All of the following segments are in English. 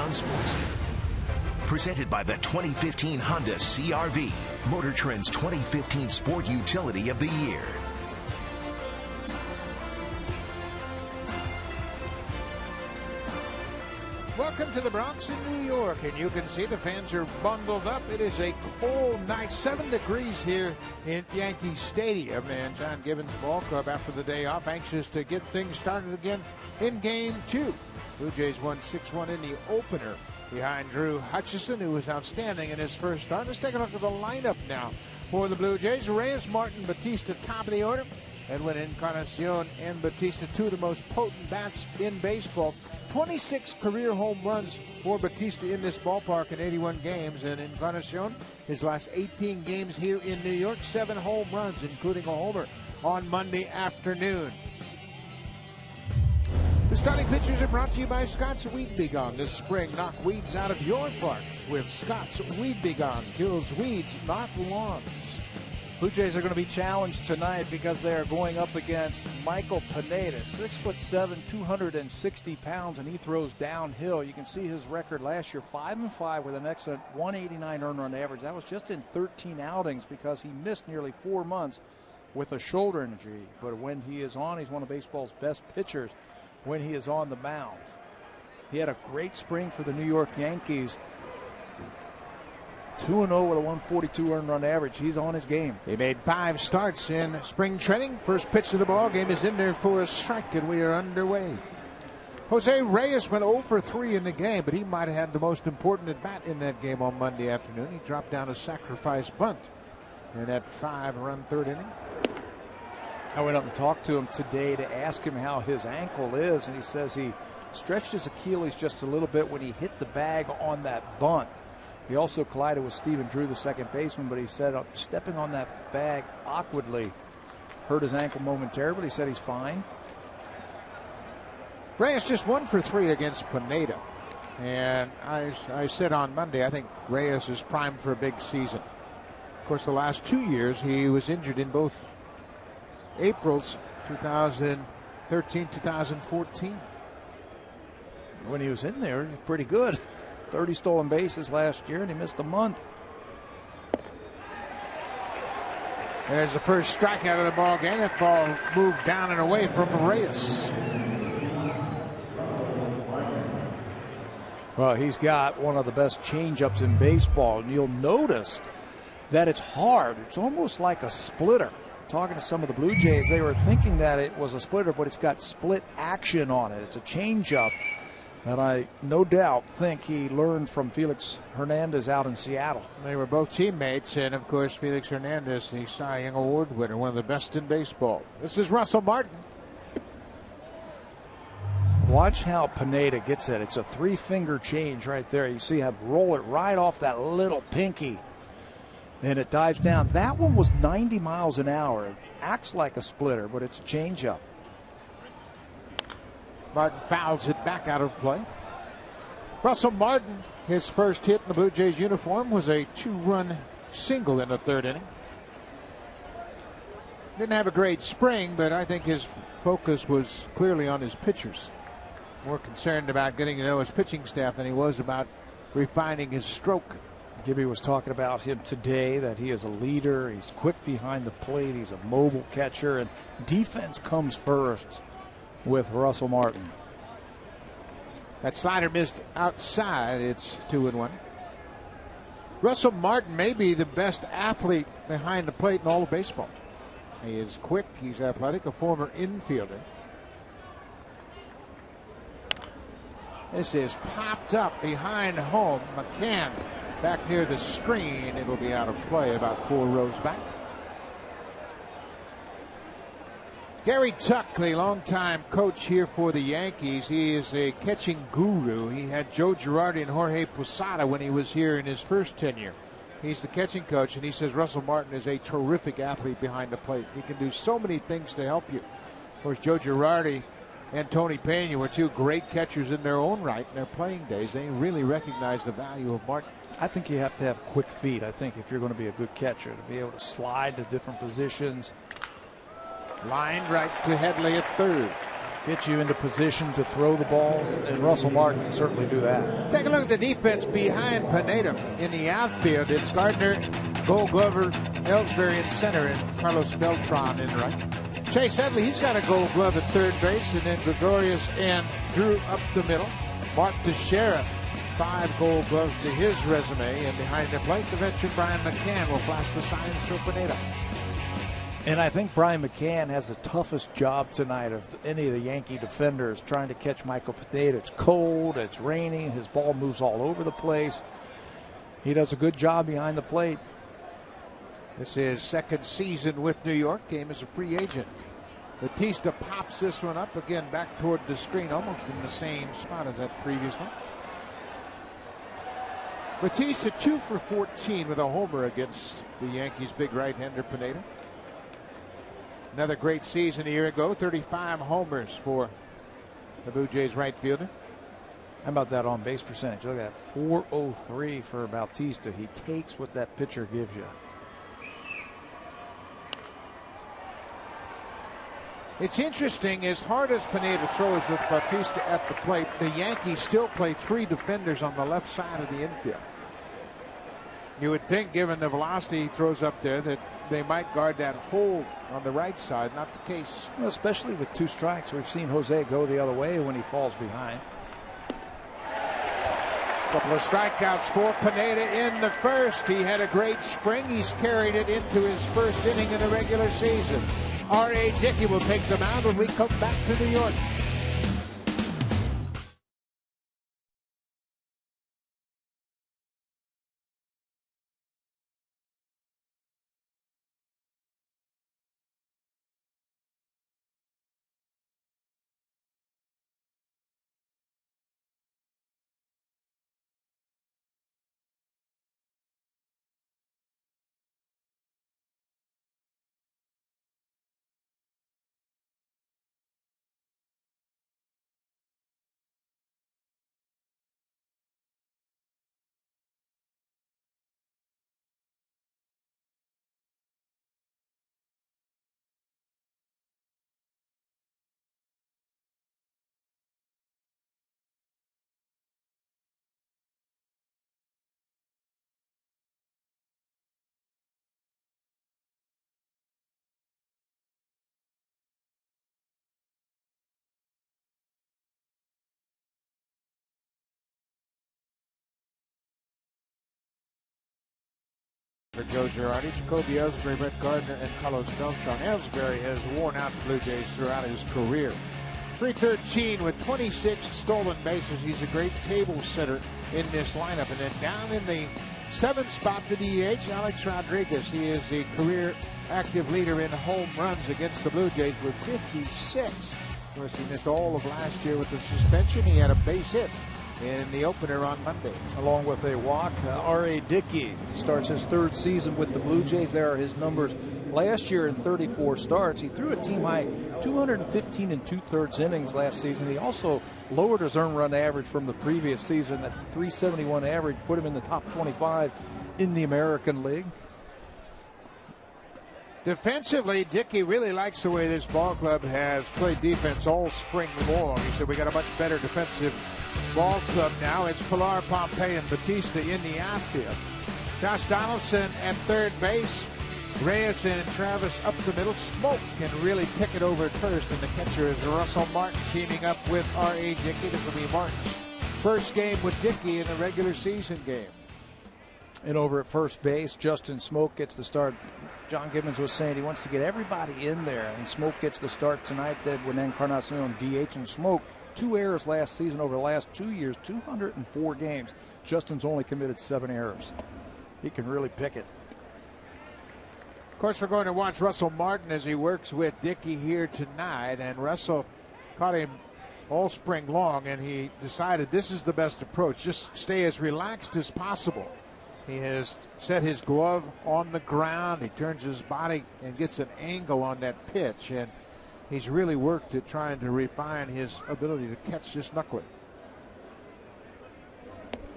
on Sports. Presented by the 2015 Honda CR-V, Motor Trend's 2015 Sport Utility of the Year. Welcome to the Bronx in New York, and you can see the fans are bundled up. It is a cold night, 7 degrees here in Yankee Stadium, and John Gibbons Ball Club, after the day off, anxious to get things started again in Game 2. Blue Jays won 6-1 in the opener behind Drew Hutchison, who was outstanding in his first start. Let's take a look at the lineup now for the Blue Jays. Reyes, Martin, Batista, top of the order. Edwin, Encarnacion, and Batista, two of the most potent bats in baseball. 26 career home runs for Batista in this ballpark in 81 games. And Encarnacion, his last 18 games here in New York, 7 home runs, including a homer on Monday afternoon. The starting pitchers are brought to you by Scott's Weed Be Gone. This spring, knock weeds out of your park with Scott's Weed Be Gone. Kills weeds, not lawns. Blue Jays are going to be challenged tonight because they are going up against Michael Pineda, 6'7", 260 pounds, and he throws downhill. You can see his record last year, 5-5 with an excellent 189 earned run average. That was just in 13 outings because he missed nearly 4 months with a shoulder injury. But when he is on, he's one of baseball's best pitchers when he is on the mound. He had a great spring for the New York Yankees. 2-0 with a 142 earned run average. He's on his game. He made 5 starts in spring training. First pitch of the ball game is in there for a strike, and we are underway. Jose Reyes went 0 for 3 in the game, but he might have had the most important at bat in that game on Monday afternoon. He dropped down a sacrifice bunt in that 5-run third inning. I went up and talked to him today to ask him how his ankle is, and he says he stretched his Achilles just a little bit when he hit the bag on that bunt. He also collided with Stephen Drew, the second baseman, but he said stepping on that bag awkwardly hurt his ankle momentarily, but he said he's fine. Reyes just 1 for 3 against Pineda. And I said on Monday, I think Reyes is primed for a big season. Of course, the last 2 years, he was injured in both Aprils 2013, 2014. When he was in there, he was pretty good. 30 stolen bases last year, and he missed a month. There's the first strikeout of the ball game. That ball moved down and away from Reyes. Well, he's got one of the best changeups in baseball, and you'll notice that it's hard. It's almost like a splitter. Talking to some of the Blue Jays, they were thinking that it was a splitter, but it's got split action on it. It's a changeup. And I no doubt think he learned from Felix Hernandez out in Seattle. They were both teammates, and of course Felix Hernandez, the Cy Young Award winner, one of the best in baseball. This is Russell Martin. Watch how Pineda gets it. It's a 3-finger change right there. You see him roll it right off that little pinky, and it dives down. That one was 90 miles an hour. It acts like a splitter, but it's a changeup. Martin fouls it back out of play. Russell Martin, his first hit in the Blue Jays uniform was a 2-run single in the third inning. Didn't have a great spring, but I think his focus was clearly on his pitchers. More concerned about getting to know his pitching staff than he was about refining his stroke. Gibby was talking about him today, that he is a leader. He's quick behind the plate. He's a mobile catcher, and defense comes first with Russell Martin. That slider missed outside. It's 2-1. Russell Martin may be the best athlete behind the plate in all of baseball. He is quick. He's athletic. A former infielder. This is popped up behind home. McCann back near the screen. It'll be out of play about 4 rows back. Gary Tuck, the longtime coach here for the Yankees, he is a catching guru. He had Joe Girardi and Jorge Posada when he was here in his first tenure. He's the catching coach, and he says Russell Martin is a terrific athlete behind the plate. He can do so many things to help you. Of course, Joe Girardi and Tony Pena were 2 great catchers in their own right in their playing days. They really recognize the value of Martin. I think you have to have quick feet. I think if you're going to be a good catcher, to be able to slide to different positions. Lined right to Headley at third. get you into position to throw the ball, and Russell Martin can certainly do that. Take a look at the defense behind Pineda. In the outfield, it's Gardner, Gold Glover, Ellsbury in center, and Carlos Beltran in right. Chase Headley, he's got a Gold Glove at third base, and then Gregorius and Drew up the middle. Mark Teixeira, 5 Gold Gloves to his resume, and behind the plate, the veteran Brian McCann will flash the signs for Pineda. And I think Brian McCann has the toughest job tonight of any of the Yankee defenders trying to catch Michael Pineda. It's cold, it's raining, his ball moves all over the place. He does a good job behind the plate. This is second season with New York, came as a free agent. Batista pops this one up again back toward the screen, almost in the same spot as that previous one. Batista 2 for 14 with a homer against the Yankees' big right-hander Pineda. Another great season a year ago, 35 homers for the Blue Jays right fielder. How about that on base percentage? Look at that, 403 for Bautista. He takes what that pitcher gives you. It's interesting, as hard as Pineda throws with Bautista at the plate, the Yankees still play 3 defenders on the left side of the infield. You would think, given the velocity he throws up there, that they might guard that hole on the right side. Not the case. Well, especially with 2 strikes. We've seen Jose go the other way when he falls behind. Couple of strikeouts for Pineda in the first. He had a great spring. He's carried it into his first inning in the regular season. R.A. Dickey will take the mound when we come back to New York. For Joe Girardi, Jacoby Ellsbury, Brett Gardner, and Carlos Beltran. Ellsbury has worn out the Blue Jays throughout his career. 313 with 26 stolen bases. He's a great table setter in this lineup. And then down in the 7th spot, the DH, Alex Rodriguez. He is the career active leader in home runs against the Blue Jays with 56. Of course, he missed all of last year with the suspension. He had a base hit in the opener on Monday. Along with a walk, R.A. Dickey starts his 3rd season with the Blue Jays. There are his numbers. Last year in 34 starts, he threw a team-high 215 2/3 innings last season. He also lowered his earned run average from the previous season. That 371 average put him in the top 25 in the American League. Defensively, Dickey really likes the way this ball club has played defense all spring long. He said, we got a much better defensive ball club now. It's Pilar, Pompey, and Batista in the outfield. Josh Donaldson at third base. Reyes and Travis up the middle. Smoke can really pick it over at first, and the catcher is Russell Martin teaming up with R.A. Dickey. This will be Martin's first game with Dickey in a regular season game. And over at first base, Justin Smoke gets the start. John Gibbons was saying he wants to get everybody in there, and Smoke gets the start tonight. Edwin Encarnacion DH, and Smoke 2 errors last season. Over the last 2 years, 204 games. Justin's only committed 7 errors. He can really pick it. Of course, we're going to watch Russell Martin as he works with Dickey here tonight, and Russell caught him all spring long, and he decided this is the best approach. Just stay as relaxed as possible. He has set his glove on the ground. He turns his body and gets an angle on that pitch, and he's really worked at trying to refine his ability to catch this knuckler.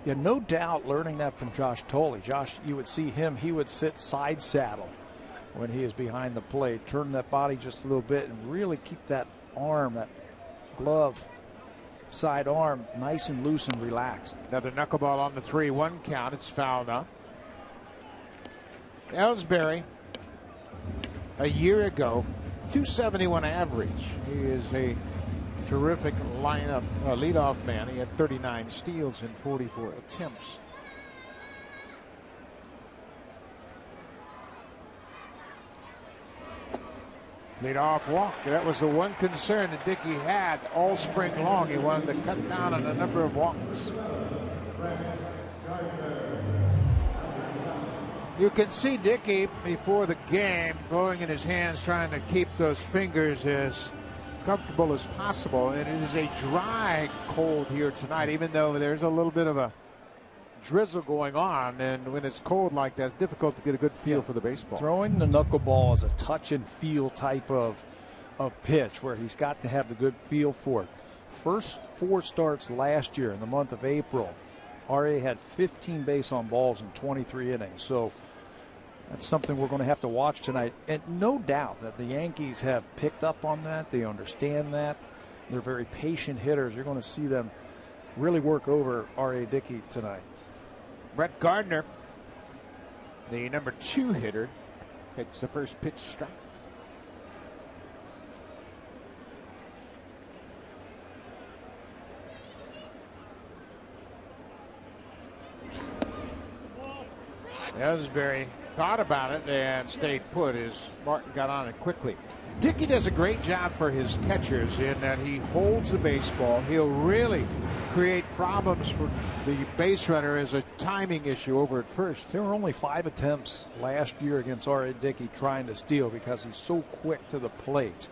Yeah, no doubt learning that from Josh Tolley. Josh, you would see him, he would sit side saddle when he is behind the plate, turn that body just a little bit and really keep that arm, that glove sidearm nice and loose and relaxed. Another knuckleball on the 3-1 count. It's fouled up. Ellsbury, a year ago, 271 average. He is a terrific lineup leadoff man. He had 39 steals in 44 attempts. Leadoff walk. That was the one concern that Dickey had all spring long. He wanted to cut down on a number of walks. You can see Dickey before the game blowing in his hands, trying to keep those fingers as comfortable as possible. And it is a dry cold here tonight, even though there's a little bit of a drizzle going on, and when it's cold like that, it's difficult to get a good feel for the baseball. Throwing the knuckleball is a touch and feel type of pitch where he's got to have the good feel for it. First 4 starts last year in the month of April, RA had 15 base on balls in 23 innings. So that's something we're going to have to watch tonight. And no doubt that the Yankees have picked up on that. They understand that. They're very patient hitters. You're going to see them really work over R.A. Dickey tonight. Brett Gardner, the number 2 hitter, takes the first pitch strike. Ellsbury thought about it and stayed put as Martin got on it quickly. Dickey does a great job for his catchers in that he holds the baseball. He'll really create problems for the base runner as a timing issue over at first. There were only 5 attempts last year against R.A. Dickey trying to steal because he's so quick to the plate.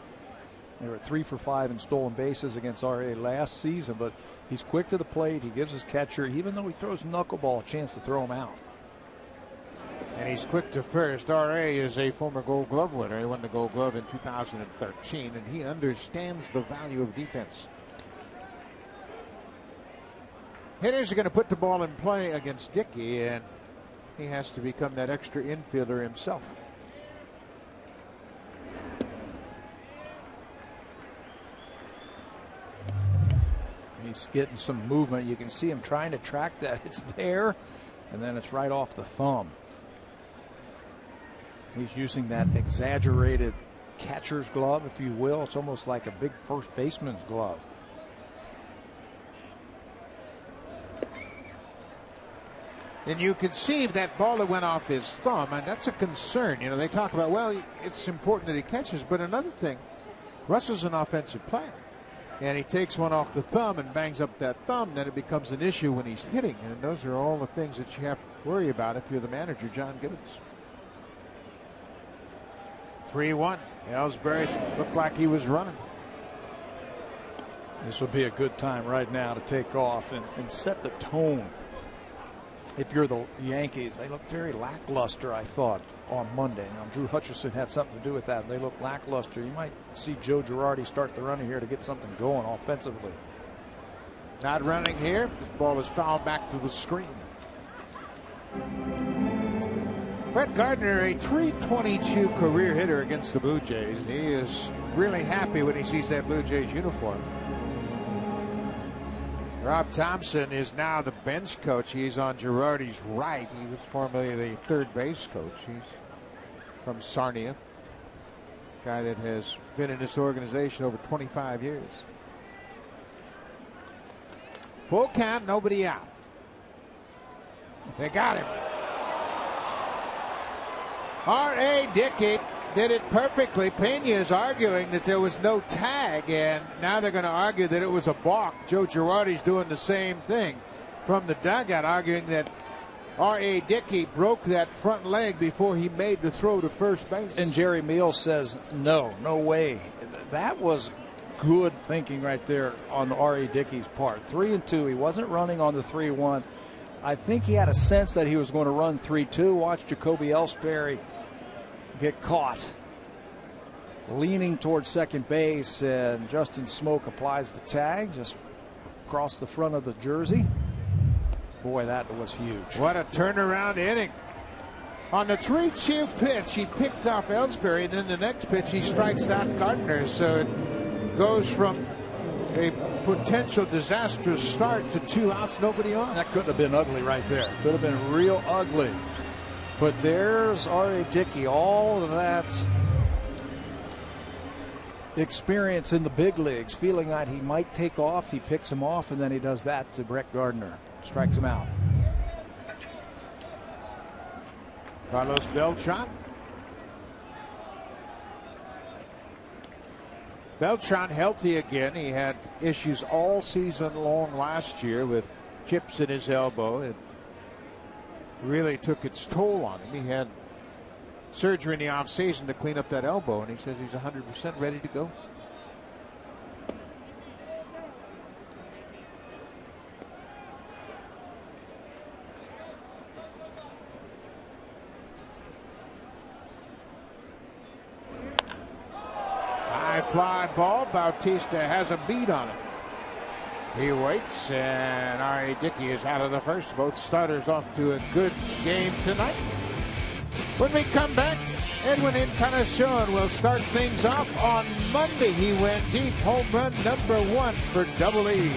They were 3 for 5 in stolen bases against R.A. last season, but he's quick to the plate. He gives his catcher, even though he throws knuckleball, a chance to throw him out. And he's quick to first. R.A. is a former Gold Glove winner. He won the Gold Glove in 2013, and he understands the value of defense. Hitters are going to put the ball in play against Dickey, and he has to become that extra infielder himself. He's getting some movement. You can see him trying to track that. It's there, and then it's right off the thumb. He's using that exaggerated catcher's glove, if you will. It's almost like a big first baseman's glove. And you can see that ball that went off his thumb, and that's a concern. You know, they talk about, well, it's important that he catches, but another thing, Russell's an offensive player. And he takes one off the thumb and bangs up that thumb, then it becomes an issue when he's hitting. And those are all the things that you have to worry about if you're the manager, John Gibbons. 3-1. Ellsbury looked like he was running. This would be a good time right now to take off and set the tone. If you're the Yankees, they look very lackluster, I thought, on Monday. Now, Drew Hutchison had something to do with that. They look lackluster. You might see Joe Girardi start the runner here to get something going offensively. Not running here. This ball is fouled back to the screen. Brett Gardner, a .322 career hitter against the Blue Jays. He is really happy when he sees that Blue Jays uniform. Rob Thompson is now the bench coach. He's on Girardi's right. He was formerly the third base coach. He's from Sarnia. Guy that has been in this organization over 25 years. Full count, nobody out. They got him. R.A. Dickey did it perfectly. Pena is arguing that there was no tag, and now they're going to argue that it was a balk. Joe Girardi's doing the same thing from the dugout, arguing that R.A. Dickey broke that front leg before he made the throw to first base. And Jerry Meals says, no way. That was good thinking right there on R.A. Dickey's part. 3-2. He wasn't running on the 3-1. I think he had a sense that he was going to run 3-2. Watch Jacoby Ellsbury get caught leaning towards second base, and Justin Smoke applies the tag just across the front of the jersey. Boy, that was huge. What a turnaround inning. On the 3-2 pitch, he picked off Ellsbury, and then the next pitch he strikes out Gardner. So it goes from a potential disastrous start to 2 outs, nobody on. That couldn't have been ugly right there. Could have been real ugly. But there's R.A. Dickey, all of that experience in the big leagues, feeling that he might take off. He picks him off, and then he does that to Brett Gardner. Strikes him out. Carlos Beltran. Beltran healthy again. He had issues all season long last year with chips in his elbow. It really took its toll on him. He had surgery in the offseason to clean up that elbow, and he says he's 100% ready to go. High fly ball. Bautista has a beat on it. He waits, and R.A. Dickey is out of the first. Both starters off to a good game tonight. When we come back, Edwin Encarnacion will start things off on Monday. He went deep, home run number 1 for Double E.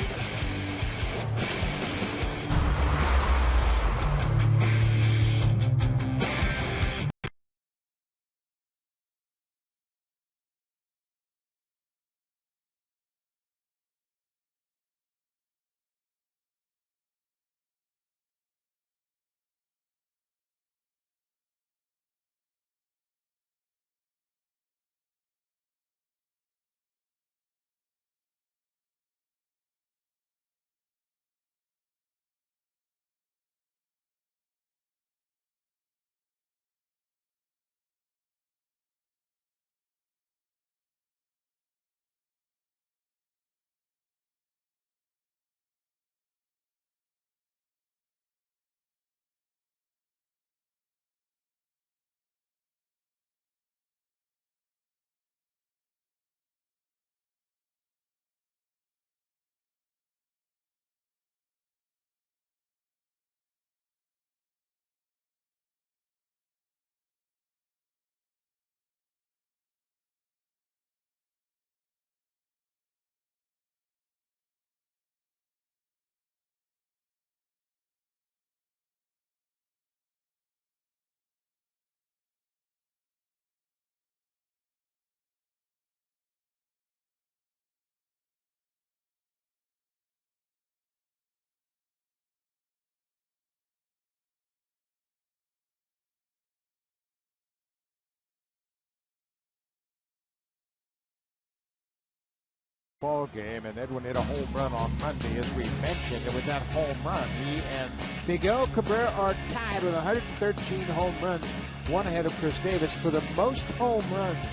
Ball game, and Edwin hit a home run on Monday, as we mentioned. And with that home run, he and Miguel Cabrera are tied with 113 home runs, one ahead of Chris Davis for the most home runs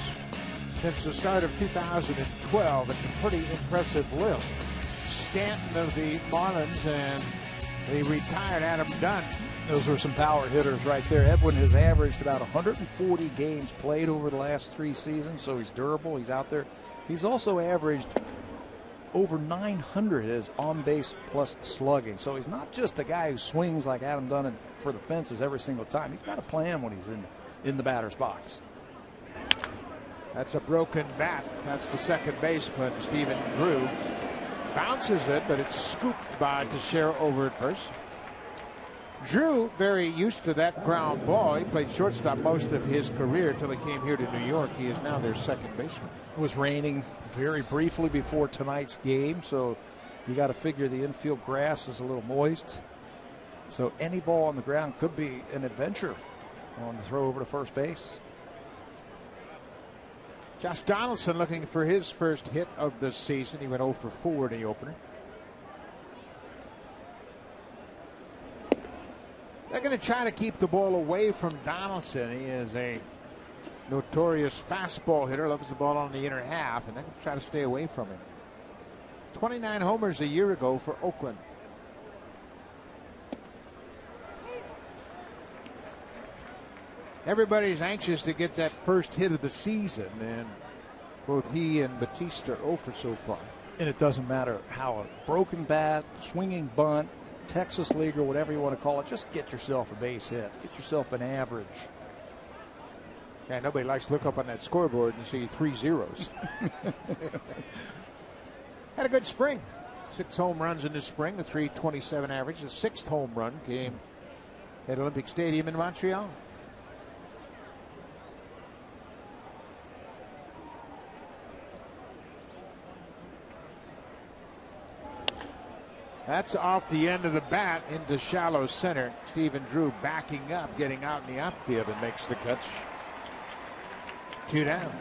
since the start of 2012. It's a pretty impressive list. Stanton of the Marlins and the retired Adam Dunn. Those were some power hitters right there. Edwin has averaged about 140 games played over the last 3 seasons, so he's durable. He's out there. He's also averaged over 900 as on-base plus slugging. So he's not just a guy who swings like Adam Dunn for the fences every single time. He's got a plan when he's in the batter's box. That's a broken bat. That's the second baseman, Stephen Drew. Bounces it, but it's scooped by Teixeira over at first. Drew, very used to that ground ball. He played shortstop most of his career until he came here to New York. He is now their second baseman. It was raining very briefly before tonight's game, so you got to figure the infield grass is a little moist. So any ball on the ground could be an adventure on the throw over to first base. Josh Donaldson looking for his first hit of the season. He went 0 for 4 in the opener. They're going to try to keep the ball away from Donaldson. He is a notorious fastball hitter, loves the ball on the inner half, and they're going to try to stay away from him. 29 homers a year ago for Oakland. Everybody's anxious to get that first hit of the season, and both he and Batista are 0 for so far. And it doesn't matter how a broken bat, swinging bunt, Texas League, or whatever you want to call it, just get yourself a base hit. Get yourself an average. Yeah, nobody likes to look up on that scoreboard and see 3 zeros. Had a good spring. 6 home runs in the spring, a .327 average. The 6th home run came at Olympic Stadium in Montreal. That's off the end of the bat into shallow center. Stephen Drew backing up, getting out in the outfield, and makes the catch. 2 down.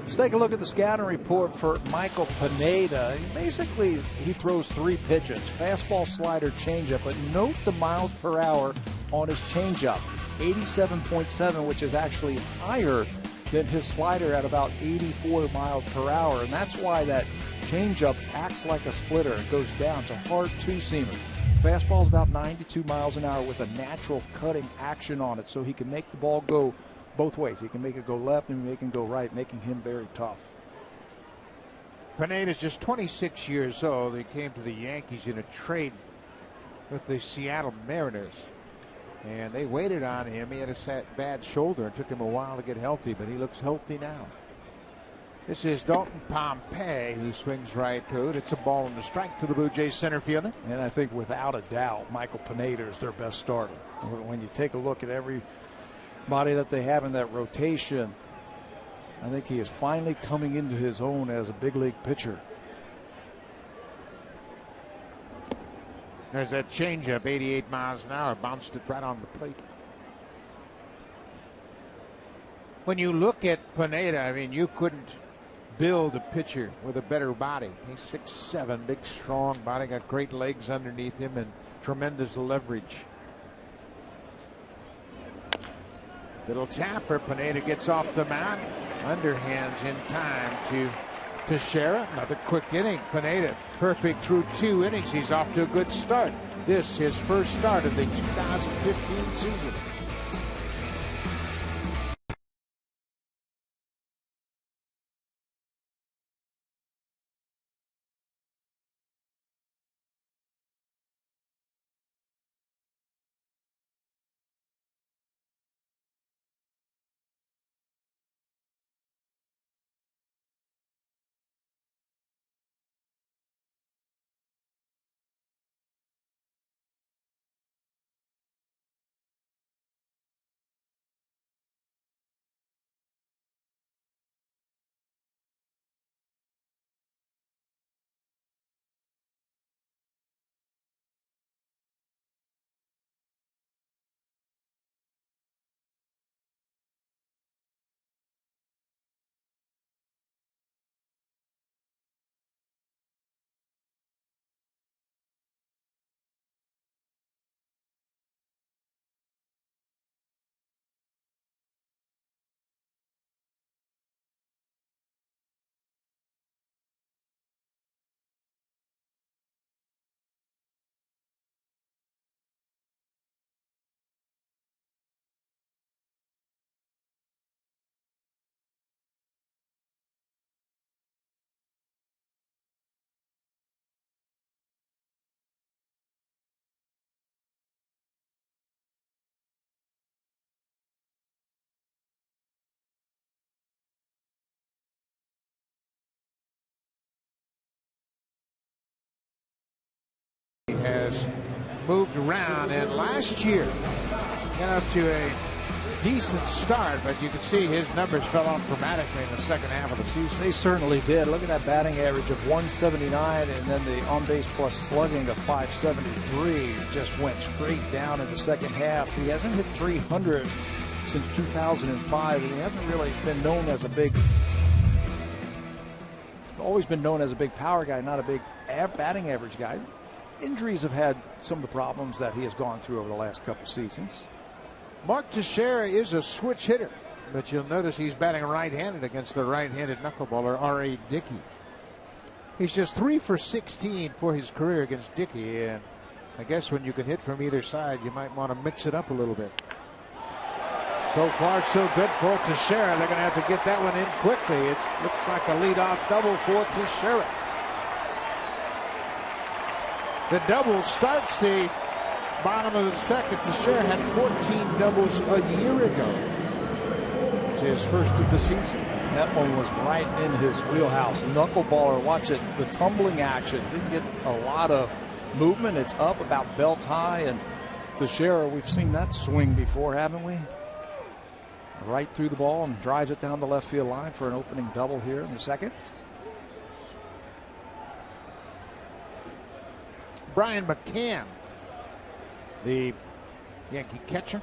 Let's take a look at the scouting report for Michael Pineda. Basically, he throws 3 pitches: fastball, slider, changeup. But note the miles per hour on his changeup, 87.7, which is actually higher than his slider at about 84 miles per hour. And that's why that changeup acts like a splitter. It goes down. It's a hard two-seamer. Fastball is about 92 miles an hour with a natural cutting action on it, so he can make the ball go both ways. He can make it go left and make it go right, making him very tough. Pineda is just 26 years old. He came to the Yankees in a trade with the Seattle Mariners, and they waited on him. He had a bad shoulder. It took him a while to get healthy, but he looks healthy now. This is Dalton Pompey, who swings right to it. It's a ball and a strike to the Blue Jays center fielder. And I think without a doubt, Michael Pineda is their best starter. When you take a look at everybody that they have in that rotation, I think he is finally coming into his own as a big league pitcher. There's that changeup, 88 miles an hour, bounced it right on the plate. When you look at Pineda, I mean, you couldn't build a pitcher with a better body. He's 6'7", big, strong body, got great legs underneath him and tremendous leverage. Little tapper. Pineda gets off the mound. Underhands in time to Teixeira. Another quick inning. Pineda perfect through 2 innings. He's off to a good start. This his first start of the 2015 season. Has moved around, and last year got up to a decent start, but you can see his numbers fell off dramatically in the second half of the season. They certainly did. Look at that batting average of 179, and then the on-base plus slugging of 573 just went straight down in the second half. He hasn't hit 300 since 2005, and he hasn't really been known as a big, always been known as a big power guy, not a big batting average guy. Injuries have had some of the problems that he has gone through over the last couple seasons. Mark Teixeira is a switch hitter, but you'll notice he's batting right-handed against the right-handed knuckleballer R.A. Dickey. He's just 3 for 16 for his career against Dickey, and I guess when you can hit from either side, you might want to mix it up a little bit. So far, so good for Teixeira. They're going to have to get that one in quickly. It looks like a leadoff double for Teixeira. The double starts the bottom of the second. Teixeira had 14 doubles a year ago. It's his first of the season. That one was right in his wheelhouse. Knuckleballer, watch it, the tumbling action. Didn't get a lot of movement. It's up about belt high, and Teixeira, we've seen that swing before, haven't we? Right through the ball and drives it down the left field line for an opening double here in the second. Brian McCann, the Yankee catcher.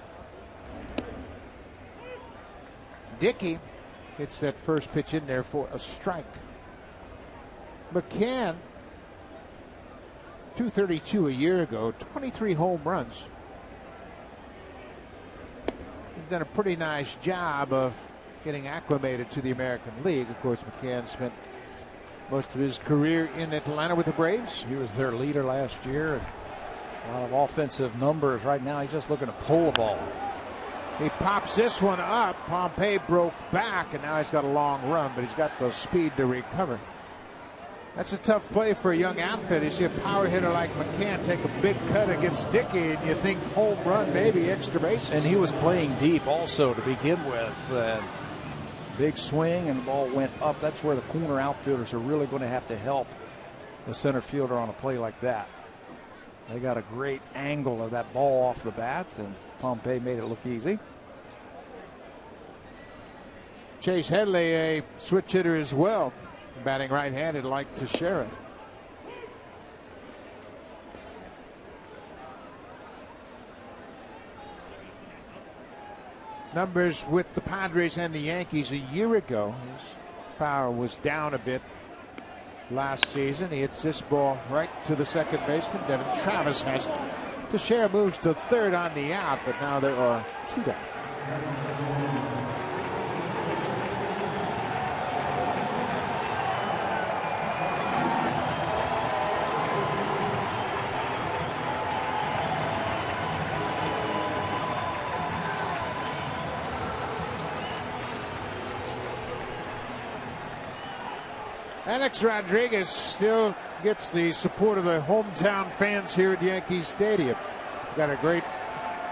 Dickey gets that first pitch in there for a strike. McCann, 232 a year ago, 23 home runs. He's done a pretty nice job of getting acclimated to the American League. Of course, McCann spent most of his career in Atlanta with the Braves. He was their leader last year. And a lot of offensive numbers. Right now, he's just looking to pull the ball. He pops this one up. Pompey broke back, and now he's got a long run, but he's got the speed to recover. That's a tough play for a young outfit. You see a power hitter like McCann take a big cut against Dickey, and you think home run, maybe extra bases. And he was playing deep also to begin with. Big swing, and the ball went up. That's where the corner outfielders are really going to have to help the center fielder on a play like that. They got a great angle of that ball off the bat, and Pompey made it look easy. Chase Headley, a switch hitter as well, batting right-handed like Teixeira. Numbers with the Padres and the Yankees a year ago. His power was down a bit last season. He hits this ball right to the second baseman. Devin Travis has it. Teixeira moves to third on the out, but now there are two down. Alex Rodriguez still gets the support of the hometown fans here at Yankee Stadium. Got a great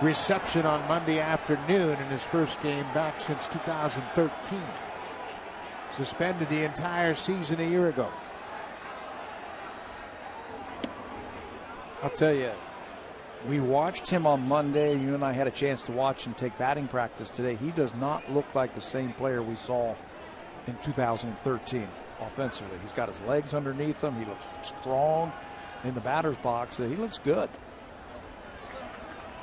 reception on Monday afternoon in his first game back since 2013. Suspended the entire season a year ago. I'll tell you, we watched him on Monday. You and I had a chance to watch him take batting practice today. He does not look like the same player we saw in 2013. Offensively, he's got his legs underneath him. He looks strong in the batter's box. He looks good.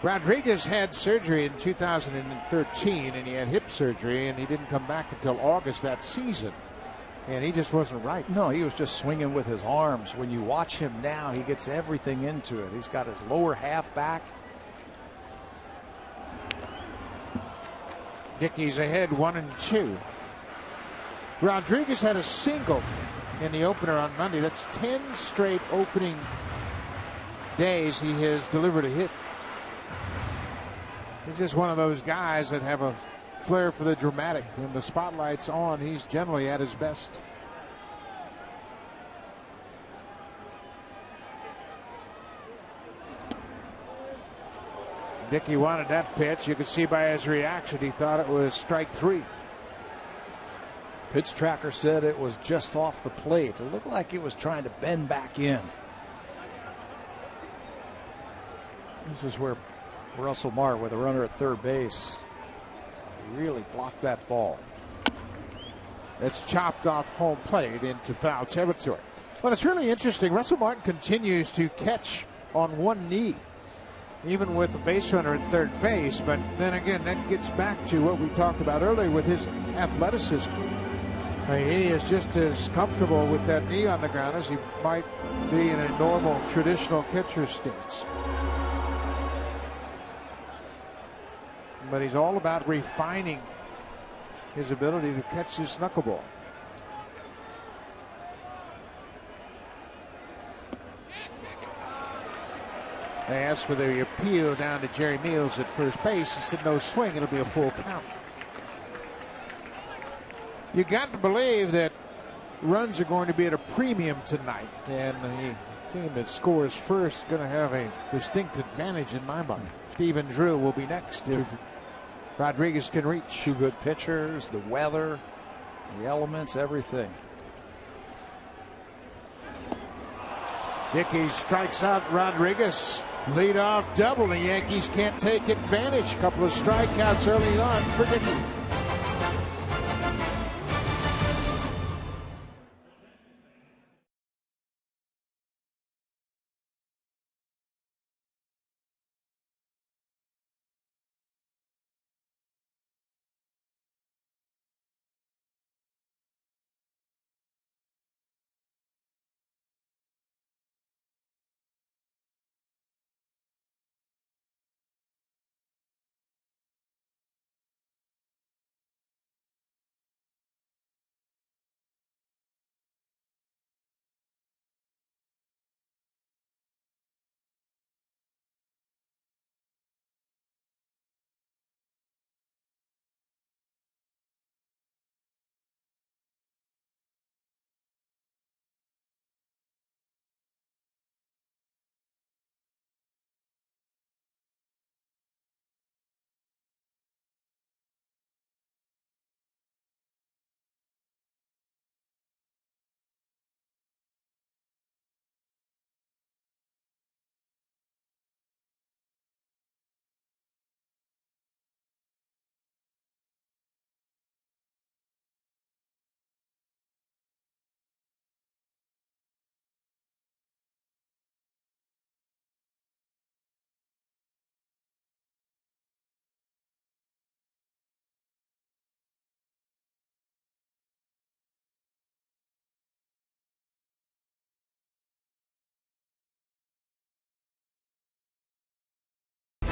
Rodriguez had surgery in 2013, and he had hip surgery, and he didn't come back until August that season. And he just wasn't right. No, he was just swinging with his arms. When you watch him now, he gets everything into it. He's got his lower half back. Dickeys ahead 1-2. Rodriguez had a single in the opener on Monday. That's 10 straight opening days he has delivered a hit. He's just one of those guys that have a flair for the dramatic. When the spotlight's on, he's generally at his best. Dickey wanted that pitch. You could see by his reaction he thought it was strike three. Pitch tracker said it was just off the plate. It looked like it was trying to bend back in. This is where Russell Martin, with a runner at third base, really blocked that ball. It's chopped off home plate into foul territory. Well, it's really interesting. Russell Martin continues to catch on one knee, even with the base runner at third base. But then again, that gets back to what we talked about earlier with his athleticism. He is just as comfortable with that knee on the ground as he might be in a normal, traditional catcher's stance. But he's all about refining his ability to catch this knuckleball. They asked for the appeal down to Jerry Meals at first base. He said no swing, it'll be a full count. You got to believe that runs are going to be at a premium tonight, and the team that scores first is going to have a distinct advantage in my mind. Stephen Drew will be next if Rodriguez can reach. Two good pitchers, the weather. The elements, everything. Dickeys strikes out Rodriguez. Leadoff double. The Yankees can't take advantage. Couple of strikeouts early on for Dickeys.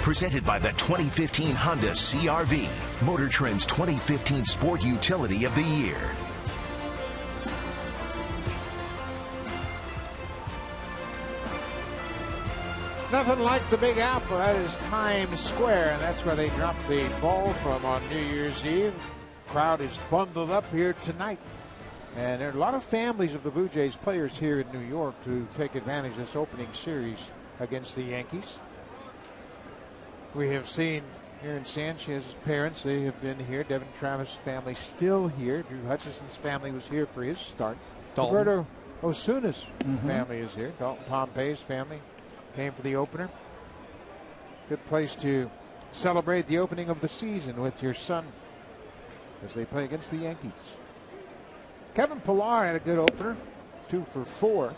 Presented by the 2015 Honda CR-V, Motor Trend's 2015 Sport Utility of the Year. Nothing like the Big Apple. That is Times Square, and that's where they dropped the ball from on New Year's Eve. Crowd is bundled up here tonight. And there are a lot of families of the Blue Jays players here in New York to take advantage of this opening series against the Yankees. We have seen here in Sanchez's parents, they have been here. Devin Travis' family still here. Drew Hutchison's family was here for his start. Dalton. Roberto Osuna's family is here. Dalton Pompey's family came for the opener. Good place to celebrate the opening of the season with your son as they play against the Yankees. Kevin Pillar had a good opener, 2 for 4.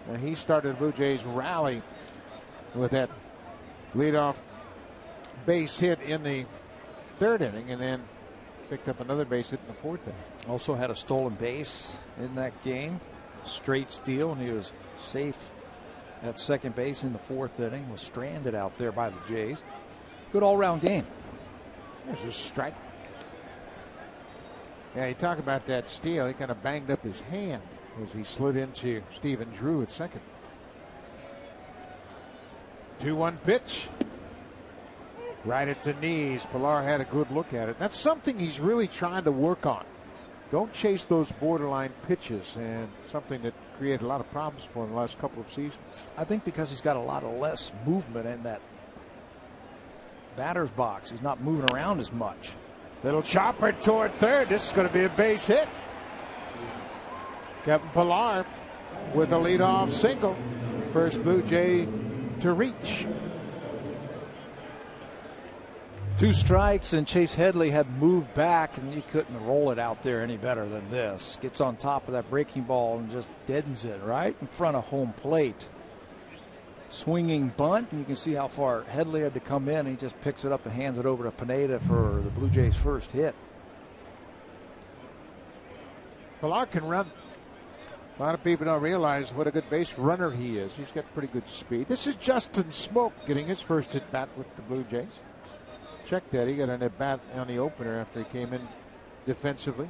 And he started the Blue Jays rally with that leadoff base hit in the 3rd inning, and then picked up another base hit in the 4th inning. Also had a stolen base in that game. Straight steal, and he was safe at second base in the 4th inning. Was stranded out there by the Jays. Good all-round game. There's a strike. Yeah, you talk about that steal. He kind of banged up his hand as he slid into Stephen Drew at second. 2-1 pitch. Right at the knees. Pillar had a good look at it. That's something he's really trying to work on. Don't chase those borderline pitches, and something that created a lot of problems for him the last couple of seasons. I think because he's got a lot of less movement in that batter's box. He's not moving around as much. Little chopper toward third. This is going to be a base hit. Kevin Pillar with a leadoff single. First Blue Jay to reach. 2 strikes, and Chase Headley had moved back, and you couldn't roll it out there any better than this. Gets on top of that breaking ball and just deadens it right in front of home plate. Swinging bunt, and you can see how far Headley had to come in. He just picks it up and hands it over to Pineda for the Blue Jays' first hit. Pillar can run. A lot of people don't realize what a good base runner he is. He's got pretty good speed. This is Justin Smoak getting his first at bat with the Blue Jays. Check that. He got an at bat on the opener after he came in defensively.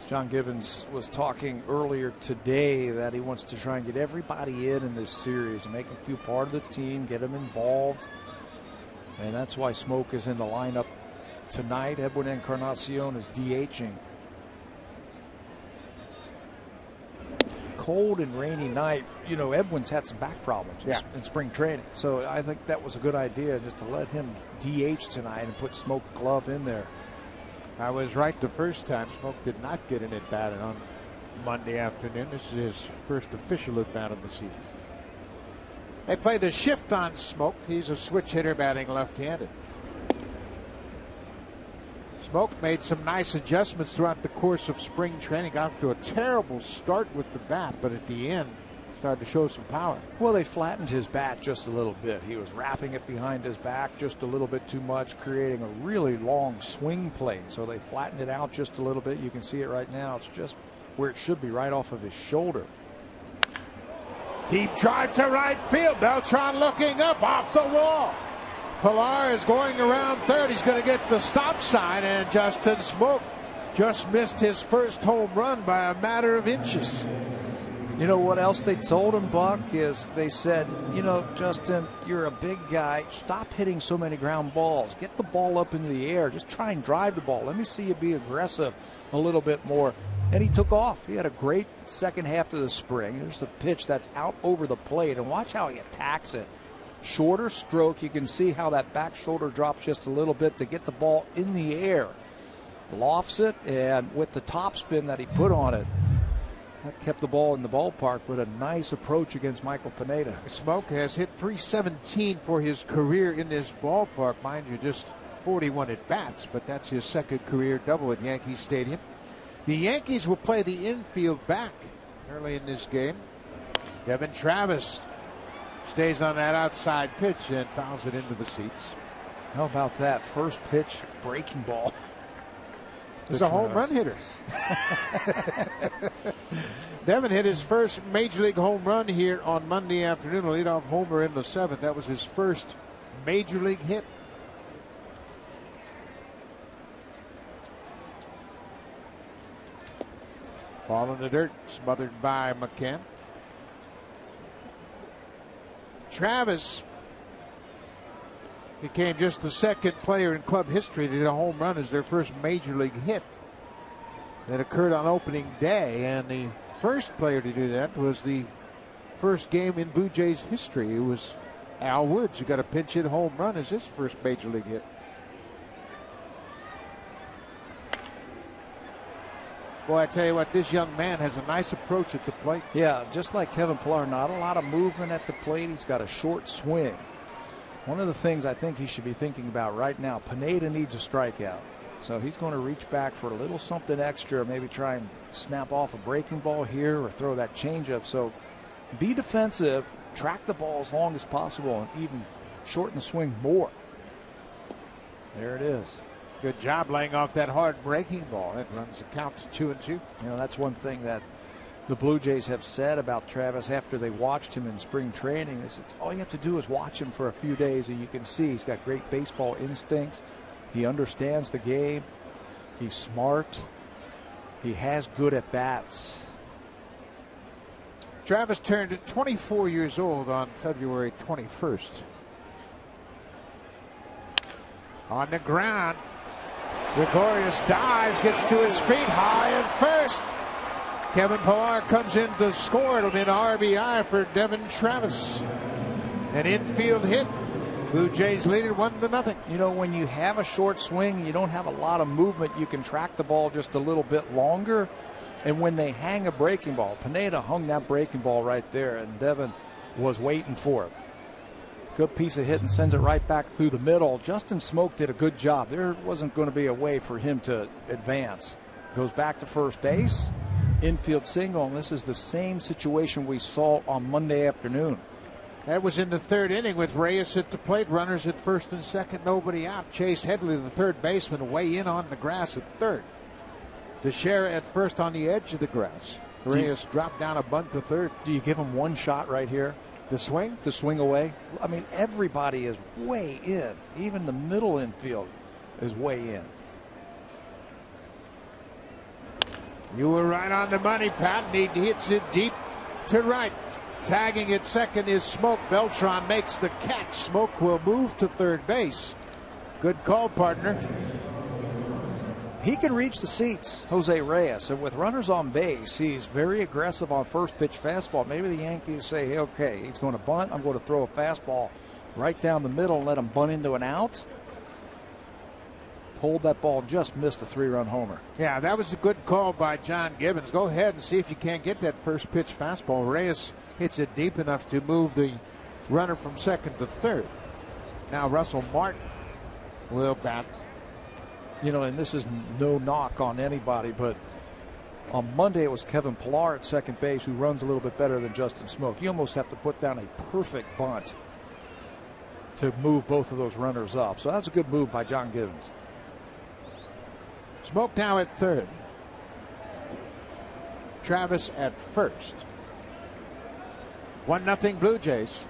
John Gibbons was talking earlier today that he wants to try and get everybody in this series and make them feel part of the team, get them involved. And that's why Smoak is in the lineup tonight. Edwin Encarnacion is DHing. Cold and rainy night. You know, Edwin's had some back problems in spring training. So I think that was a good idea just to let him DH tonight and put Smoak Glove in there. I was right the first time. Smoke did not get an at-bat on Monday afternoon. This is his first official at-bat of the season. They play the shift on Smoke. He's a switch hitter batting left-handed. Smoke made some nice adjustments throughout the course of spring training. Got off to a terrible start with the bat, but at the end started to show some power. Well, they flattened his bat just a little bit. He was wrapping it behind his back just a little bit too much, creating a really long swing plane. So they flattened it out just a little bit. You can see it right now. It's just where it should be, right off of his shoulder. Deep drive to right field. Beltran looking up off the wall. Pilar is going around third. He's going to get the stop sign, and Justin Smoke just missed his first home run by a matter of inches. You know what else they told him, Buck, is they said, you know, Justin, you're a big guy. Stop hitting so many ground balls. Get the ball up into the air. Just try and drive the ball. Let me see you be aggressive a little bit more. And he took off. He had a great second half of the spring. There's the pitch that's out over the plate, and watch how he attacks it. Shorter stroke. You can see how that back shoulder drops just a little bit to get the ball in the air. Lofts it, and with the topspin that he put on it, that kept the ball in the ballpark with a nice approach against Michael Pineda. Smoke has hit .317 for his career in this ballpark. Mind you, just 41 at-bats, but that's his second career double at Yankee Stadium. The Yankees will play the infield back early in this game. Devin Travis stays on that outside pitch and fouls it into the seats. How about that? First pitch breaking ball. He's a home run hitter. Devin hit his first major league home run here on Monday afternoon. A leadoff homer in the seventh. That was his first major league hit. Ball in the dirt, smothered by McCann. Travis became just the second player in club history to hit a home run as their first major league hit. That occurred on opening day, and the first player to do that was the first game in Blue Jays history. It was Al Woods, who got a pinch hit home run as his first major league hit. Boy, I tell you what, this young man has a nice approach at the plate. Yeah, just like Kevin Pillar, not a lot of movement at the plate. He's got a short swing. One of the things I think he should be thinking about right now, Pineda needs a strikeout. So he's going to reach back for a little something extra, maybe try and snap off a breaking ball here or throw that changeup. So be defensive, track the ball as long as possible, and even shorten the swing more. There it is. Good job laying off that hard breaking ball. That runs the count to 2-2. You know, that's one thing that the Blue Jays have said about Travis after they watched him in spring training. Is all you have to do is watch him for a few days, and you can see he's got great baseball instincts. He understands the game. He's smart. He has good at bats. Travis turned 24 years old on February 21st. On the ground, Gregorius dives, gets to his feet high at first. Kevin Pillar comes in to score. It'll be an RBI for Devin Travis. An infield hit. Blue Jays lead it 1-0. You know, when you have a short swing, you don't have a lot of movement, you can track the ball just a little bit longer. And when they hang a breaking ball, Pineda hung that breaking ball right there, and Devin was waiting for it. Good piece of hit and sends it right back through the middle. Justin Smoke did a good job. There wasn't going to be a way for him to advance. Goes back to first base, infield single, and this is the same situation we saw on Monday afternoon. That was in the third inning with Reyes at the plate. Runners at first and second, nobody out. Chase Headley, the third baseman, way in on the grass at third. Teixeira at first on the edge of the grass. Reyes dropped down a bunt to third. Do you give him one shot right here? The swing? To swing away? I mean, everybody is way in. Even the middle infield is way in. You were right on the money, Pat. He hits it deep to right. Tagging at second is Smoke. Beltran makes the catch. Smoke will move to third base. Good call, partner. He can reach the seats, Jose Reyes, and with runners on base, he's very aggressive on first pitch fastball. Maybe the Yankees say, hey, okay, he's going to bunt. I'm going to throw a fastball right down the middle and let him bunt into an out. pulled that ball, just missed a 3-run homer. Yeah, that was a good call by John Gibbons. Go ahead and see if you can't get that first pitch fastball. Reyes hits it deep enough to move the runner from second to third. Now Russell Martin will bat. You know, and this is no knock on anybody, but on Monday it was Kevin Pillar at second base, who runs a little bit better than Justin Smoke. You almost have to put down a perfect bunt to move both of those runners up. So that's a good move by John Gibbons. Smoke now at third. Travis at first. 1-0 Blue Jays.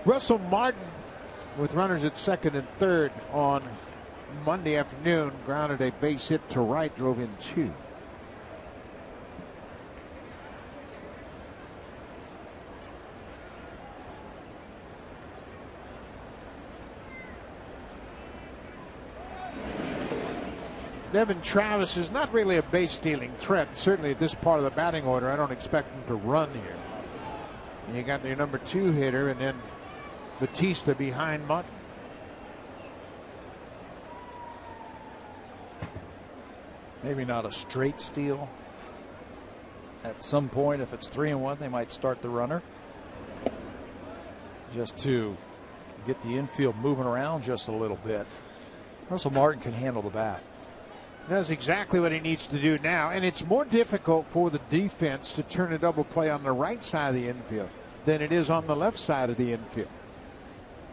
Russell Martin with runners at second and third on Monday afternoon grounded a base hit to right, drove in 2. Devin Travis is not really a base stealing threat. Certainly at this part of the batting order, I don't expect him to run here. And you got your number 2 hitter, and then Batista behind Martin. Maybe not a straight steal. At some point, if it's 3-1, they might start the runner, just to get the infield moving around just a little bit. Russell Martin can handle the bat. That's exactly what he needs to do now. And it's more difficult for the defense to turn a double play on the right side of the infield than it is on the left side of the infield.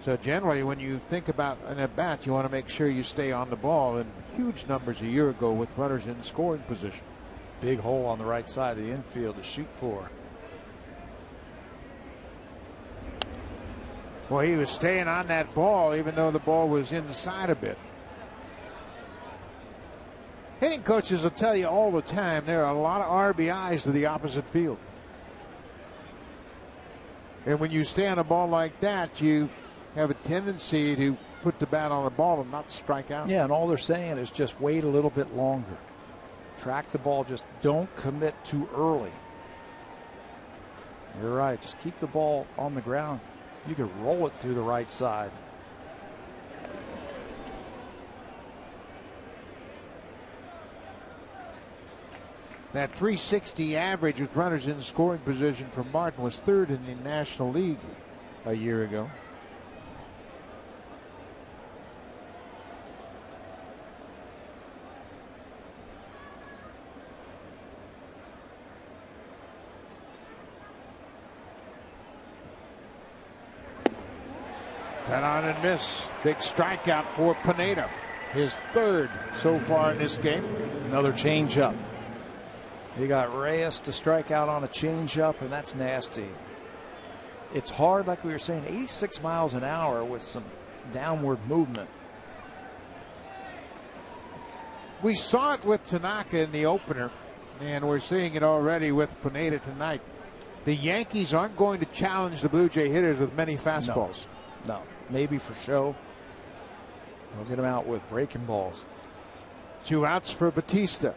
So generally, when you think about an at-bat, you want to make sure you stay on the ball. And huge numbers a year ago with runners in scoring position. Big hole on the right side of the infield to shoot for. Well, he was staying on that ball even though the ball was inside a bit. Hitting coaches will tell you all the time there are a lot of RBIs to the opposite field. And when you stay on a ball like that, you have a tendency to put the bat on the ball and not strike out. Yeah, and all they're saying is just wait a little bit longer. Track the ball, just don't commit too early. You're right, just keep the ball on the ground. You can roll it through the right side. That 360 average with runners in scoring position for Martin was third in the National League a year ago. That on and miss. Big strikeout for Pineda. His third so far in this game. Another changeup. You got Reyes to strike out on a changeup, and that's nasty. It's hard, like we were saying, 86 miles an hour with some downward movement. We saw it with Tanaka in the opener, and we're seeing it already with Pineda tonight. The Yankees aren't going to challenge the Blue Jay hitters with many fastballs. No, maybe for show. We'll get them out with breaking balls. 2 outs for Batista.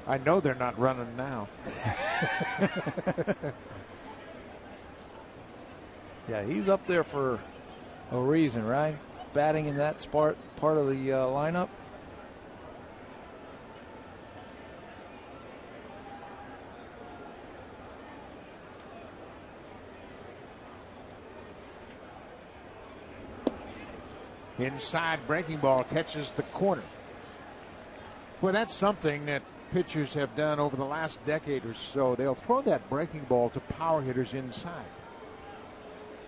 I know they're not running now. Yeah, he's up there for a reason, right? Batting in that part of the lineup. Inside breaking ball catches the corner. Well, that's something that pitchers have done over the last decade or so. They'll throw that breaking ball to power hitters inside.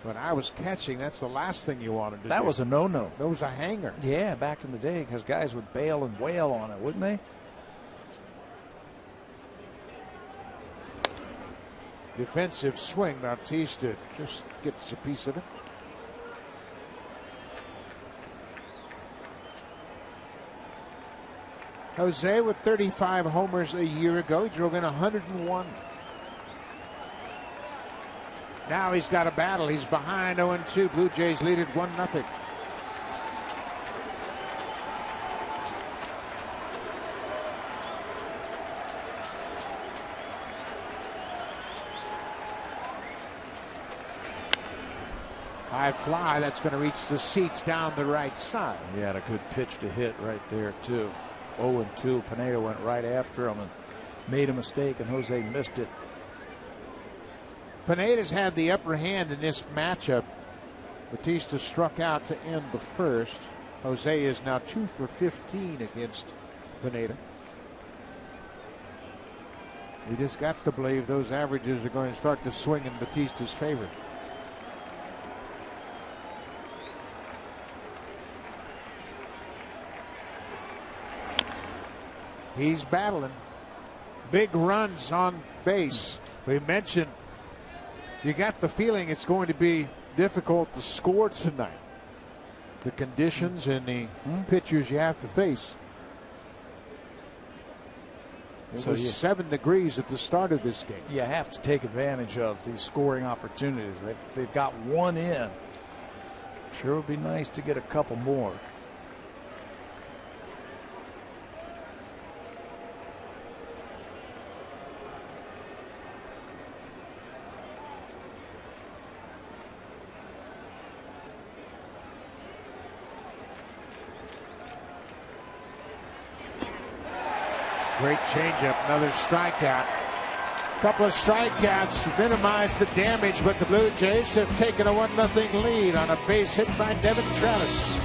When I was catching, that's the last thing you wanted to do. That was a no-no. That was a hanger. Yeah, back in the day, because guys would bail and wail on it, wouldn't they? Defensive swing. Bautista just gets a piece of it. Jose with 35 homers a year ago. He drove in 101. Now he's got a battle. He's behind 0-2. Blue Jays lead it 1-0. High fly, that's going to reach the seats down the right side. He had a good pitch to hit right there, too. 0-2. Pineda went right after him and made a mistake, and Jose missed it. Pineda's had the upper hand in this matchup. Bautista struck out to end the first. Jose is now 2 for 15 against Pineda. We just got to believe those averages are going to start to swing in Bautista's favor. He's battling. Big runs on base. We mentioned you got the feeling it's going to be difficult to score tonight. The conditions and the pitchers you have to face. It was 7 degrees at the start of this game. You have to take advantage of these scoring opportunities. They've got one in. Sure would be nice to get a couple more. Great changeup, another strikeout. A couple of strikeouts minimize the damage, but the Blue Jays have taken a 1-0 lead on a base hit by Devin Travis.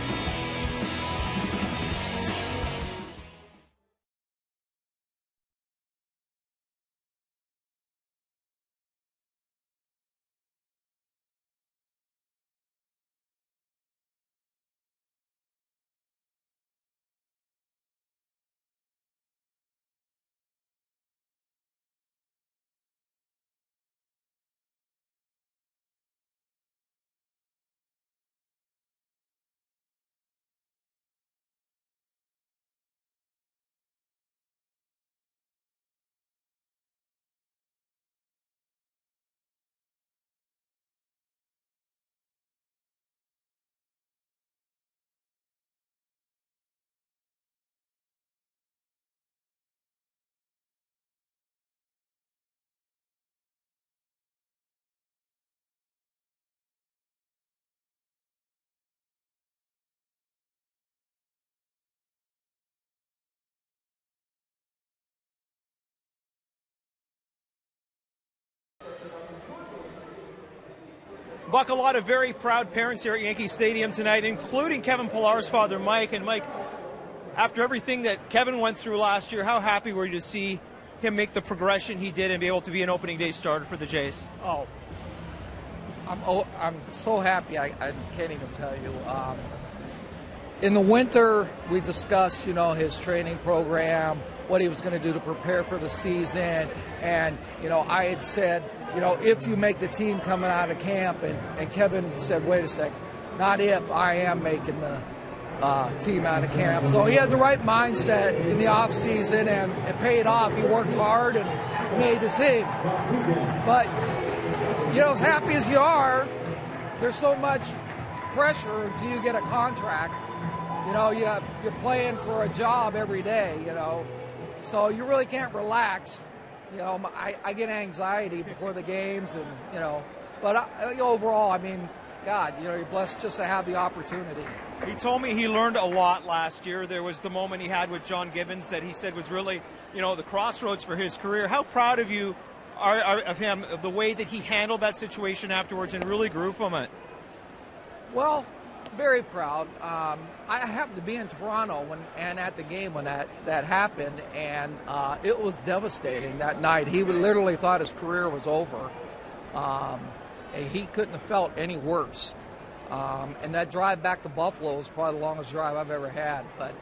Buck, a lot of very proud parents here at Yankee Stadium tonight, including Kevin Pillar's father, Mike. And Mike, after everything that Kevin went through last year, how happy were you to see him make the progression he did and be able to be an opening day starter for the Jays? Oh, I'm so happy. I can't even tell you. In the winter, we discussed, his training program, what he was going to do to prepare for the season. And, I had said, if you make the team coming out of camp, and Kevin said, wait a sec, not if, I am making the team out of camp. So he had the right mindset in the offseason, and it paid off. He worked hard and made his team. But, as happy as you are, there's so much pressure until you get a contract. You're playing for a job every day, so you really can't relax. I get anxiety before the games, and but overall, God, you're blessed just to have the opportunity. He told me he learned a lot last year. There was the moment he had with John Gibbons that he said was really, the crossroads for his career. How proud of you are of him, of the way that he handled that situation afterwards and really grew from it? Well, very proud. I happened to be in Toronto and at the game when that happened, and it was devastating that night. He literally thought his career was over. He couldn't have felt any worse. And that drive back to Buffalo was probably the longest drive I've ever had. But,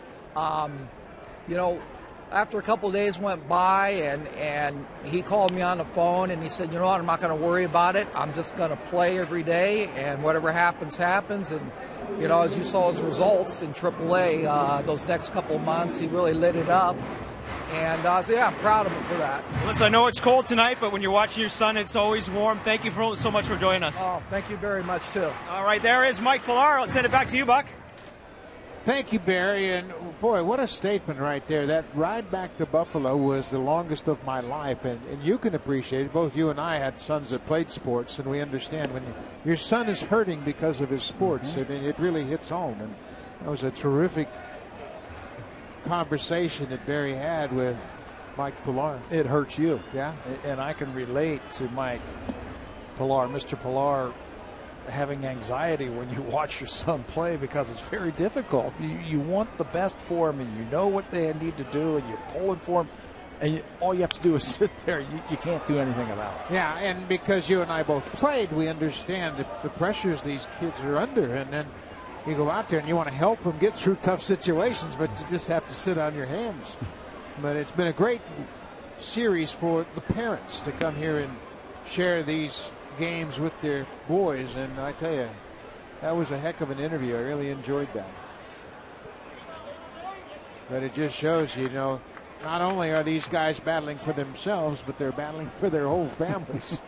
after a couple of days went by and he called me on the phone and he said, you know what, I'm not going to worry about it. I'm just going to play every day, and whatever happens, happens. And, as you saw his results in AAA those next couple of months, he really lit it up. And so, I'm proud of him for that. Listen, I know it's cold tonight, but when you're watching your son, it's always warm. Thank you so much for joining us. Oh, thank you very much, too. All right, there is Mike Pillar. I'll send it back to you, Buck. Thank you, Barry. And boy, what a statement right there. That ride back to Buffalo was the longest of my life. And you can appreciate it. Both you and I had sons that played sports, and we understand when your son is hurting because of his sports, I mean, it really hits home. And that was a terrific conversation that Barry had with Mike Pilar. It hurts you. Yeah. And I can relate to Mike Pilar, Mr. Pilar, having anxiety when you watch your son play because it's very difficult. You want the best for him, and you know what they need to do, and you're pulling for him, and all you have to do is sit there. You can't do anything about it. Yeah, and because you and I both played, we understand the pressures these kids are under, and then you go out there and you want to help them get through tough situations, but you just have to sit on your hands. But it's been a great series for the parents to come here and share these games with their boys, and I tell you, that was a heck of an interview. I really enjoyed that. But it just shows, not only are these guys battling for themselves, but they're battling for their whole families.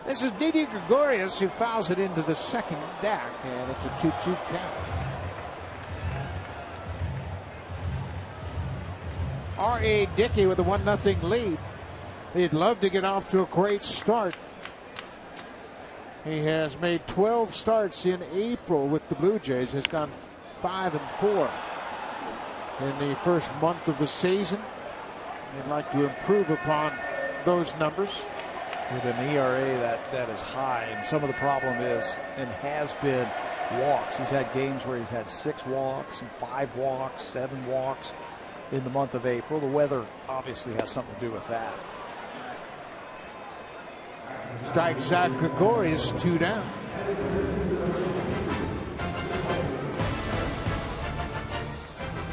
This is Didi Gregorius, who fouls it into the second deck, and it's a 2-2 count. R.A. Dickey with a 1-0 lead. He'd love to get off to a great start. He has made 12 starts in April with the Blue Jays. Has gone 5-4 in the first month of the season. He'd like to improve upon those numbers. With an ERA that is high, and some of the problem is and has been walks. He's had games where he's had 6 walks and 5 walks, 7 walks in the month of April. The weather obviously has something to do with that. Strikes out Gregorius, 2 down.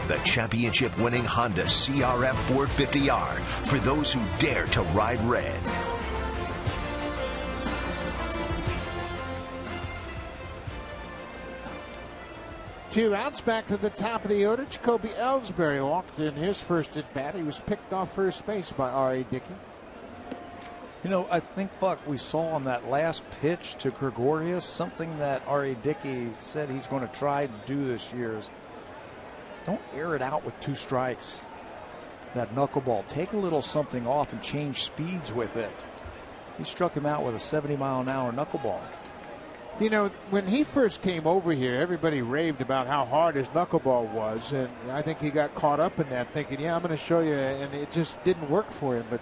The championship-winning Honda CRF 450R for those who dare to ride red. Two outs, back to the top of the order. Jacoby Ellsbury walked in his first at bat. He was picked off first base by R.A. Dickey. I think, Buck, we saw on that last pitch to Gregorius something that R.A. Dickey said he's going to try to do this year is don't air it out with 2 strikes. That knuckleball, take a little something off and change speeds with it. He struck him out with a 70-mile-an-hour knuckleball. When he first came over here, everybody raved about how hard his knuckleball was, and I think he got caught up in that, thinking, yeah, I'm going to show you, and it just didn't work for him. But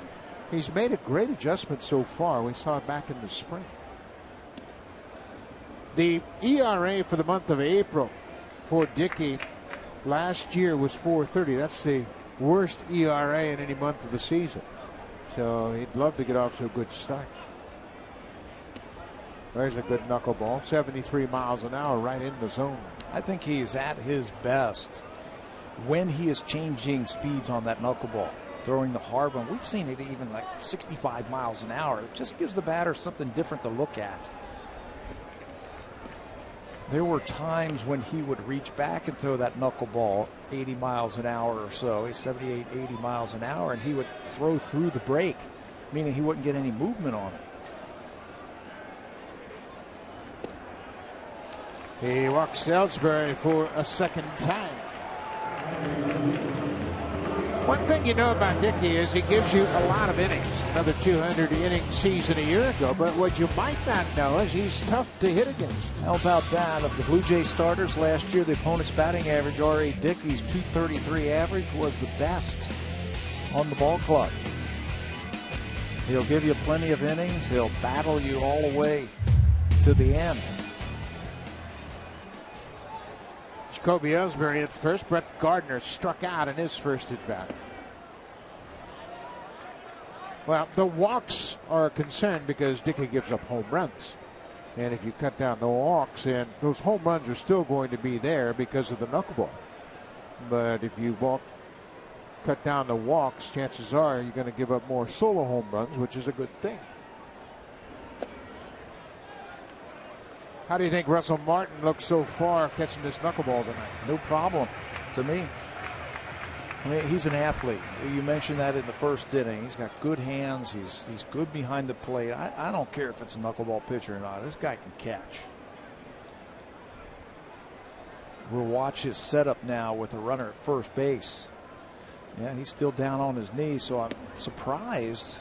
he's made a great adjustment so far. We saw it back in the spring. The ERA for the month of April for Dickey last year was 4.30. That's the worst ERA in any month of the season. So he'd love to get off to a good start. There's a good knuckleball, 73 miles an hour, right in the zone. I think he is at his best when he is changing speeds on that knuckleball, throwing the hard one. We've seen it even like 65 miles an hour. It just gives the batter something different to look at. There were times when he would reach back and throw that knuckleball 80 miles an hour or so, 78, 80 miles an hour, and he would throw through the break, meaning he wouldn't get any movement on it. He walks Ellsbury for a second time. One thing about Dickey is he gives you a lot of innings. Another 200-inning season a year ago. But what you might not know is he's tough to hit against. How about that? Of the Blue Jay starters last year, the opponent's batting average, R.A. Dickey's .233 average, was the best on the ball club. He'll give you plenty of innings. He'll battle you all the way to the end. Jacoby Ellsbury at first. Brett Gardner struck out in his first at bat. Well, the walks are a concern because Dickey gives up home runs. And if you cut down the walks, and those home runs are still going to be there because of the knuckleball. But if you cut down the walks, chances are you're going to give up more solo home runs, which is a good thing. How do you think Russell Martin looks so far catching this knuckleball tonight? No problem to me. I mean, he's an athlete. You mentioned that in the first inning. He's got good hands. He's good behind the plate. I don't care if it's a knuckleball pitcher or not. This guy can catch. We'll watch his setup now with a runner at first base. Yeah, he's still down on his knee, so I'm surprised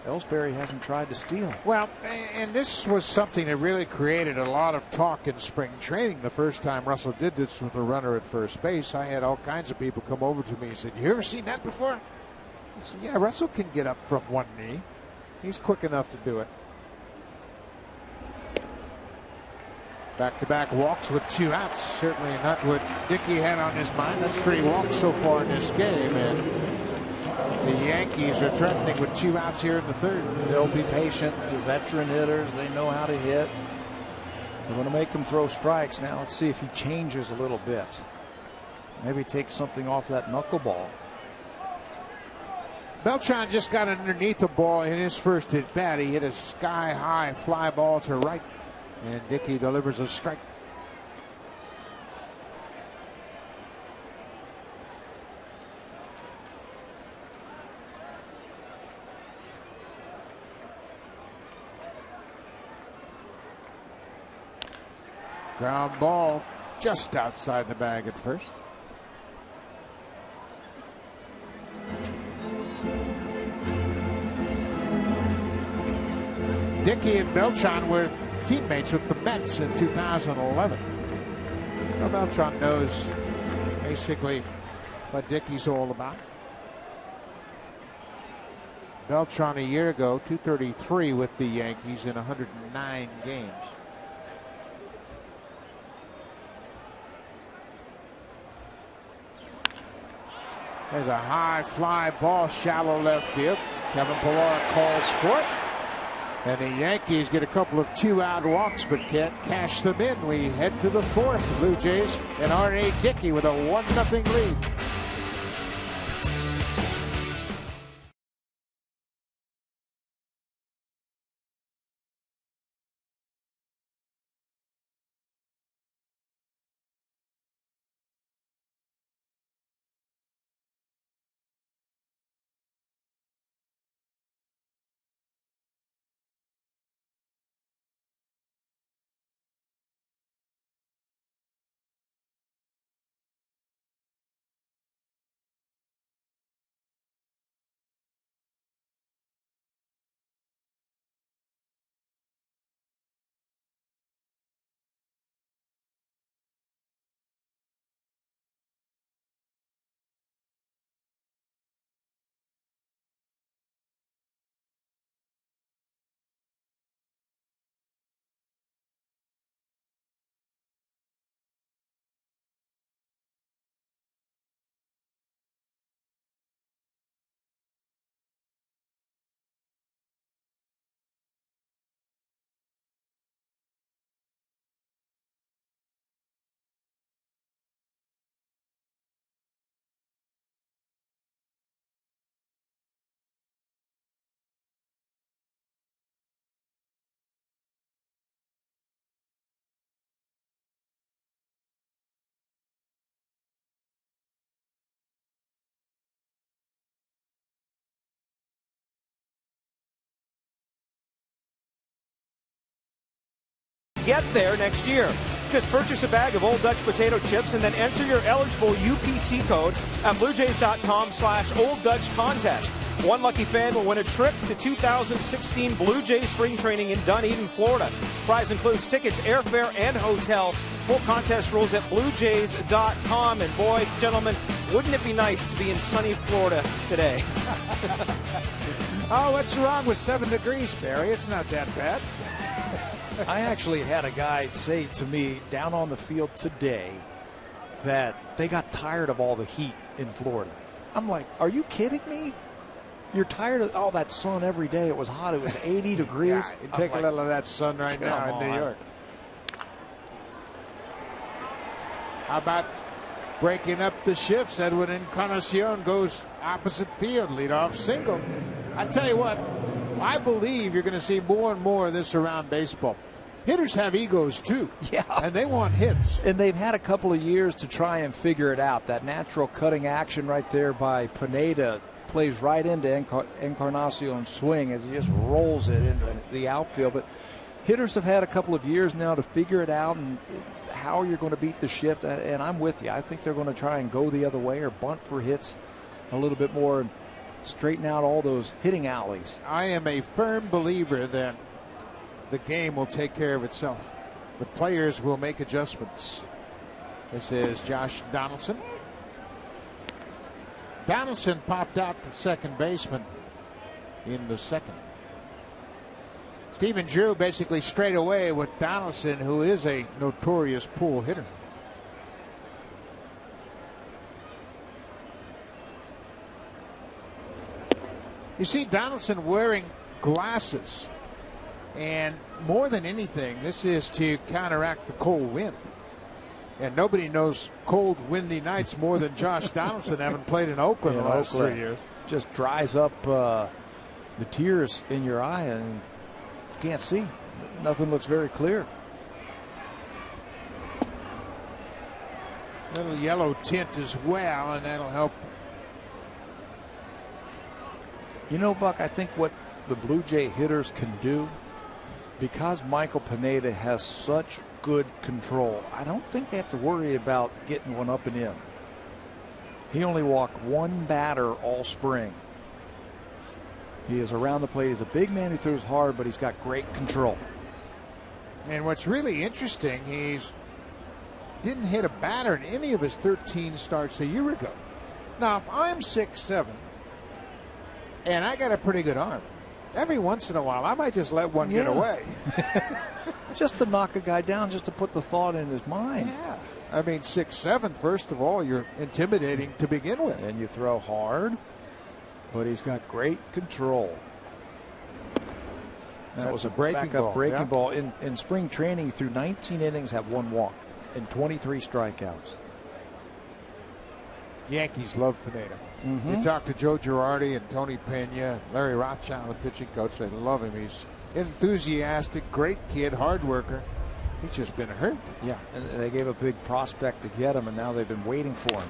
Ellsbury hasn't tried to steal. Well, and this was something that really created a lot of talk in spring training the first time Russell did this with a runner at first base. I had all kinds of people come over to me and said, "You ever seen that before?" I said, "Yeah, Russell can get up from one knee. He's quick enough to do it." Back-to-back walks with 2 outs. Certainly not what Dickey had on his mind. That's 3 walks so far in this game. And the Yankees are threatening with 2 outs here in the 3rd. They'll be patient. The veteran hitters, they know how to hit. They're going to make them throw strikes. Now let's see if he changes a little bit. Maybe take something off that knuckleball. Beltran just got underneath the ball in his first at bat. He hit a sky-high fly ball to right. And Dickey delivers a strike. Ground ball just outside the bag at first. Dickey and Beltran were teammates with the Mets in 2011. Well, Beltran knows basically what Dickey's all about. Beltran a year ago, 233 with the Yankees in 109 games. There's a high fly ball, shallow left field. Kevin Pillar calls for it. And the Yankees get a couple of 2-out walks, but can't cash them in. We head to the 4th. Blue Jays and R.A. Dickey with a 1-0 lead. Get there next year. Just purchase a bag of Old Dutch potato chips and then enter your eligible UPC code at bluejays.com/Old Dutch contest. One lucky fan will win a trip to 2016 Blue Jays spring training in Dunedin, Florida. Prize includes tickets, airfare, and hotel. Full contest rules at bluejays.com. And boy, gentlemen, wouldn't it be nice to be in sunny Florida today? Oh, what's wrong with 7 degrees, Barry? It's not that bad. I actually had a guy say to me down on the field today that they got tired of all the heat in Florida. I'm like, are you kidding me? You're tired of all that sun every day. It was hot. It was 80 degrees. Yeah, you take a little of that sun right now in New York. How about breaking up the shifts? Edwin Encarnacion goes opposite field, leadoff single. I tell you what, I believe you're going to see more and more of this around baseball. Hitters have egos too. Yeah. And they want hits. And they've had a couple of years to try and figure it out. That natural cutting action right there by Pineda plays right into Encarnacion's swing as he just rolls it into the outfield. But hitters have had a couple of years now to figure it out and how you're going to beat the shift, and I'm with you. I think they're going to try and go the other way or bunt for hits a little bit more and straighten out all those hitting alleys. I am a firm believer that the game will take care of itself. The players will make adjustments. This is Josh Donaldson. Donaldson popped out to second baseman in the second. Stephen Drew basically straight away with Donaldson, who is a notorious pull hitter. You see Donaldson wearing glasses, and more than anything, this is to counteract the cold wind. And nobody knows cold, windy nights more than Josh Donaldson, having played in Oakland the last 3 years. Just dries up the tears in your eye, and you can't see. Nothing looks very clear. Little yellow tint as well, and that'll help. You know, Buck, I think what the Blue Jay hitters can do, because Michael Pineda has such good control, I don't think they have to worry about getting one up and in. He only walked one batter all spring. He is around the plate. He's a big man who throws hard, but he's got great control. And what's really interesting, he's didn't hit a batter in any of his 13 starts a year ago. Now, if I'm 6'7", and I got a pretty good arm, every once in a while I might just let one get away. Just to knock a guy down, just to put the thought in his mind. Yeah. I mean, 6'7", first of all, you're intimidating to begin with. And you throw hard, but he's got great control. That was a breaking ball. In spring training, through 19 innings, had 1 walk and 23 strikeouts. Yankees love Pineda. You talk to Joe Girardi and Tony Pena, Larry Rothschild, the pitching coach. They love him. He's enthusiastic, great kid, hard worker. He's just been hurt. Yeah, and they gave a big prospect to get him, and now they've been waiting for him.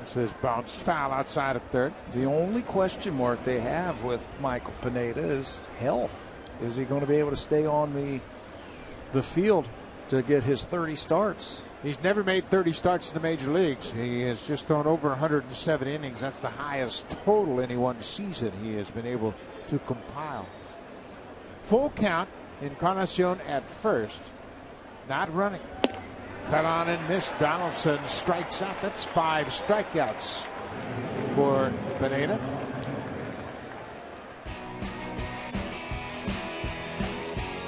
This is bounced foul outside of third. The only question mark they have with Michael Pineda is health. Is he going to be able to stay on the field to get his 30 starts? He's never made 30 starts in the major leagues. He has just thrown over 107 innings. That's the highest total any one season he has been able to compile. Full count. Encarnacion at first. Not running. Cut on and missed. Donaldson strikes out. That's 5 strikeouts for Pineda.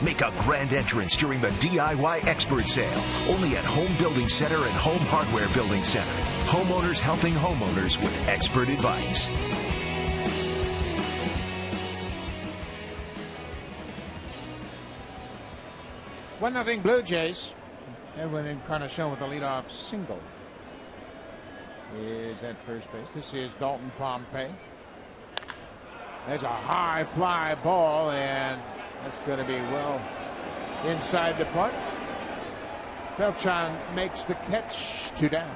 Make a grand entrance during the DIY Expert Sale. Only at Home Building Center and Home Hardware Building Center. Homeowners helping homeowners with expert advice. 1-0 Blue Jays. Edwin Encarnacion with the leadoff single. Is at first base. This is Dalton Pompey. There's a high fly ball, and that's going to be well inside the park. Beltran makes the catch. 2 down.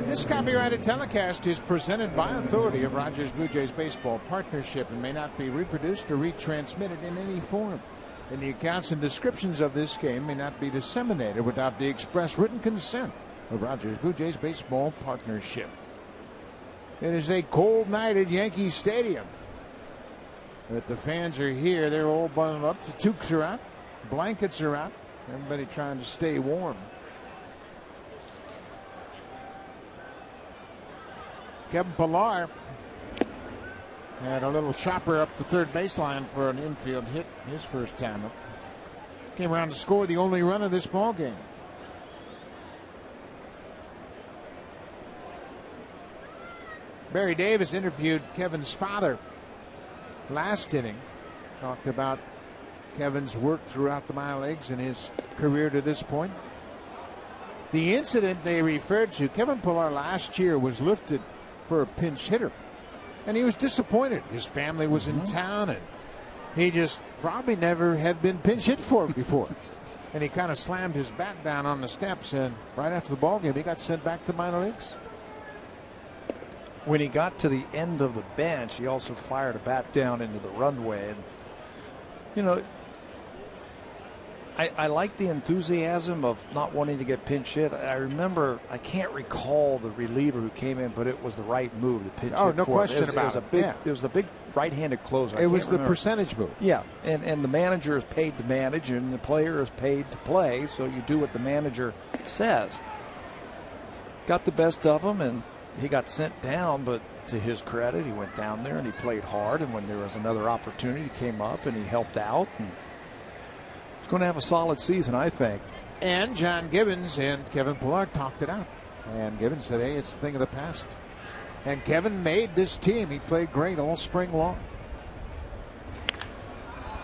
This copyrighted telecast is presented by authority of Rogers Blue Jays Baseball Partnership and may not be reproduced or retransmitted in any form. And the accounts and descriptions of this game may not be disseminated without the express written consent of Rogers Blue Jays Baseball Partnership. It is a cold night at Yankee Stadium. But the fans are here. They're all bundled up. The toques are out. Blankets are out. Everybody trying to stay warm. Kevin Pillar had a little chopper up the third baseline for an infield hit his first time up. Came around to score the only run of this ball game. Barry Davis interviewed Kevin's father last inning. Talked about Kevin's work throughout the minor leagues and his career to this point. The incident they referred to, Kevin Pillar last year was lifted for a pinch hitter, and he was disappointed. His family was in town, and he just probably never had been pinch hit for before. And he kind of slammed his bat down on the steps, and right after the ball game, he got sent back to minor leagues. When he got to the end of the bench, he also fired a bat down into the runway. And, you know, I like the enthusiasm of not wanting to get pinch hit. I remember, I can't recall the reliever who came in, but it was the right move to pinch hit. Oh, no question about it. It was a big right-handed closer. It was the percentage move. Yeah, and the manager is paid to manage, and the player is paid to play, so you do what the manager says. Got the best of him, and he got sent down, but to his credit, he went down there and he played hard, and when there was another opportunity, he came up and he helped out, and he's going to have a solid season, I think. And John Gibbons and Kevin Pillar talked it out. And Gibbons said, hey, it's a thing of the past. And Kevin made this team. He played great all spring long.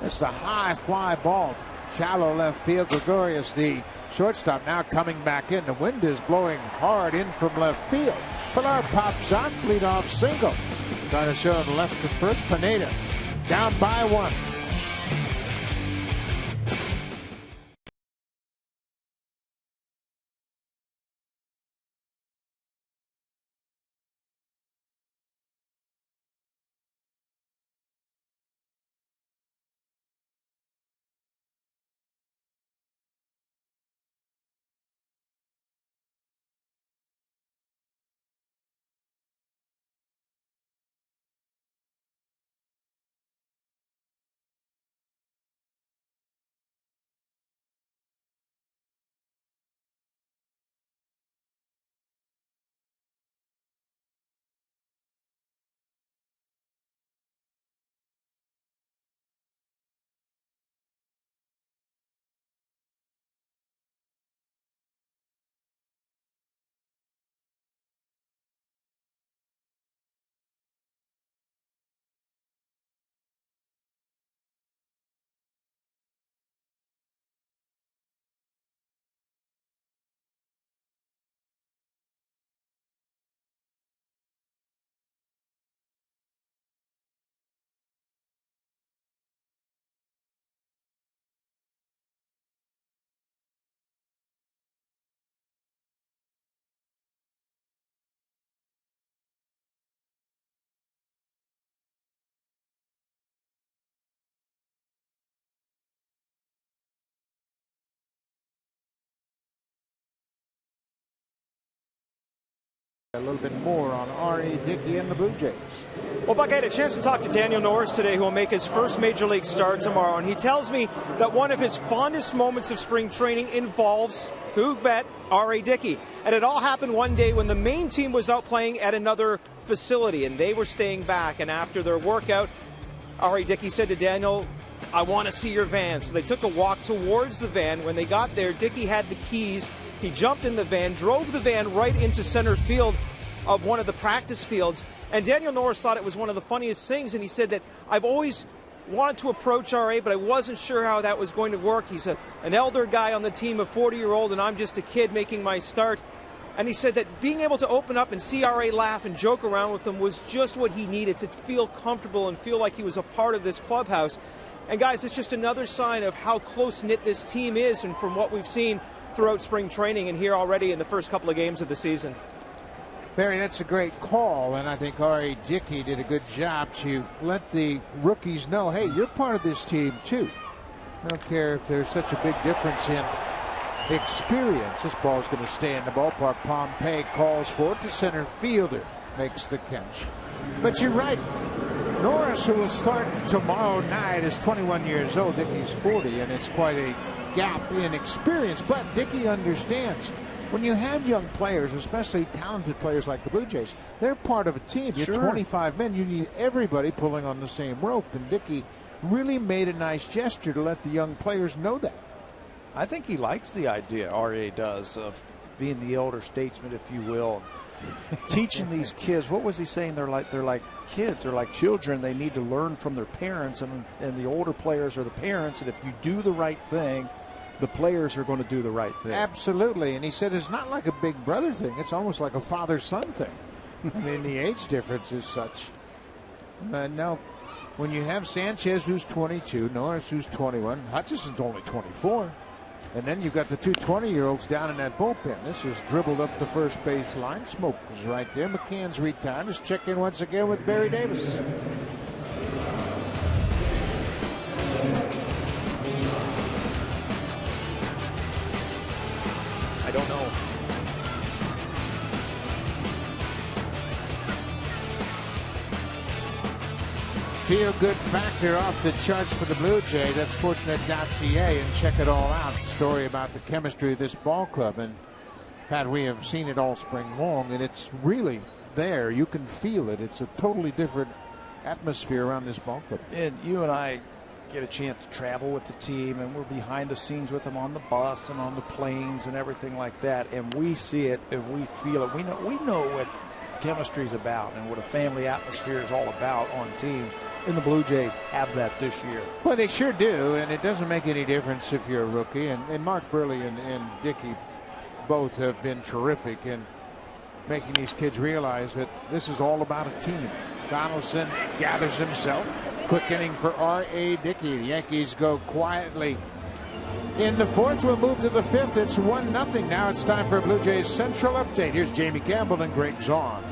It's a high fly ball. Shallow left field. Gregorius, the shortstop, now coming back in. The wind is blowing hard in from left field. Pillar pops on, leadoff single. Trying to show him left to first. Pineda down by 1. A little bit more on R.A. Dickey and the Blue Jays. Well, Buck, I had a chance to talk to Daniel Norris today, who will make his first Major League start tomorrow, and he tells me that one of his fondest moments of spring training involves, who bet, R.A. Dickey. And it all happened one day when the main team was out playing at another facility, and they were staying back. And after their workout, R.A. Dickey said to Daniel, I want to see your van. So they took a walk towards the van. When they got there, Dickey had the keys. He jumped in the van, drove the van right into center field of one of the practice fields. And Daniel Norris thought it was one of the funniest things. And he said that I've always wanted to approach R.A., but I wasn't sure how that was going to work. He's an elder guy on the team, a 40-year-old, and I'm just a kid making my start. And he said that being able to open up and see R.A. laugh and joke around with him was just what he needed to feel comfortable and feel like he was a part of this clubhouse. And guys, it's just another sign of how close-knit this team is, and from what we've seen throughout spring training and here already in the first couple of games of the season. Barry, that's a great call, and I think R.A. Dickey did a good job to let the rookies know, hey, you're part of this team too. I don't care if there's such a big difference in experience. This ball is going to stay in the ballpark. Pompey calls for it. The center fielder makes the catch. But you're right. Norris, who will start tomorrow night, is 21 years old. Dickey's 40, and it's quite a gap in experience. But Dickey understands when you have young players, especially talented players like the Blue Jays, they're part of a team. You're 25 men. You need everybody pulling on the same rope. And Dickey really made a nice gesture to let the young players know that. I think he likes the idea, R.A. does, of being the elder statesman, if you will. Teaching these kids, what was he saying? They're like kids, they're like children. They need to learn from their parents, and the older players are the parents. And if you do the right thing, the players are going to do the right thing. Absolutely. And he said it's not like a big brother thing. It's almost like a father-son thing. I mean, the age difference is such. Now, when you have Sanchez, who's 22, Norris, who's 21, Hutchison's only 24. And then you've got the two 20-year-olds down in that bullpen. This is dribbled up the first base line. Smoke is right there. McCann's retired. Let's check in once again with Barry Davis. Feel-good factor off the charts for the Blue Jays. That's Sportsnet.ca, and check it all out. Story about the chemistry of this ball club. And Pat, we have seen it all spring long, and it's really there. You can feel it. It's a totally different atmosphere around this ball club. And you and I get a chance to travel with the team, and we're behind the scenes with them on the bus and on the planes and everything like that. And we see it and we feel it. We know what chemistry is about and what a family atmosphere is all about on teams. And the Blue Jays have that this year. Well, they sure do, and it doesn't make any difference if you're a rookie. And Mark Burley and Dickey both have been terrific in making these kids realize that this is all about a team. Donaldson gathers himself. Quick inning for R.A. Dickey. The Yankees go quietly in the fourth. We'll move to the fifth. It's 1-0. Now it's time for a Blue Jays Central Update. Here's Jamie Campbell and Greg Zahn.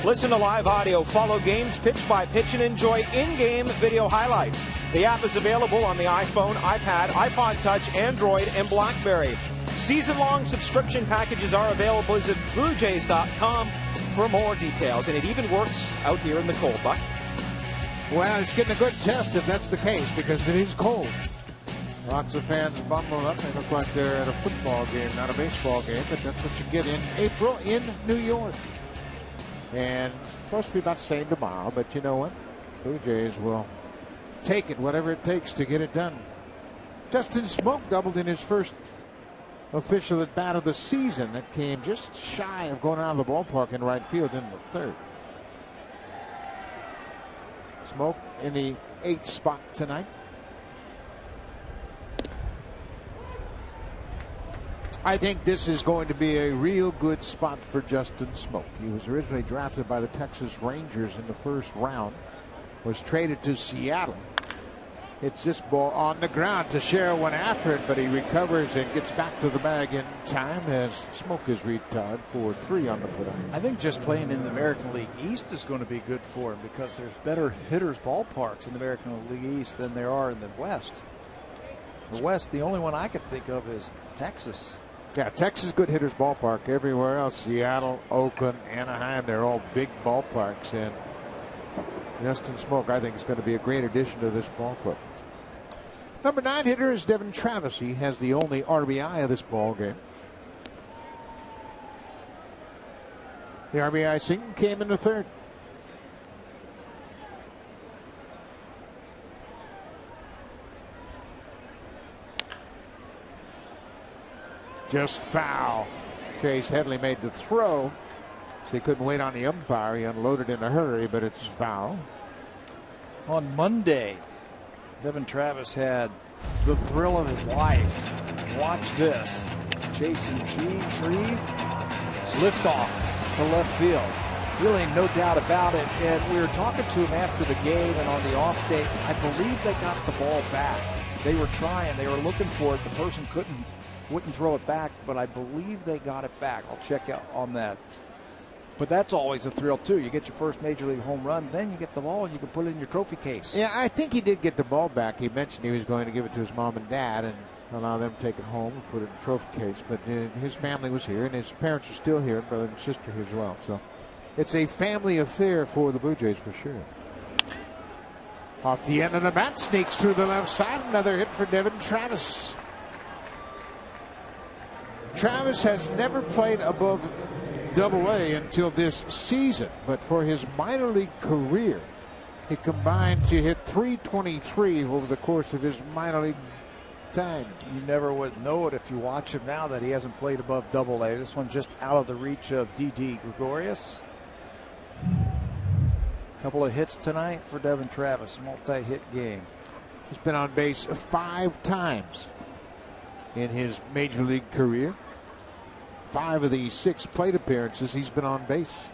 Listen to live audio, follow games pitch by pitch, and enjoy in-game video highlights. The app is available on the iPhone, iPad, iPod Touch, Android, and BlackBerry. Season-long subscription packages are available. Visit BlueJays.com for more details. And it even works out here in the cold, Buck. Well, it's getting a good test if that's the case, because it is cold. Lots of fans bundled up. They look like they're at a football game, not a baseball game, but that's what you get in April in New York. And it's supposed to be about the same tomorrow, but you know what? Blue Jays will take it, whatever it takes to get it done. Justin Smoak doubled in his first official at bat of the season. That came just shy of going out of the ballpark in right field in the third. Smoak in the 8th spot tonight. I think this is going to be a real good spot for Justin Smoak. He was originally drafted by the Texas Rangers in the first round, was traded to Seattle. Hits this ball on the ground. Teixeira went after it, but he recovers and gets back to the bag in time as Smoak is retired for 3 on the put on. I think just playing in the American League East is going to be good for him, because there's better hitters ballparks in the American League East than there are in the West. The West, the only one I could think of is Texas. Yeah, Texas good hitters ballpark. Everywhere else, Seattle, Oakland, Anaheim, they're all big ballparks. And Justin Smoak, I think, is going to be a great addition to this ball club. Number 9 hitter is Devin Travis. He has the only RBI of this ball game. The RBI single came in the third. Just foul. Chase Headley made the throw, so he couldn't wait on the umpire. He unloaded in a hurry, but it's foul. On Monday, Devin Travis had the thrill of his life. Watch this. Jason Shreve, liftoff to left field. Really no doubt about it. And we were talking to him after the game and on the off day. I believe they got the ball back. They were trying. They were looking for it. The person wouldn't throw it back, but I believe they got it back. I'll check out on that. But that's always a thrill, too. You get your first Major League home run, then you get the ball and you can put it in your trophy case. Yeah, I think he did get the ball back. He mentioned he was going to give it to his mom and dad and allow them to take it home and put it in the trophy case. But his family was here, and his parents are still here, brother and sister here as well. So it's a family affair for the Blue Jays for sure. Off the end of the bat, sneaks through the left side. Another hit for Devin Travis. Travis has never played above Double-A until this season, but for his minor league career, he combined to hit .323 over the course of his minor league time. You never would know it if you watch him now that he hasn't played above Double-A. This one just out of the reach of D.D. Gregorius. Couple of hits tonight for Devin Travis, multi-hit game. He's been on base 5 times in his major league career. 5 of the 6 plate appearances he's been on base.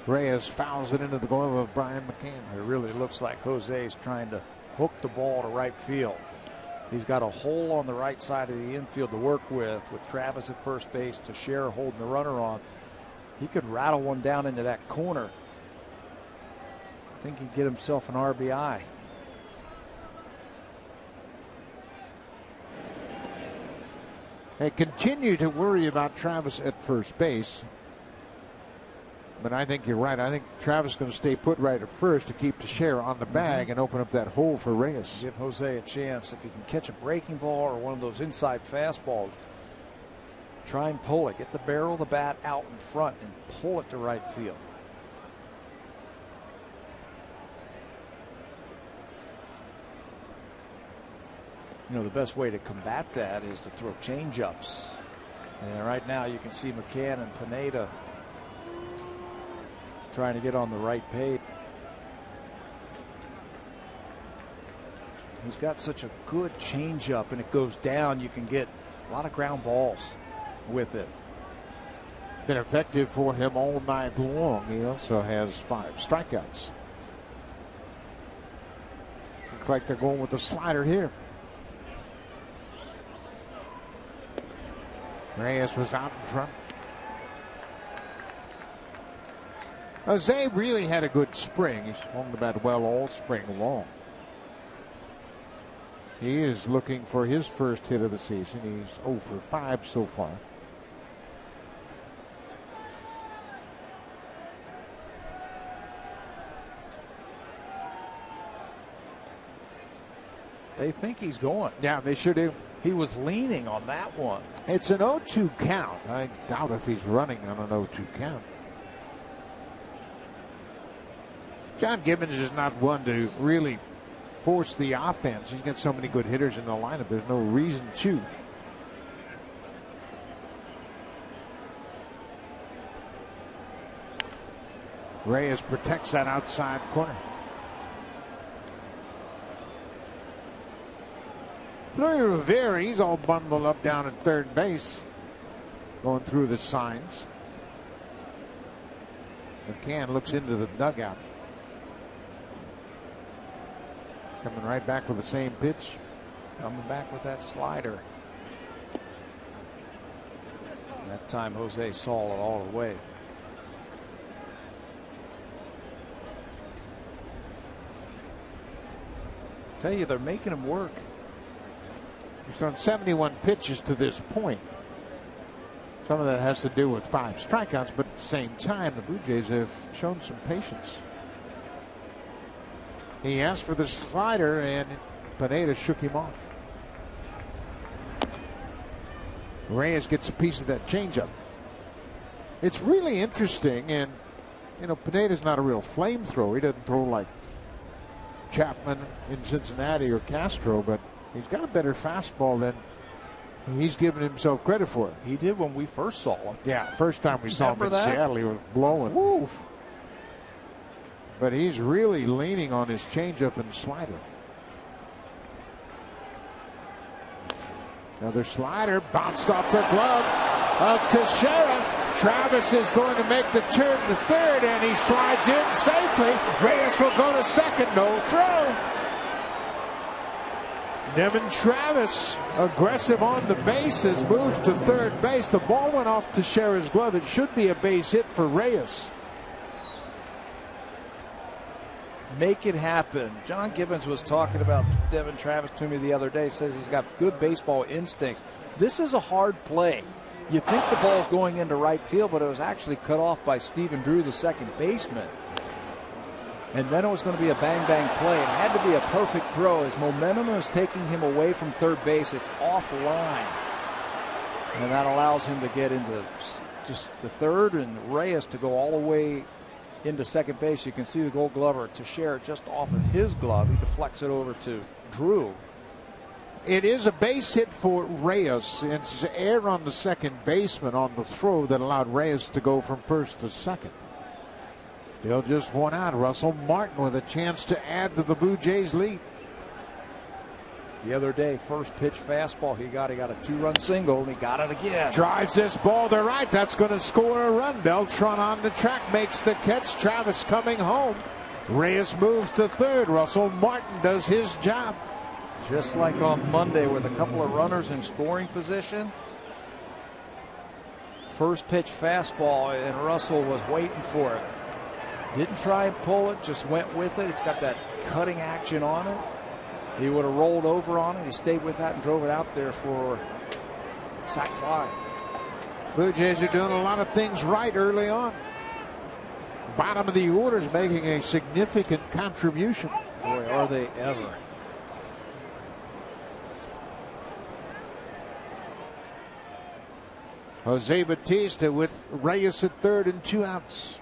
Reyes fouls it into the glove of Brian McCann. It really looks like Jose is trying to hook the ball to right field. He's got a hole on the right side of the infield to work with Travis at first base, Teixeira holding the runner on. He could rattle one down into that corner. I think he'd get himself an RBI. They continue to worry about Travis at first base. But I think you're right. I think Travis is going to stay put right at first to keep Teixeira on the bag and open up that hole for Reyes. Give Jose a chance. If he can catch a breaking ball or one of those inside fastballs, try and pull it. Get the barrel of the bat out in front and pull it to right field. You know, the best way to combat that is to throw change-ups. And right now you can see McCann and Pineda trying to get on the right page. He's got such a good change-up, and it goes down. You can get a lot of ground balls with it. Been effective for him all night long. He also has 5 strikeouts. Looks like they're going with the slider here. Reyes was out in front. Jose really had a good spring. He's swung the bat well all spring long. He is looking for his first hit of the season. He's 0 for 5 so far. They think he's going. Yeah, they sure do. He was leaning on that one. It's an 0-2 count. I doubt if he's running on an 0-2 count. John Gibbons is not one to really force the offense. He's got so many good hitters in the lineup. There's no reason to. Reyes protects that outside corner. Luis Rivera, he's all bundled up down at third base, going through the signs. McCann looks into the dugout. Coming right back with the same pitch. Coming back with that slider. And that time Jose saw it all the way. Tell you, they're making him work. He's thrown 71 pitches to this point. Some of that has to do with 5 strikeouts, but at the same time, the Blue Jays have shown some patience. He asked for the slider, and Pineda shook him off. Reyes gets a piece of that changeup. It's really interesting, and you know, Pineda's not a real flamethrower. He doesn't throw like Chapman in Cincinnati or Castro, but he's got a better fastball than he's given himself credit for. He did when we first saw him. Yeah, first time we saw him in Seattle, he was blowing. Woo. But he's really leaning on his changeup and slider. Another slider bounced off the glove of Teixeira. Travis is going to make the turn to third, and he slides in safely. Reyes will go to second. No throw. Devin Travis, aggressive on the bases, moves to third base. The ball went off Teixeira's glove. It should be a base hit for Reyes. Make it happen. John Gibbons was talking about Devin Travis to me the other day. Says he's got good baseball instincts. This is a hard play. You think the ball's going into right field, but it was actually cut off by Stephen Drew, the second baseman. And then it was going to be a bang-bang play. It had to be a perfect throw. His momentum is taking him away from third base. It's offline. And that allows him to get into just the third, and Reyes to go all the way into second base. You can see the Gold Glover Teixeira just off of his glove. He deflects it over to Drew. It is a base hit for Reyes. It's error on the second baseman on the throw that allowed Reyes to go from first to second. Still just one out. Russell Martin with a chance to add to the Blue Jays lead. The other day, first pitch fastball he got a 2-run single, and he got it again. Drives this ball to right. That's going to score a run. Beltran on the track makes the catch. Travis coming home. Reyes moves to third. Russell Martin does his job. Just like on Monday with a couple of runners in scoring position. First pitch fastball, and Russell was waiting for it. Didn't try and pull it, just went with it. It's got that cutting action on it. He would have rolled over on it. He stayed with that and drove it out there for sac fly. Blue Jays are doing a lot of things right early on. Bottom of the order is making a significant contribution. Boy, are they ever. Jose Bautista with Reyes at third and 2 outs.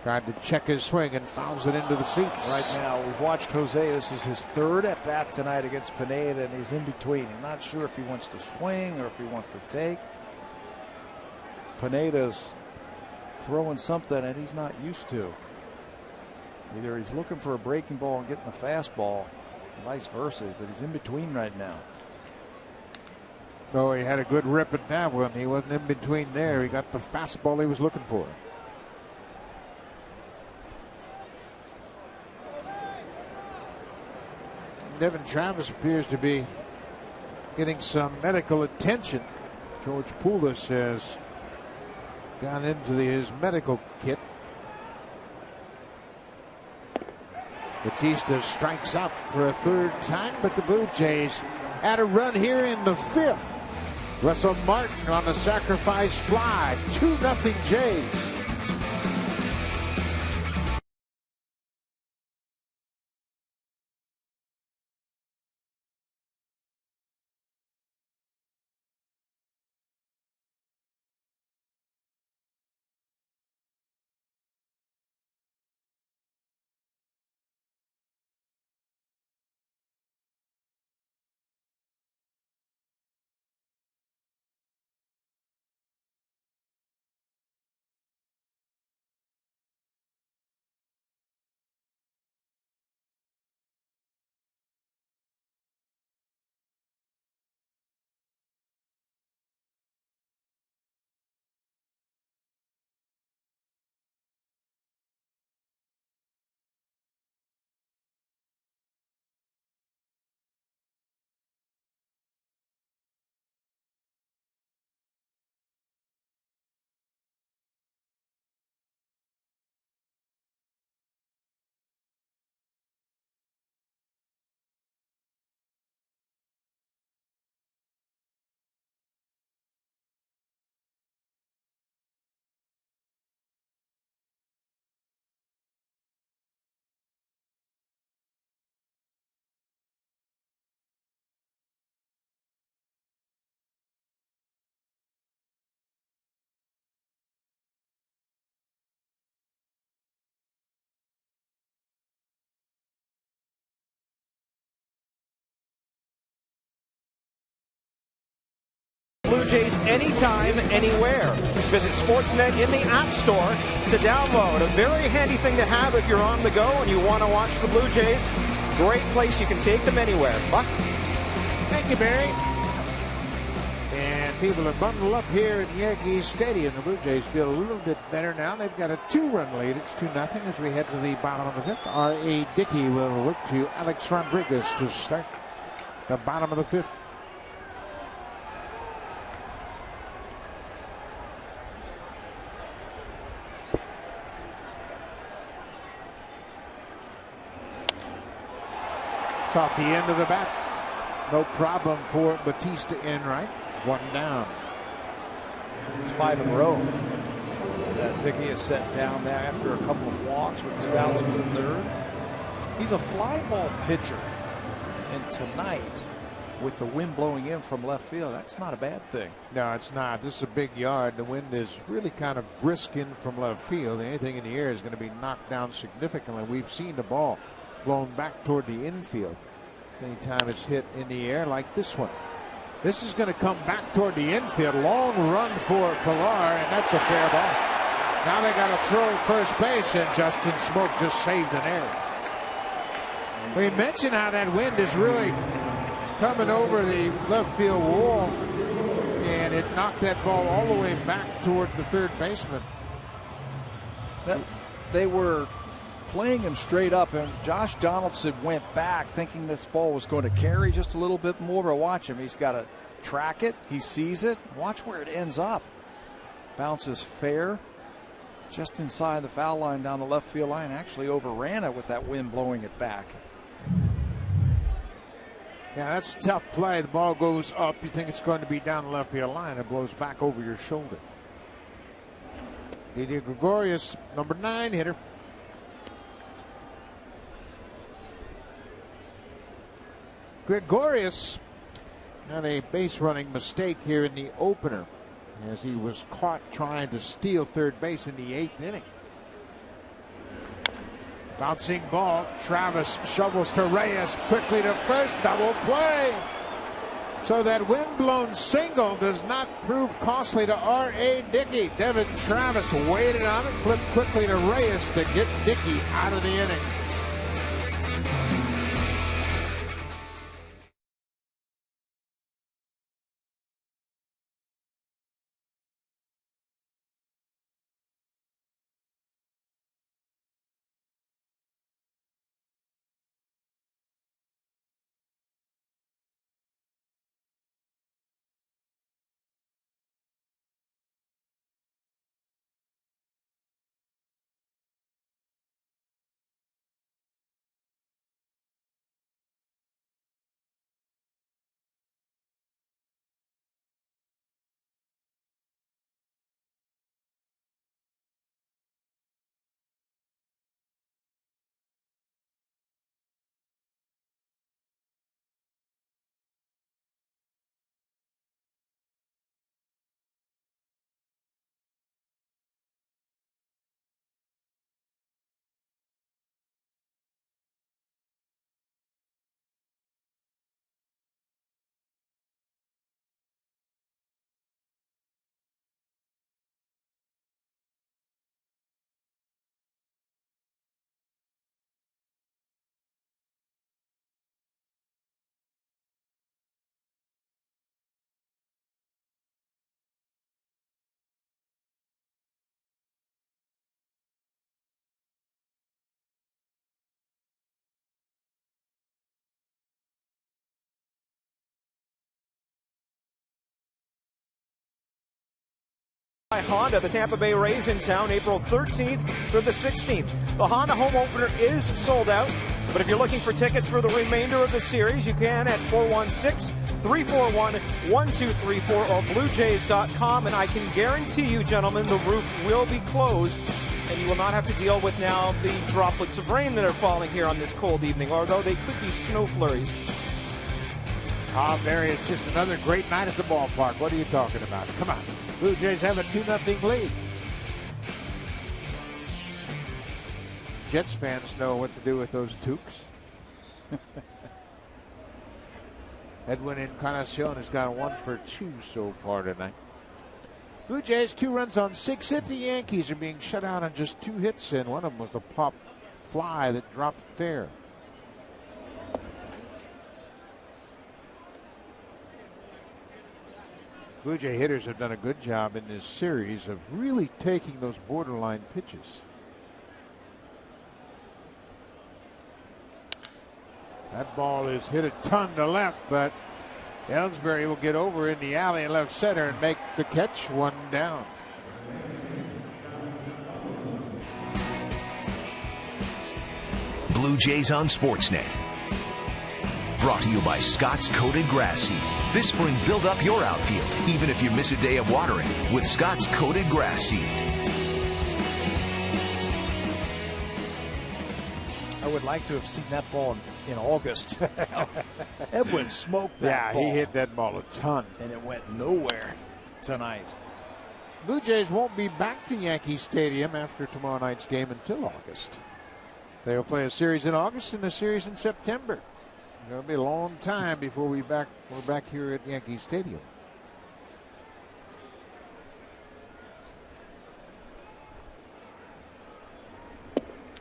Tried to check his swing and fouls it into the seats. Right now, we've watched Jose. This is his third at bat tonight against Pineda, and he's in between. I'm not sure if he wants to swing or if he wants to take. Pineda's throwing something that he's not used to. Either he's looking for a breaking ball and getting the fastball, vice versa, but he's in between right now. Oh, he had a good rip at that one. He wasn't in between there. He got the fastball he was looking for. Devin Travis appears to be getting some medical attention. George Poulos has gone into his medical kit. Bautista strikes out for a third time, but the Blue Jays add a run here in the fifth. Russell Martin on a sacrifice fly. 2-0 Jays. Blue Jays anytime, anywhere. Visit Sportsnet in the App Store to download. A very handy thing to have if you're on the go and you want to watch the Blue Jays. Great place. You can take them anywhere. Buck? Thank you, Barry. And People are bundled up here in Yankees Stadium. The Blue Jays feel a little bit better now. They've got a 2-run lead. It's 2-0 as we head to the bottom of the fifth. R.A. Dickey will look to Alex Rodriguez to start the bottom of the fifth. It's off the end of the bat. No problem for Batista in right. 1 down. It's 5 in a row that Dickey is set down there after a couple of walks with 2 outs in the third. He's a fly ball pitcher. And tonight, with the wind blowing in from left field, that's not a bad thing. No, it's not. This is a big yard. The wind is really kind of brisk in from left field. Anything in the air is going to be knocked down significantly. We've seen the ball blown back toward the infield anytime it's hit in the air like this one. This is going to come back toward the infield. Long run for Pilar, and that's a fair ball. Now they got to throw first base, and Justin Smoke just saved an error. We mentioned how that wind is really coming over the left field wall, and it knocked that ball all the way back toward the third baseman. They were playing him straight up, and Josh Donaldson went back thinking this ball was going to carry just a little bit more, but watch him. He's got to track it. He sees it. Watch where it ends up. Bounces fair just inside the foul line down the left field line. Actually overran it with that wind blowing it back. Yeah, that's a tough play. The ball goes up. You think it's going to be down the left field line. It blows back over your shoulder. Didi Gregorius, number 9 hitter. Gregorius had a base running mistake here in the opener as he was caught trying to steal third base in the 8th inning. Bouncing ball. Travis shovels to Reyes quickly to first. Double play. So that windblown single does not prove costly to R.A. Dickey. Devin Travis waited on it, flipped quickly to Reyes to get Dickey out of the inning. Honda, the Tampa Bay Rays in town, April 13th through the 16th. The Honda home opener is sold out, but if you're looking for tickets for the remainder of the series, you can at 416-341-1234 or BlueJays.com, and I can guarantee you, gentlemen, the roof will be closed, and you will not have to deal with now the droplets of rain that are falling here on this cold evening, although they could be snow flurries. Oh, Barry, it's just another great night at the ballpark. What are you talking about? Come on. Blue Jays have a 2-0 lead. Jets fans know what to do with those toques. Edwin Encarnacion has got 1 for 2 so far tonight. Blue Jays 2 runs on 6 hits. The Yankees are being shut out on just 2 hits, and one of them was the pop fly that dropped fair. Blue Jay hitters have done a good job in this series of really taking those borderline pitches. That ball is hit a ton to left, but Ellsbury will get over in the alley in left center and make the catch, 1 down. Blue Jays on Sportsnet. Brought to you by Scott's Coated Grass Seed. This spring, build up your outfield, even if you miss a day of watering, with Scott's Coated Grass Seed. I would like to have seen that ball in August. Edwin smoked that ball. Yeah, he hit that ball a ton. And it went nowhere tonight. Blue Jays won't be back to Yankee Stadium after tomorrow night's game until August. They will play a series in August and a series in September. It'll be a long time before we're back here at Yankee Stadium.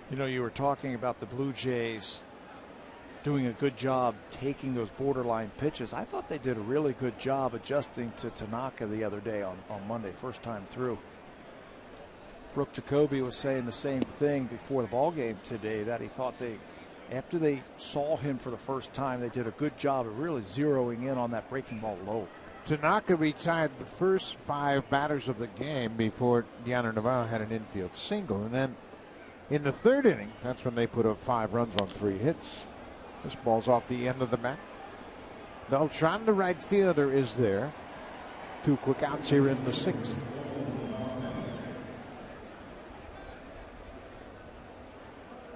You know, you were talking about the Blue Jays doing a good job taking those borderline pitches. I thought they did a really good job adjusting to Tanaka the other day on Monday, first time through. Brooke Jacoby was saying the same thing before the ball game today, that he thought after they saw him for the first time, they did a good job of really zeroing in on that breaking ball low. Tanaka retired the first 5 batters of the game before Deanna Navarro had an infield single. And then in the 3rd inning, that's when they put up 5 runs on 3 hits. This ball's off the end of the bat. Beltran, the right fielder, is there. 2 quick outs here in the 6th.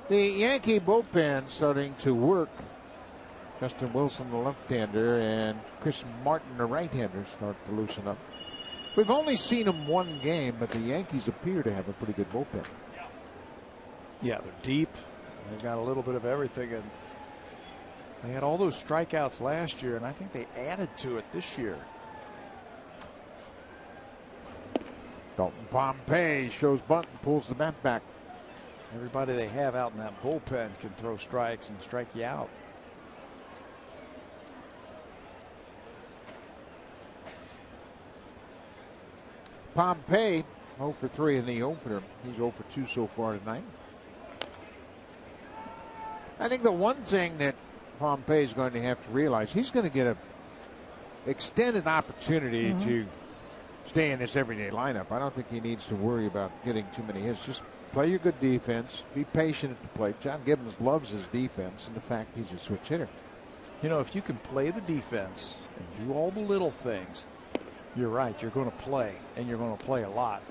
The Yankee bullpen starting to work. Justin Wilson, the left-hander, and Chris Martin, the right-hander, start to loosen up. We've only seen them 1 game, but the Yankees appear to have a pretty good bullpen. Yeah, they're deep. They've got a little bit of everything, and they had all those strikeouts last year, and I think they added to it this year. Dalton Pompey shows bunt and pulls the bat back. Everybody they have out in that bullpen can throw strikes and strike you out. Pompey 0 for 3 in the opener. He's 0 for 2 so far tonight. I think the one thing that Pompey is going to have to realize, he's going to get an extended opportunity to stay in this everyday lineup. I don't think he needs to worry about getting too many hits. Just play your good defense. Be patient at the plate. John Gibbons loves his defense and the fact he's a switch hitter. You know, if you can play the defense and do all the little things, you're right. You're going to play, and you're going to play a lot.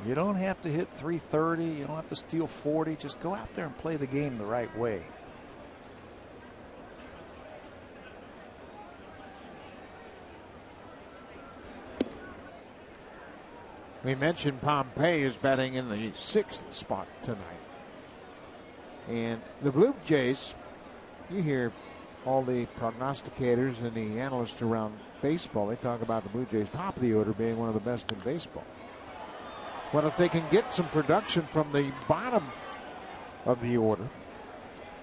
You don't have to hit 330. You don't have to steal 40. Just go out there and play the game the right way. We mentioned Pompey is batting in the 6th spot tonight. And the Blue Jays, you hear all the prognosticators and the analysts around baseball, they talk about the Blue Jays top of the order being one of the best in baseball. Well, if they can get some production from the bottom of the order,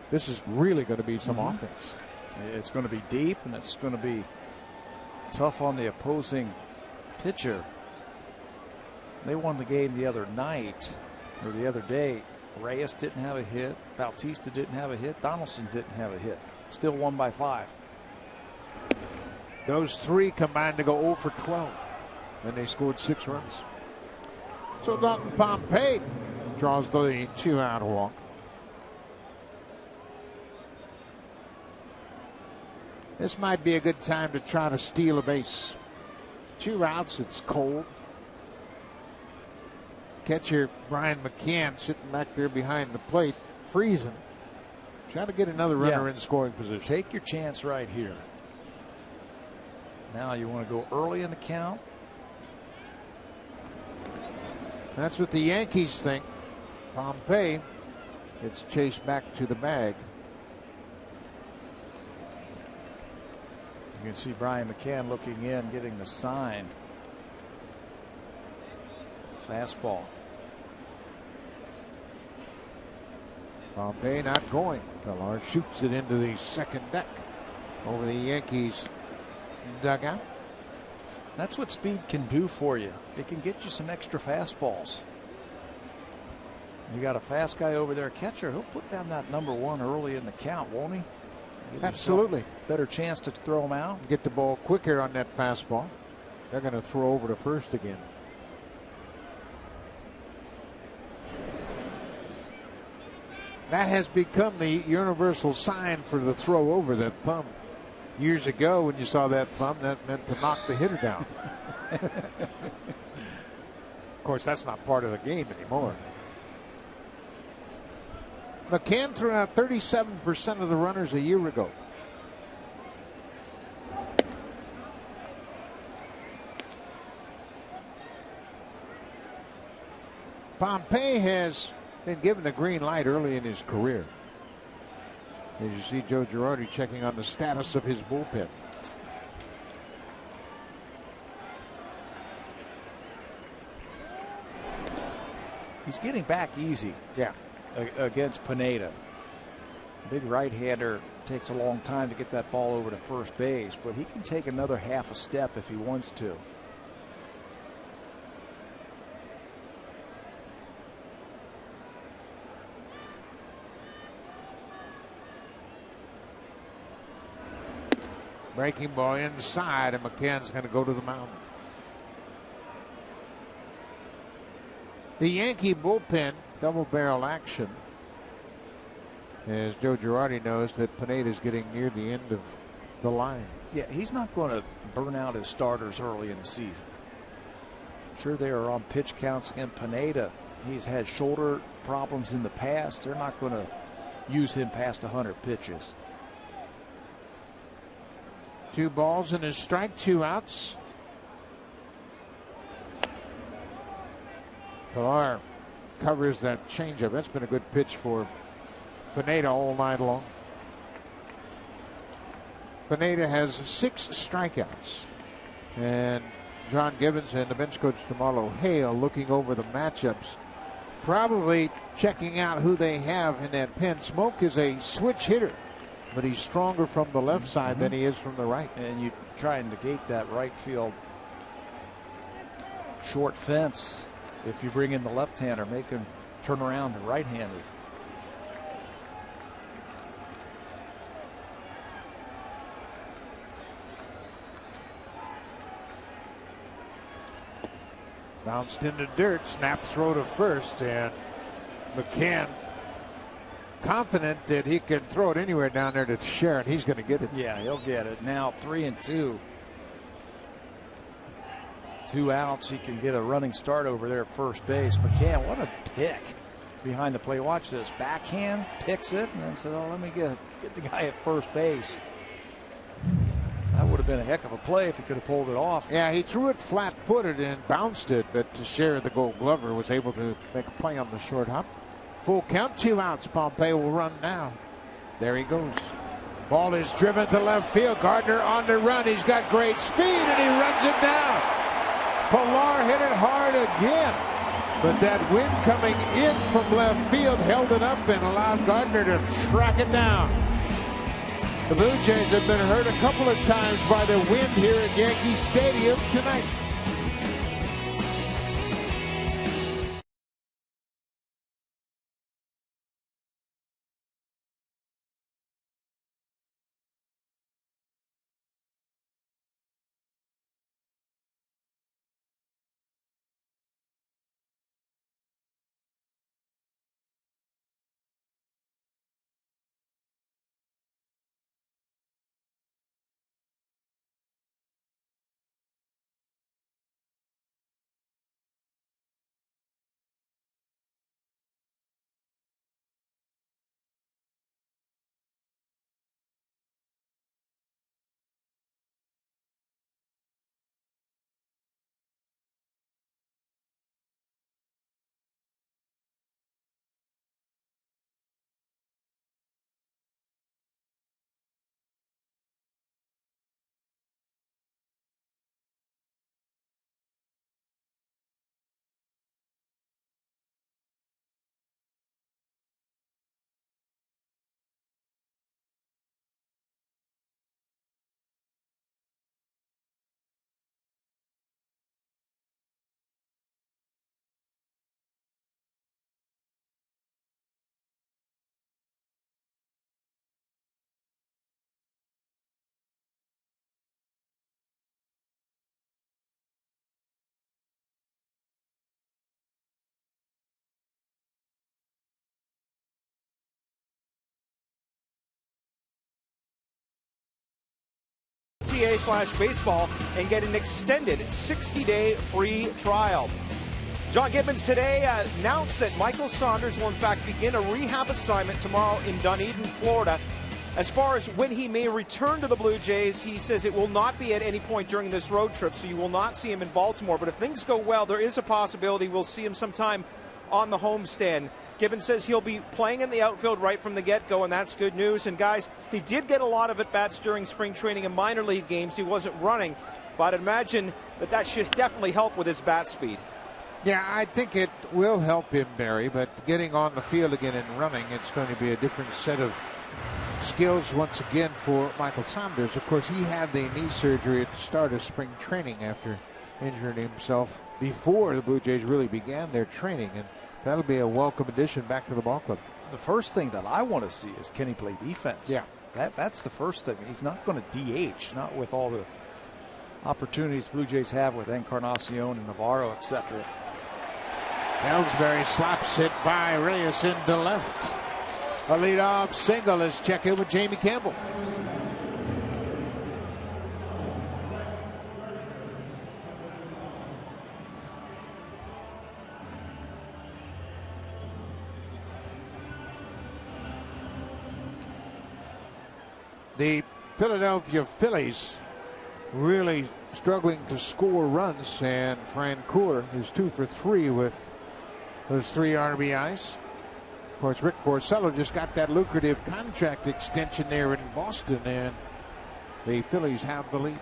this is really going to be some offense. It's going to be deep, and it's going to be tough on the opposing pitcher. They won the game the other night, or the other day. Reyes didn't have a hit. Bautista didn't have a hit. Donaldson didn't have a hit. Still won by 5. Those 3 combined to go 0 for 12, and they scored 6 runs. So Dalton Pompey draws the 2-out walk. This might be a good time to try to steal a base. 2 outs, it's cold. Catcher Brian McCann sitting back there behind the plate, freezing. Try to get another runner in scoring position. Take your chance right here. Now you want to go early in the count. That's what the Yankees think. Pompey gets chased back to the bag. You can see Brian McCann looking in, getting the sign. Fastball. Pompey not going. Pilar shoots it into the second deck over the Yankees dugout. That's what speed can do for you. It can get you some extra fastballs. You got a fast guy over there, catcher. He'll put down that number 1 early in the count, won't he? Give Absolutely. Better chance to throw him out. Get the ball quicker on that fastball. They're going to throw over to first again. That has become the universal sign for the throw over, that thumb. Years ago, when you saw that thumb, that meant to knock the hitter down. Of course, that's not part of the game anymore. McCann threw out 37% of the runners a year ago. Pompey has been given the green light early in his career. As you see Joe Girardi checking on the status of his bullpen. He's getting back easy. Yeah. Against Pineda. Big right-hander takes a long time to get that ball over to first base, but he can take another half a step if he wants to. Breaking ball inside, and McCann's going to go to the mound. The Yankee bullpen, double barrel action. As Joe Girardi knows that Pineda's getting near the end of the line. Yeah, he's not going to burn out his starters early in the season. Sure, they are on pitch counts against Pineda. He's had shoulder problems in the past. They're not going to use him past 100 pitches. 2 balls and a strike, 2 outs. Pilar covers that changeup. That's been a good pitch for Pineda all night long. Pineda has 6 strikeouts. And John Gibbons and the bench coach DeMarlo Hale looking over the matchups. Probably checking out who they have in that pen. Smoke is a switch hitter, but he's stronger from the left side than he is from the right. And you try and negate that right field short fence. If you bring in the left-hander, make him turn around to right-handed. Bounced into dirt, snap throw to first, and McCann confident that he can throw it anywhere down there to Sharon. He's going to get it. Yeah, he'll get it. Now 3-2. 2 outs. He can get a running start over there at first base. McCann, what a pick behind the plate. Watch this. Backhand, picks it, and then says, oh, let me get the guy at first base. That would have been a heck of a play if he could have pulled it off. Yeah, he threw it flat-footed and bounced it, but Teixeira, the Gold Glover, was able to make a play on the short hop. Full count, 2 outs. Pompey will run now. There he goes. Ball is driven to left field. Gardner on the run. He's got great speed, and he runs it down. Pilar hit it hard again, but that wind coming in from left field held it up and allowed Gardner to track it down. The Blue Jays have been hurt a couple of times by the wind here at Yankee Stadium tonight. NCAA/baseball and get an extended 60-day free trial. John Gibbons today announced that Michael Saunders will in fact begin a rehab assignment tomorrow in Dunedin, Florida. As far as when he may return to the Blue Jays, he says it will not be at any point during this road trip, so you will not see him in Baltimore. But if things go well, there is a possibility we'll see him sometime on the homestand. Gibbons says he'll be playing in the outfield right from the get-go, and that's good news. And guys, he did get a lot of at-bats during spring training and minor league games. He wasn't running, but I'd imagine that should definitely help with his bat speed. Yeah, I think it will help him, Barry, but getting on the field again and running, it's going to be a different set of skills once again for Michael Saunders. Of course, he had the knee surgery at the start of spring training after injuring himself before the Blue Jays really began their training, and that'll be a welcome addition back to the ball club. The first thing that I want to see is, can he play defense? Yeah. That's the first thing. He's not going to DH, not with all the opportunities Blue Jays have with Encarnacion and Navarro, etc. Ellsbury slaps it by Reyes into left. A leadoff single is check in with Jamie Campbell. The Philadelphia Phillies really struggling to score runs, and Francoeur is 2 for 3 with those 3 RBIs. Of course, Rick Porcello just got that lucrative contract extension there in Boston, and the Phillies have the lead.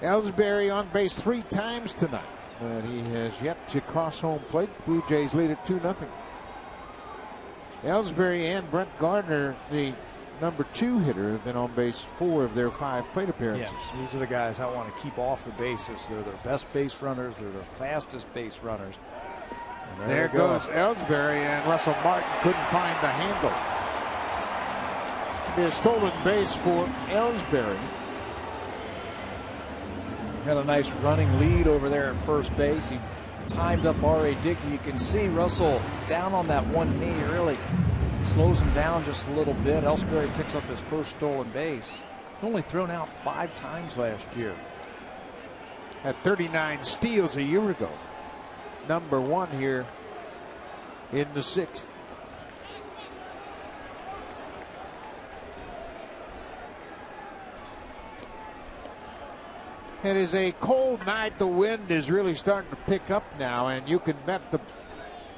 Ellsbury on base 3 times tonight, but he has yet to cross home plate. Blue Jays lead at 2-0. Ellsbury and Brent Gardner, the number 2 hitter, have been on base 4 of their 5 plate appearances. Yeah, these are the guys I want to keep off the bases. They're their best base runners. They're their fastest base runners. And there goes Ellsbury, and Russell Martin couldn't find the handle. There's stolen base for Ellsbury. Got a nice running lead over there at first base. He timed up R.A. Dickey. You can see Russell down on that one knee, really slows him down just a little bit. Ellsbury picks up his first stolen base. Only thrown out 5 times last year. Had 39 steals a year ago. Number 1 here in the 6th. It is a cold night. The wind is really starting to pick up now, and you can bet the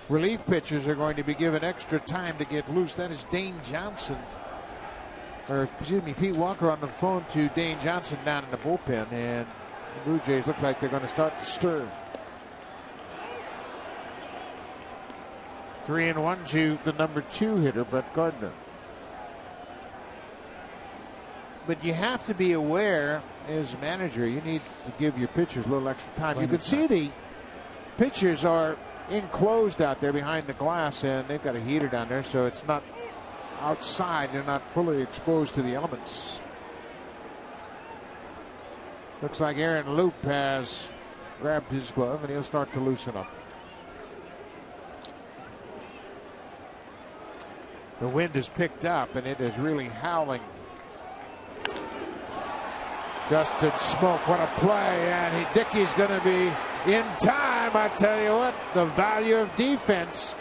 relief pitchers are going to be given extra time to get loose. That is Dane Johnson, or excuse me, Pete Walker on the phone to Dane Johnson down in the bullpen, and the Blue Jays look like they're going to start to stir. 3-1 to the number 2 hitter, Brett Gardner. But you have to be aware as a manager, you need to give your pitchers a little extra time. You can see the pitchers are enclosed out there behind the glass, and they've got a heater down there, so it's not outside. They're not fully exposed to the elements. Looks like Aaron Loop has grabbed his glove, and he'll start to loosen up. The wind has picked up, and it is really howling. Justin Smoke, what a play, and Dickey's going to be in time. I tell you what, the value of defense.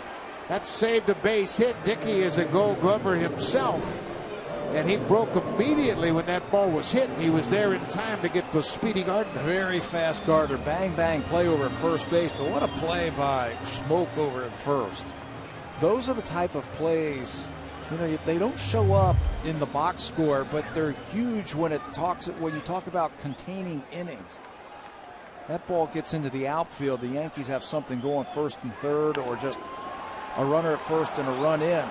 That saved a base hit. Dickey is a Gold Glover himself, and he broke immediately when that ball was hit. He was there in time to get the speedy Gardner. Very fast Gardner. Bang, bang play over at first base, but what a play by Smoke over at first. Those are the type of plays, you know, they don't show up in the box score, but they're huge when you talk about containing innings. That ball gets into the outfield. The Yankees have something going first and third, or just a runner at first and a run in.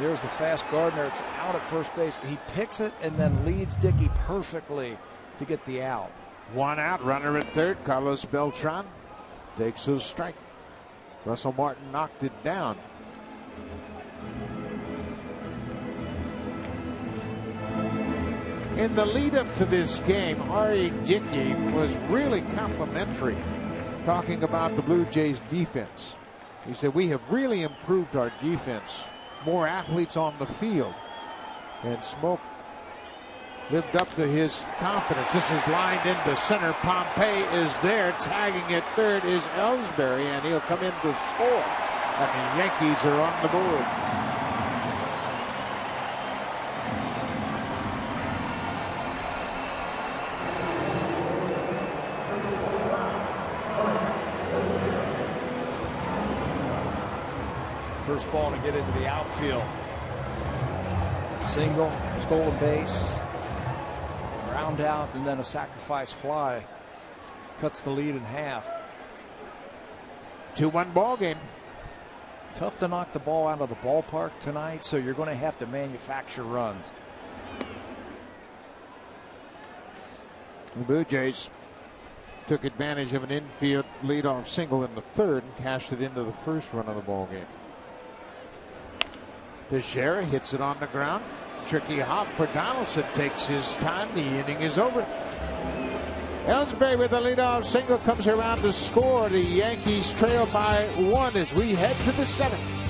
There's the fast Gardner. It's out at first base. He picks it and then leads Dickey perfectly to get the out. 1 out, runner at third. Carlos Beltran takes a strike. Russell Martin knocked it down. In the lead up to this game, R.A. Dickey was really complimentary, talking about the Blue Jays defense. He said, we have really improved our defense. More athletes on the field. And Smoke lived up to his confidence. This is lined into center. Pompey is there. Tagging at third is Ellsbury, and he'll come in to score. And the Yankees are on the board. First ball to get into the outfield. Single, stolen base, ground out, and then a sacrifice fly. Cuts the lead in half. 2-1 ball game. Tough to knock the ball out of the ballpark tonight, so you're going to have to manufacture runs. The Blue Jays took advantage of an infield leadoff single in the third and cashed it into the first run of the ball game. Teixeira hits it on the ground. Tricky hop for Donaldson. Takes his time. The inning is over. Ellsbury with a leadoff single comes around to score. The Yankees trail by 1 as we head to the 7th.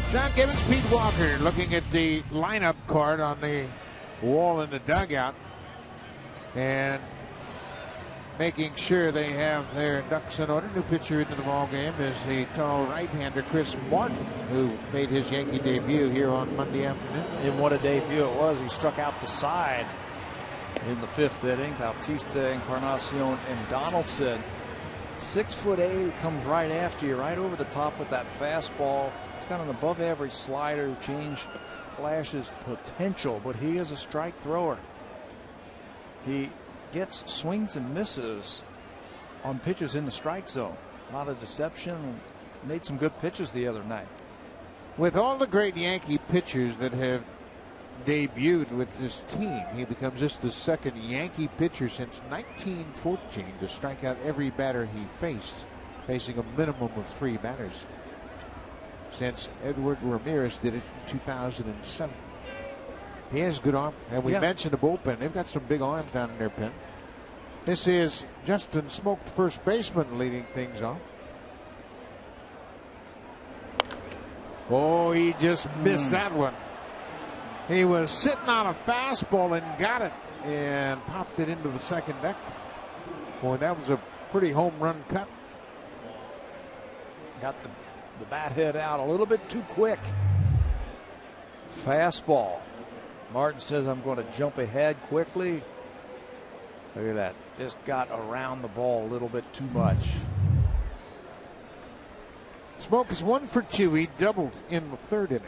John Gibbons, Pete Walker looking at the lineup card on the wall in the dugout and making sure they have their ducks in order. New pitcher into the ball game is the tall right-hander Chris Martin, who made his Yankee debut here on Monday afternoon. And what a debut it was. He struck out the side in the 5th inning. Bautista, Encarnacion, and Donaldson. 6'8", comes right after you, right over the top with that fastball. It's got an above-average slider. Change flashes potential, but he is a strike thrower. He gets swings and misses on pitches in the strike zone. A lot of deception. Made some good pitches the other night. With all the great Yankee pitchers that have debuted with this team, he becomes just the second Yankee pitcher since 1914 to strike out every batter he faced, facing a minimum of 3 batters, since Edward Ramirez did it in 2007. He has good arm, and we mentioned the bullpen. They've got some big arms down in their pen. This is Justin Smoak, the first baseman, leading things off. Oh, he just missed that one. He was sitting on a fastball and got it and popped it into the second deck. Boy, that was a pretty home run cut. Got the bat head out a little bit too quick. Fastball. Martin says, I'm going to jump ahead quickly. Look at that. Just got around the ball a little bit too much. Smoak is 1 for 2. He doubled in the 3rd inning.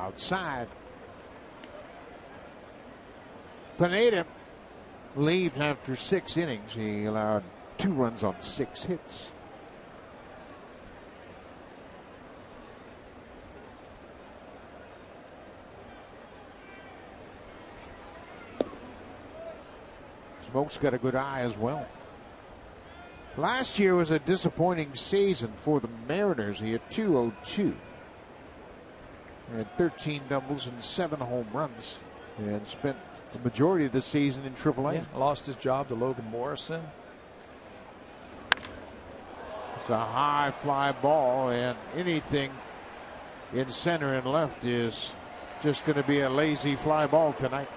outside. Pineda leaves after 6 innings. He allowed 2 runs on 6 hits. Smoke's got a good eye as well. Last year was a disappointing season for the Mariners. He had 202. He had 13 doubles and 7 home runs and spent the majority of the season in AAA. Yeah, lost his job to Logan Morrison. It's a high fly ball, and anything in center and left is just going to be a lazy fly ball tonight.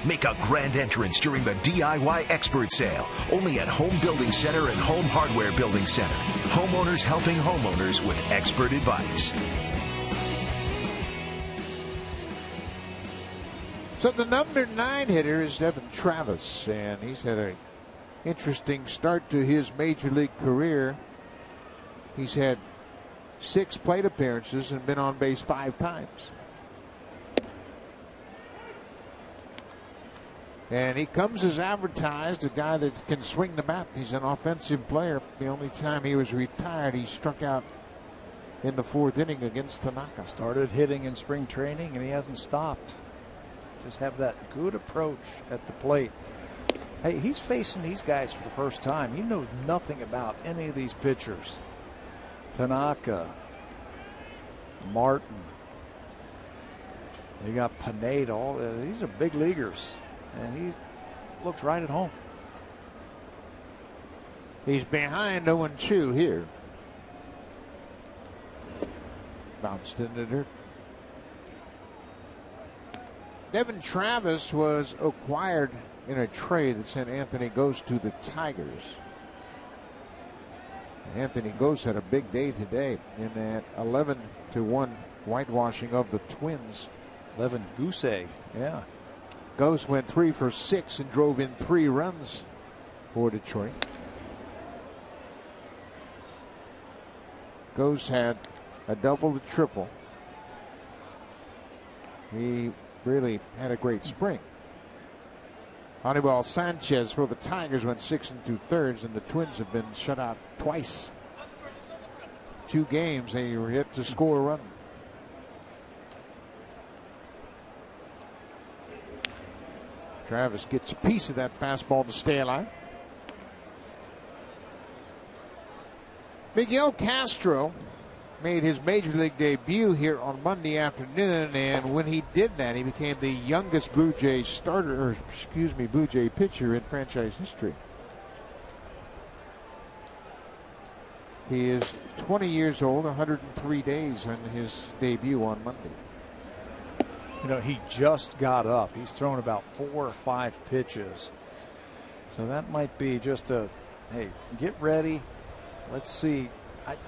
Make a grand entrance during the DIY expert sale. Only at Home Building Center and Home Hardware Building Center. Homeowners helping homeowners with expert advice. So the number 9 hitter is Devin Travis, and he's had an interesting start to his major league career. He's had 6 plate appearances and been on base 5 times. And he comes as advertised, a guy that can swing the bat. He's an offensive player. The only time he was retired, he struck out in the 4th inning against Tanaka. Started hitting in spring training, and he hasn't stopped. Just have that good approach at the plate. Hey, he's facing these guys for the first time. He knows nothing about any of these pitchers. Tanaka, Martin. You got Pineda. These are big leaguers. And he looks right at home. He's behind 0-2 here. Bounced into dirt. Devin Travis was acquired in a trade that sent Anthony Gose to the Tigers. Anthony Gose had a big day today in that 11-1 whitewashing of the Twins. 11 goose egg, yeah. Gose went 3 for 6 and drove in 3 runs for Detroit. Gose had a double to triple. He really had a great spring. Anibal Sanchez for the Tigers went 6 2/3, and the Twins have been shut out twice. 2 games they were yet to score a run. Travis gets a piece of that fastball to stay alive. Miguel Castro made his major league debut here on Monday afternoon, and when he did that, he became the youngest Blue Jay Blue Jay pitcher in franchise history. He is 20 years old, 103 days on his debut on Monday. You know, he just got up. He's thrown about 4 or 5 pitches. So that might be just a, hey, get ready. Let's see.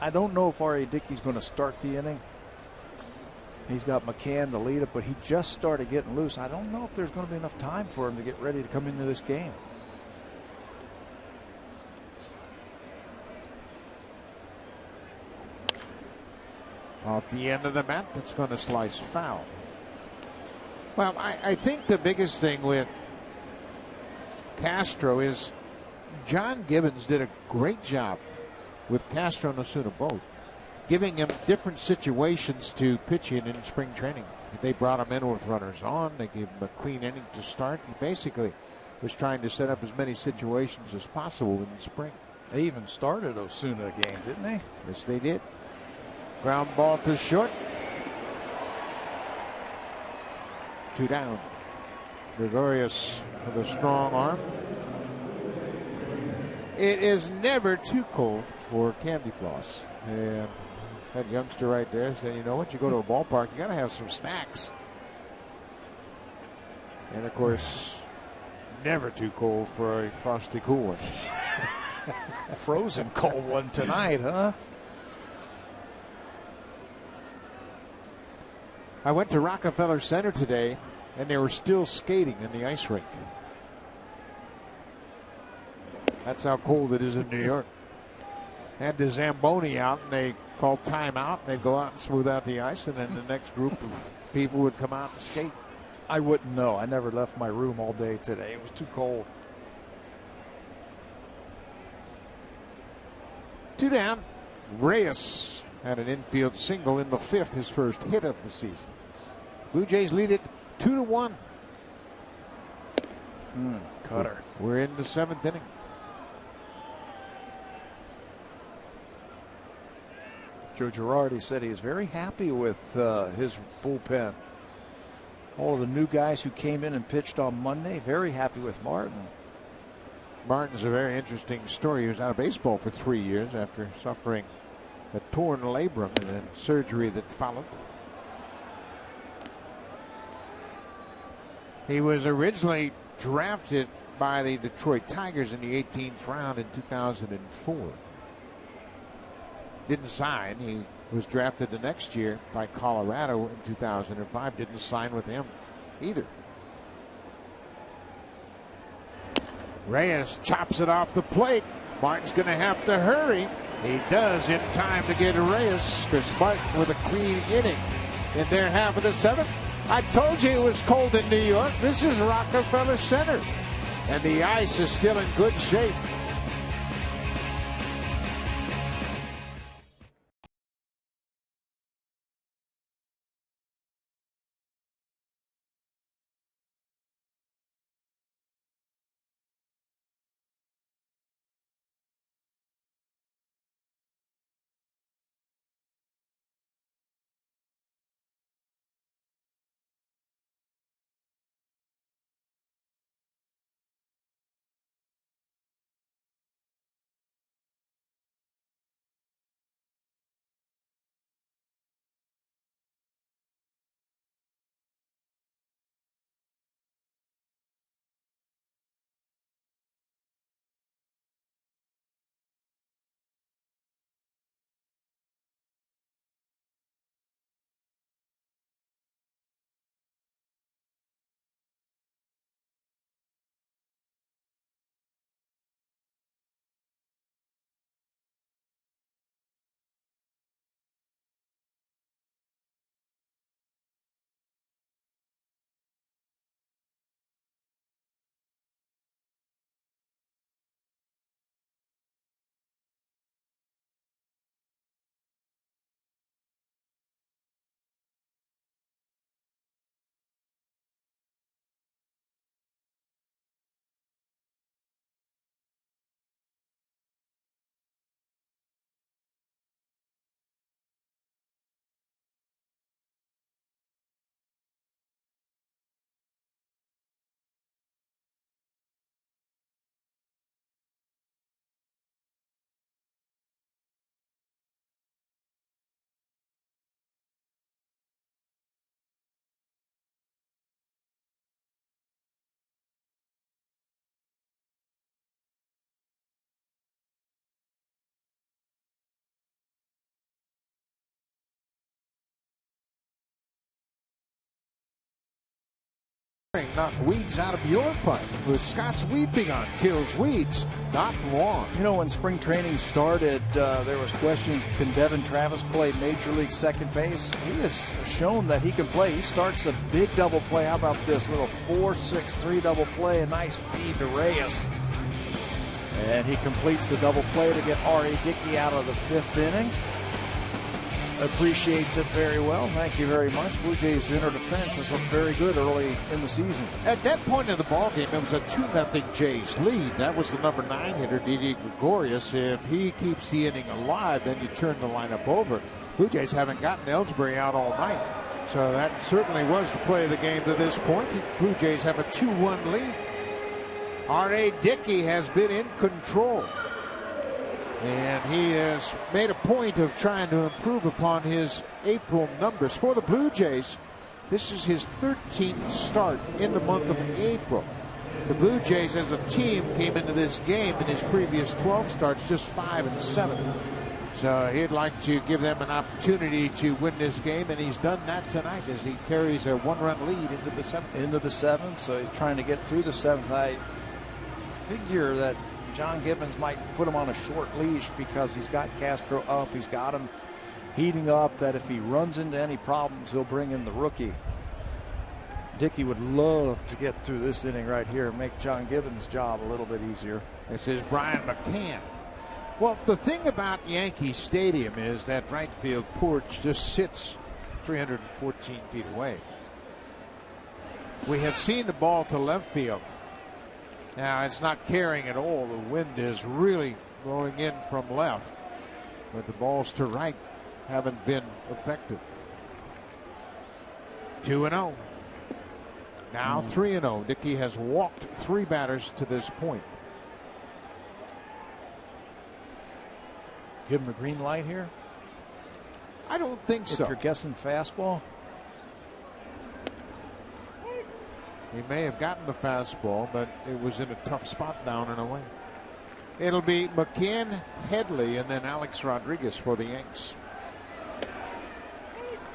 I don't know if R.A. Dickey's going to start the inning. He's got McCann to lead it, but he just started getting loose. I don't know if there's going to be enough time for him to get ready to come into this game. Off the end of the bat, that's going to slice foul. Well, I think the biggest thing with Castro is John Gibbons did a great job with Castro and Osuna both, giving him different situations to pitch in spring training. They brought him in with runners on. They gave him a clean inning to start. He basically was trying to set up as many situations as possible in the spring. They even started Osuna a game, didn't they? Yes, they did. Ground ball to short. 2 down. Gregorius with a strong arm. It is never too cold for candy floss. And that youngster right there said, you know what, you go to a ballpark, you got to have some snacks. And of course, never too cold for a frosty cool one. Frozen cold one tonight, huh? I went to Rockefeller Center today, and they were still skating in the ice rink. That's how cold it is in New York. had the Zamboni out, and they called timeout, and they'd go out and smooth out the ice, and then the next group of people would come out and skate. I wouldn't know. I never left my room all day today. It was too cold. 2 down. Reyes had an infield single in the 5th, his first hit of the season. Blue Jays lead it 2-1. Cutter. We're in the 7th inning. Joe Girardi said he is very happy with his bullpen. All of the new guys who came in and pitched on Monday, very happy with Martin. Martin's a very interesting story. He was out of baseball for 3 years after suffering a torn labrum and then surgery that followed. He was originally drafted by the Detroit Tigers in the 18th round in 2004. Didn't sign. He was drafted the next year by Colorado in 2005. Didn't sign with them either. Reyes chops it off the plate. Martin's going to have to hurry. He does in time to get Reyes. Chris Martin with a clean inning in their half of the 7th. I told you it was cold in New York. This is Rockefeller Center, and the ice is still in good shape. Knock weeds out of your pipe with Scott's Weed Be Gone. Kills weeds, not lawn. You know, when spring training started, there was questions, can Devin Travis play Major League second base? He has shown that he can play. He starts a big double play. How about this little 4-6-3 double play? A nice feed to Reyes. And he completes the double play to get R.A. Dickey out of the 5th inning. Appreciates it very well. Thank you very much. Blue Jays' inner defense has looked very good early in the season. At that point in the ballgame, it was a 2-0 Jays lead. That was the number 9 hitter, Didi Gregorius. If he keeps the inning alive, then you turn the lineup over. Blue Jays haven't gotten Ellsbury out all night. So that certainly was the play of the game to this point. Blue Jays have a 2-1 lead. R.A. Dickey has been in control. And he has made a point of trying to improve upon his April numbers. For the Blue Jays, this is his 13th start in the month of April. The Blue Jays as a team came into this game in his previous 12 starts just 5-7. So he'd like to give them an opportunity to win this game, and he's done that tonight as he carries a 1-run lead into the 7th. Into the 7th, so he's trying to get through the 7th. I figure that John Gibbons might put him on a short leash because he's got Castro up. He's got him heating up, that if he runs into any problems, he'll bring in the rookie. Dickey would love to get through this inning right here and make John Gibbons' job a little bit easier. This is Brian McCann. Well, the thing about Yankee Stadium is that right field porch just sits 314 feet away. We have seen the ball to left field. Now, it's not carrying at all. The wind is really blowing in from left, but the balls to right haven't been effective. 2-0. Now 3-0. Dickey has walked 3 batters to this point. Give him a green light here? I don't think so. If you're guessing fastball? He may have gotten the fastball, but it was in a tough spot down and away. It'll be McCann, Headley, and then Alex Rodriguez for the Yanks.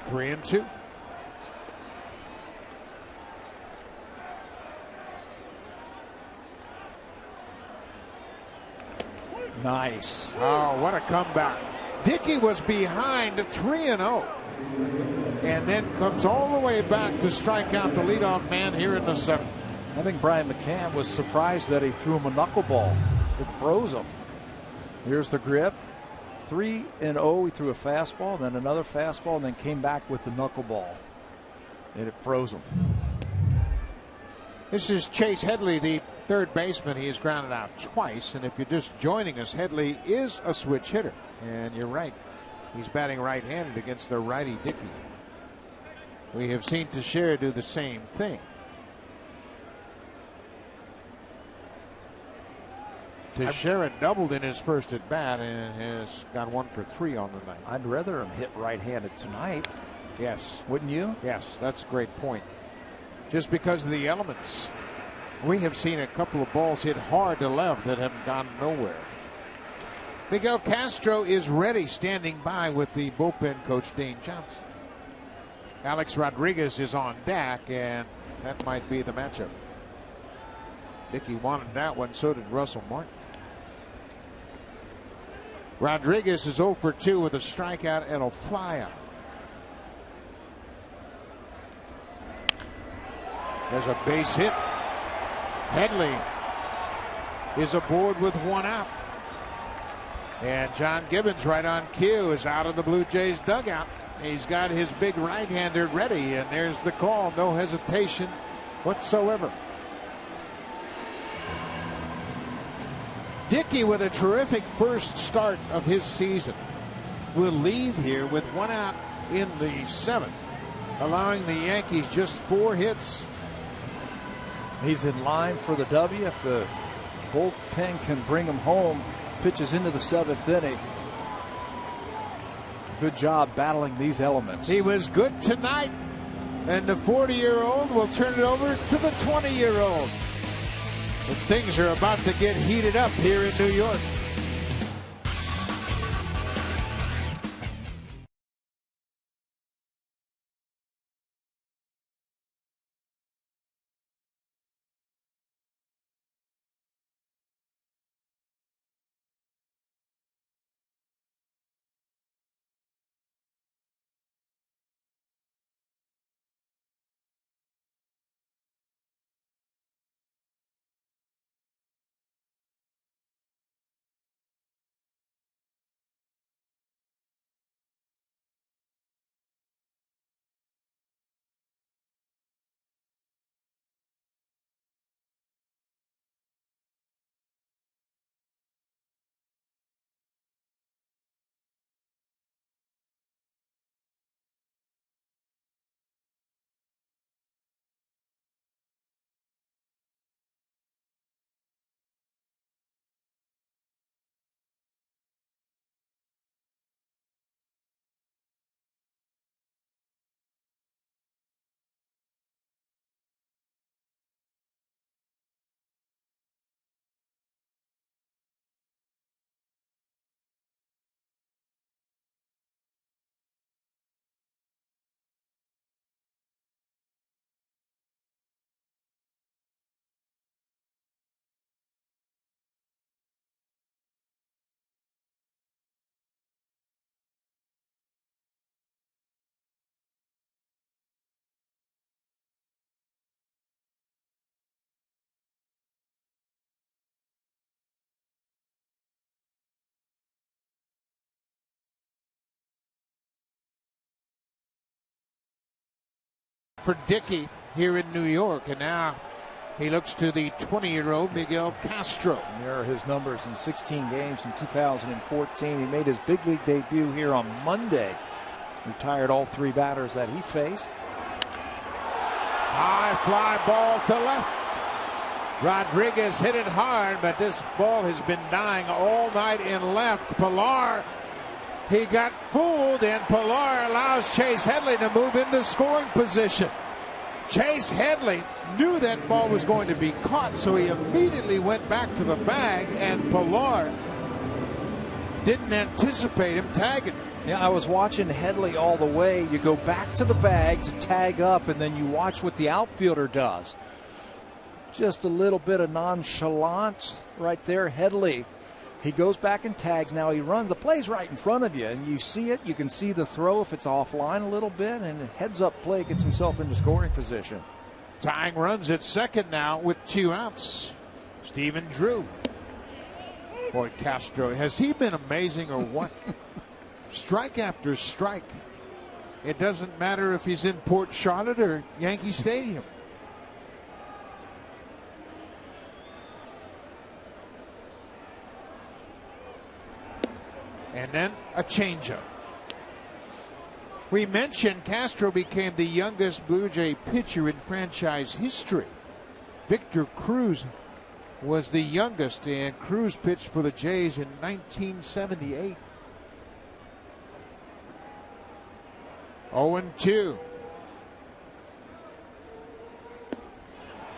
3-2. Nice. Oh, what a comeback. Dickey was behind 3-0. And then comes all the way back to strike out the leadoff man here in the 7th. I think Brian McCann was surprised that he threw him a knuckleball. It froze him. Here's the grip. 3-0. He threw a fastball, then another fastball, and then came back with the knuckleball. And it froze him. This is Chase Headley, the third baseman. He has grounded out twice. And if you're just joining us, Headley is a switch hitter. And you're right. He's batting right-handed against the righty Dickey. We have seen Teixeira do the same thing. Teixeira doubled in his first at bat and has gone 1 for 3 on the night. I'd rather him hit right-handed tonight. Yes. Wouldn't you? Yes, that's a great point. Just because of the elements. We have seen a couple of balls hit hard to left that have gone nowhere. Miguel Castro is ready, standing by with the bullpen coach, Dane Johnson. Alex Rodriguez is on deck, and that might be the matchup. Dickey wanted that one, so did Russell Martin. Rodriguez is 0 for 2 with a strikeout and a flyout. There's a base hit. Headley is aboard with 1 out. And John Gibbons, right on cue, is out of the Blue Jays dugout. He's got his big right-hander ready, and there's the call. No hesitation whatsoever. Dickey, with a terrific first start of his season, will leave here with 1 out in the 7th, allowing the Yankees just 4 hits. He's in line for the W. If the bullpen can bring him home, pitches into the 7th inning. Good job battling these elements. He was good tonight, and the 40-year-old will turn it over to the 20-year-old. And things are about to get heated up here in New York. for Dickey here in New York. And now he looks to the 20-year-old Miguel Castro. And there are his numbers in 16 games in 2014. He made his big league debut here on Monday. Retired all 3 batters that he faced. High fly ball to left. Rodriguez hit it hard, but this ball has been dying all night in left. Pilar, he got fooled, and Pilar allows Chase Headley to move into scoring position. Chase Headley knew that ball was going to be caught, so he immediately went back to the bag, and Pilar didn't anticipate him tagging. Yeah, I was watching Headley all the way. You go back to the bag to tag up, and then you watch what the outfielder does. Just a little bit of nonchalance right there. Headley, he goes back and tags. Now he runs. The play's right in front of you, and you see it. You can see the throw if it's offline a little bit, and a heads-up play gets himself into scoring position. Tying runs at second now with 2 outs. Stephen Drew. Boy, Castro, has he been amazing or what? Strike after strike. It doesn't matter if he's in Port Charlotte or Yankee Stadium. And then a changeup. We mentioned Castro became the youngest Blue Jay pitcher in franchise history. Victor Cruz was the youngest, and Cruz pitched for the Jays in 1978. 0-2.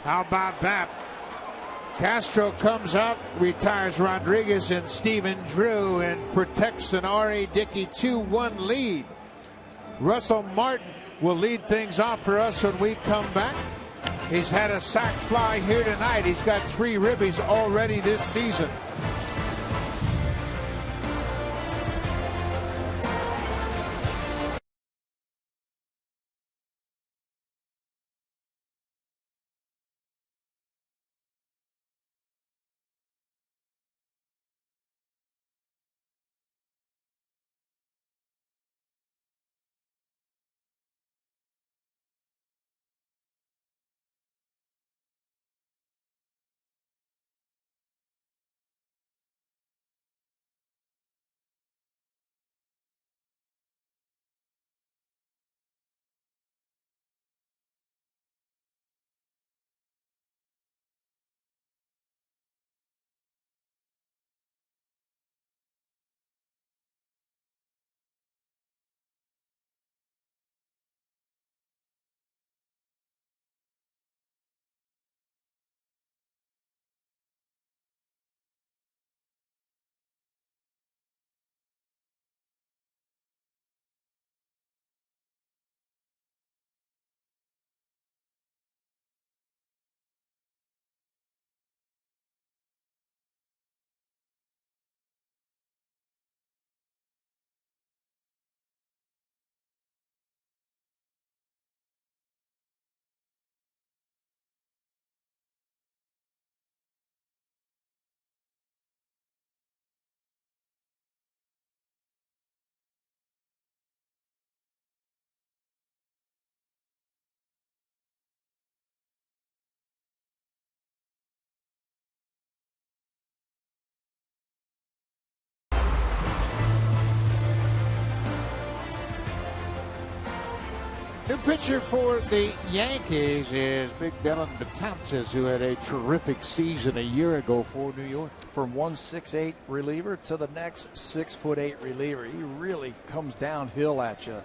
How about that? Castro comes up, retires Rodriguez and Stephen Drew, and protects an R.A. Dickey 2-1 lead. Russell Martin will lead things off for us when we come back. He's had a sac fly here tonight. He's got 3 ribbies already this season. New pitcher for the Yankees is Big Dylan Betances, who had a terrific season a year ago for New York. From 1.68 reliever to the next 6'8" reliever, he really comes downhill at you.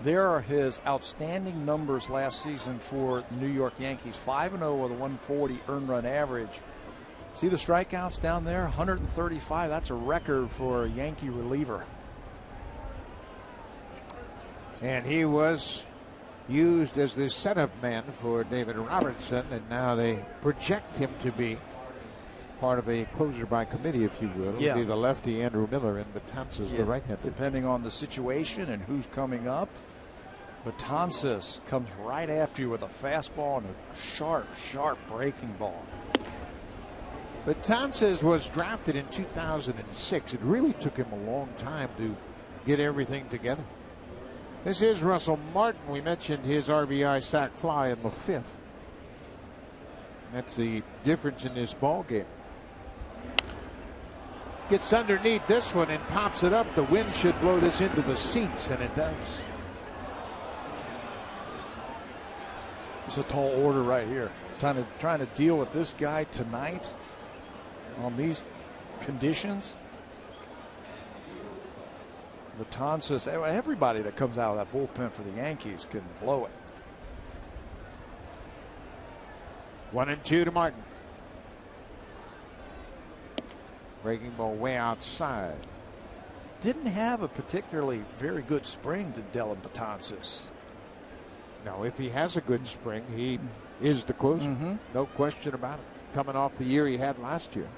There are his outstanding numbers last season for New York Yankees. 5-0 with a 140 earned run average. See the strikeouts down there? 135. That's a record for a Yankee reliever. And he was used as the setup man for David Robertson, and now they project him to be part of a closer by committee, if you will. It'll be the lefty Andrew Miller and Betances the right-hander. Depending on the situation and who's coming up. Betances comes right after you with a fastball and a sharp breaking ball. Betances was drafted in 2006. It really took him a long time to get everything together. This is Russell Martin. We mentioned his RBI sac fly in the 5th. That's the difference in this ball game. Gets underneath this one and pops it up. The wind should blow this into the seats, and it does. It's a tall order right here. Trying to deal with this guy tonight on these conditions. Betances, everybody that comes out of that bullpen for the Yankees can blow it. 1-2 to Martin. Breaking ball way outside. Didn't have a particularly very good spring to Dellin Betances. No, if he has a good spring, he is the closer. No question about it. Coming off the year he had last year.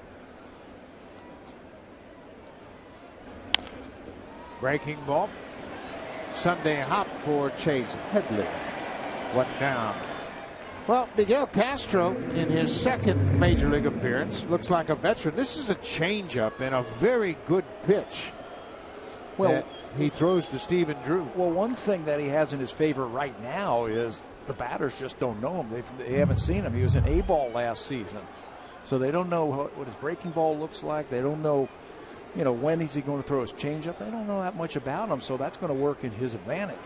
Breaking ball. Sunday hop for Chase Headley. 1 down. Well, Miguel Castro, in his second major league appearance, looks like a veteran. This is a changeup and a very good pitch. Well, he throws to Stephen Drew. Well, one thing that he has in his favor right now is the batters just don't know him. They haven't seen him. He was an A-ball last season, so they don't know what his breaking ball looks like. They don't know, when is he going to throw his changeup. They don't know that much about him, so that's going to work in his advantage.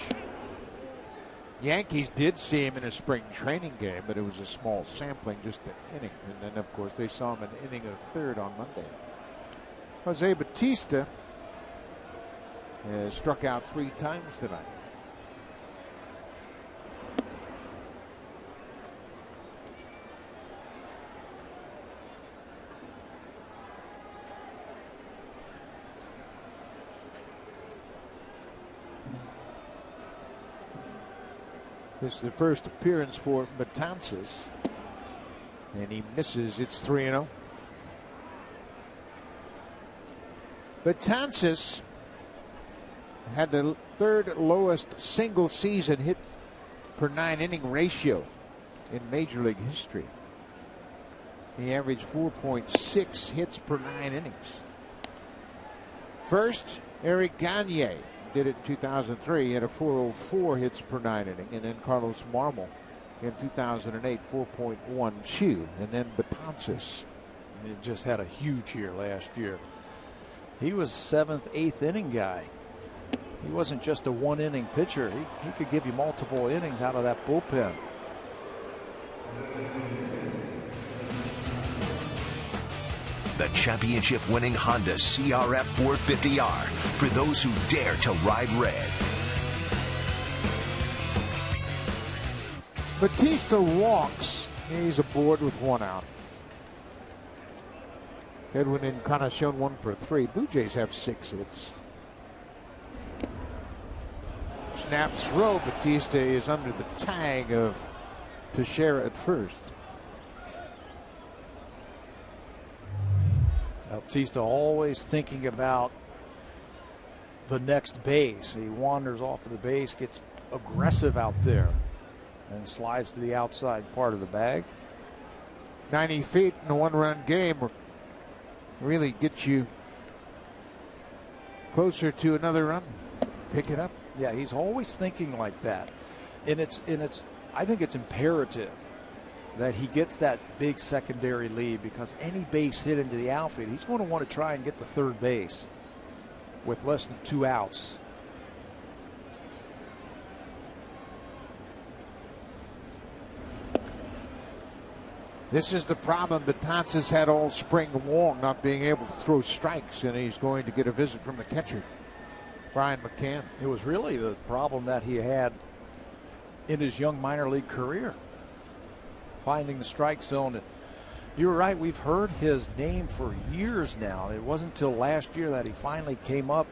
Yankees did see him in a spring training game, but it was a small sampling, just an inning. And then, of course, they saw him an inning of third on Monday. Jose Bautista has struck out 3 times tonight. This is the first appearance for Betances, and he misses. It's 3-0. Betances had the 3rd lowest single season hit per 9 inning ratio in Major League history. He averaged 4.6 hits per 9 innings. First, Eric Gagne did it in 2003. He had a 404 hits per 9 inning. And then Carlos Marmol in 2008, 4.12. And then Betances. He just had a huge year last year. He was 7th, 8th inning guy. He wasn't just a 1-inning pitcher. He could give you multiple innings out of that bullpen. The championship-winning Honda CRF 450R for those who dare to ride red. Bautista walks. He's aboard with 1 out. Edwin Encarnacion 1 for 3. Blue Jays have 6 hits. Snap throw. Bautista is under the tag of Teixeira at first. Bautista always thinking about the next base. He wanders off of the base, gets aggressive out there, and slides to the outside part of the bag. 90 feet in a 1-run game really gets you closer to another run. Pick it up. Yeah, he's always thinking like that. And I think it's imperative that he gets that big secondary lead, because any base hit into the outfield, he's going to want to try and get the 3rd base with less than 2 outs. This is the problem Betances had all spring long, not being able to throw strikes, and he's going to get a visit from the catcher, Brian McCann. It was really the problem that he had in his young minor league career, finding the strike zone. You're right, we've heard his name for years now. It wasn't until last year that he finally came up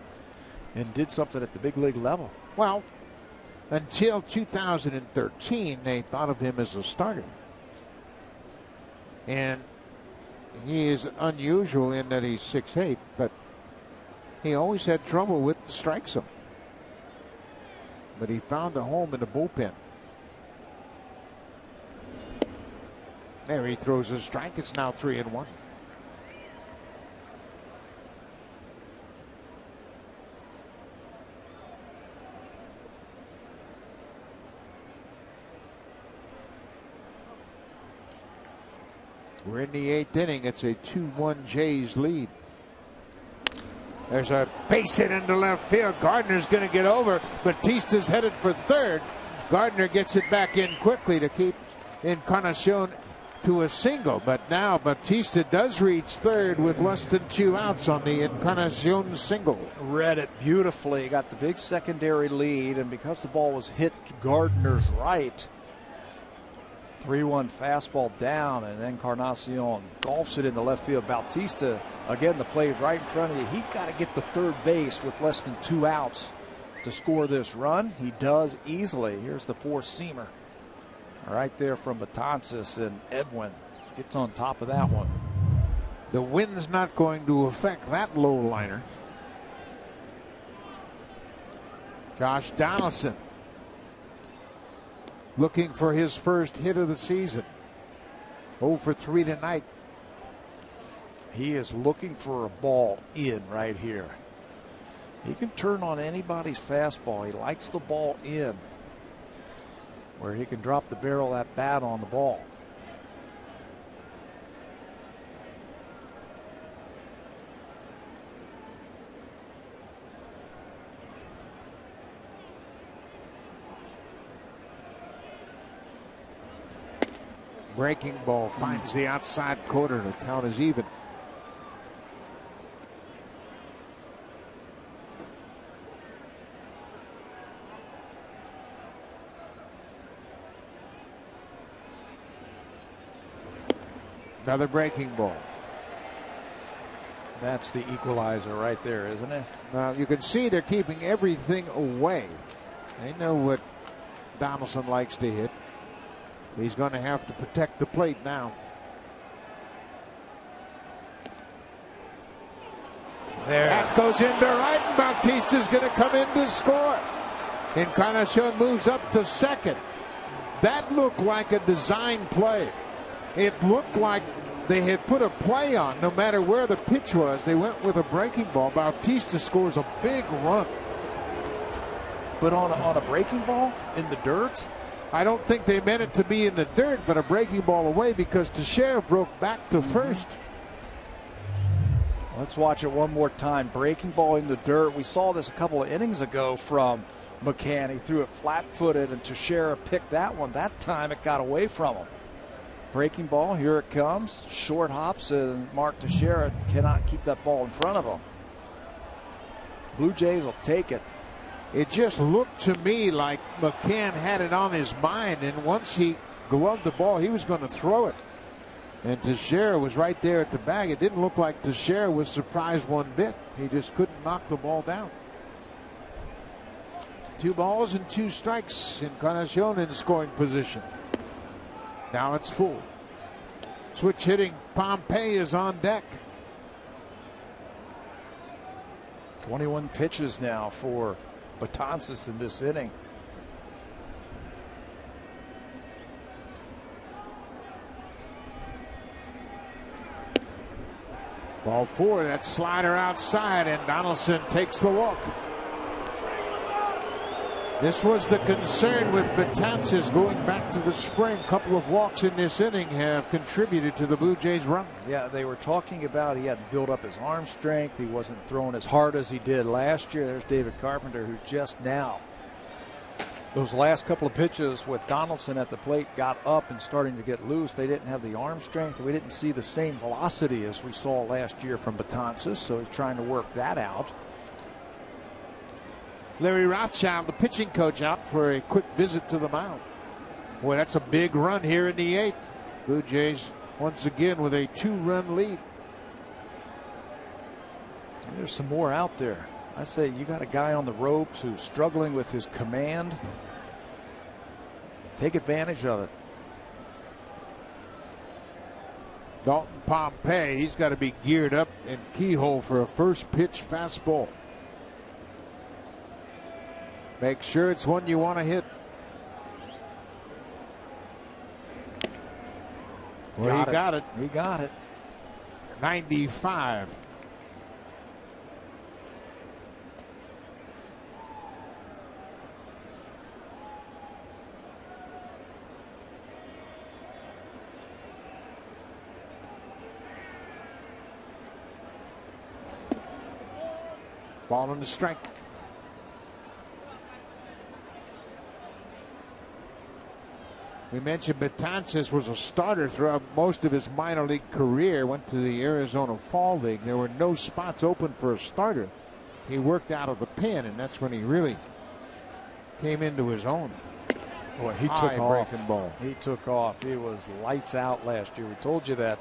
and did something at the big league level. Well, until 2013, they thought of him as a starter. And he is unusual in that he's 6'8", but he always had trouble with the strike zone. But he found a home in the bullpen. There he throws a strike. It's now 3-1. We're in the 8th inning. It's a 2-1 Jays lead. There's a base hit into left field. Gardner's going to get over. Batista's headed for third. Gardner gets it back in quickly to keep Encarnacion to a single. But now Batista does reach third with less than 2 outs on the Encarnacion single. Read it beautifully. Got the big secondary lead, and because the ball was hit to Gardner's right, 3-1 fastball down, and Encarnacion golfs it into left field. Bautista, again, the play is right in front of you. He's got to get to third base with less than 2 outs to score this run. He does easily. Here's the four-seamer right there from Betances, and Edwin gets on top of that one. The wind's not going to affect that low liner. Josh Donaldson looking for his first hit of the season. 0 for 3 tonight. He is looking for a ball in right here. He can turn on anybody's fastball. He likes the ball in, where he can drop the barrel of that bat on the ball. Breaking ball finds the outside corner to count as even. Another breaking ball. That's the equalizer right there, isn't it? Now you can see they're keeping everything away. They know what Donaldson likes to hit. He's going to have to protect the plate now. There. That goes into right, and Bautista's going to come in to score. Encarnacion moves up to second. That looked like a design play. It looked like they had put a play on. No matter where the pitch was, they went with a breaking ball. Bautista scores a big run. But on a breaking ball in the dirt? I don't think they meant it to be in the dirt, but a breaking ball away because Teixeira broke back to first. Let's watch it one more time. Breaking ball in the dirt. We saw this a couple of innings ago from McCann. He threw it flat-footed, and Teixeira picked that one. That time it got away from him. Breaking ball, here it comes. Short hops, and Mark Teixeira cannot keep that ball in front of him. Blue Jays will take it. It just looked to me like McCann had it on his mind, and once he gloved the ball, he was going to throw it. And Teixeira was right there at the bag. It didn't look like Teixeira was surprised one bit. He just couldn't knock the ball down. 2 balls and 2 strikes. Encarnacion in scoring position. Now it's full. Switch hitting Pompey is on deck. 21 pitches now for Betances in this inning. Ball 4, that slider outside, and Donaldson takes the walk. This was the concern with Betances going back to the spring. A couple of walks in this inning have contributed to the Blue Jays' run. Yeah, they were talking about he hadn't built up his arm strength. He wasn't throwing as hard as he did last year. There's David Carpenter, who just now, those last couple of pitches with Donaldson at the plate, got up and starting to get loose. They didn't have the arm strength. We didn't see the same velocity as we saw last year from Betances, so he's trying to work that out. Larry Rothschild, the pitching coach, out for a quick visit to the mound. Boy, that's a big run here in the 8th. Blue Jays once again with a 2-run lead. There's some more out there. I say you got a guy on the ropes who's struggling with his command. Take advantage of it. Dalton Pompey, he's got to be geared up and keyhole for a first pitch fastball. Make sure it's one you want to hit. Well, he got it. He got it. 95. Ball and a strike. We mentioned Betances was a starter throughout most of his minor league career. Went to the Arizona Fall League. There were no spots open for a starter. He worked out of the pen, and that's when he really came into his own. Boy, he took off. Breaking ball. He took off. He was lights out last year. We told you that.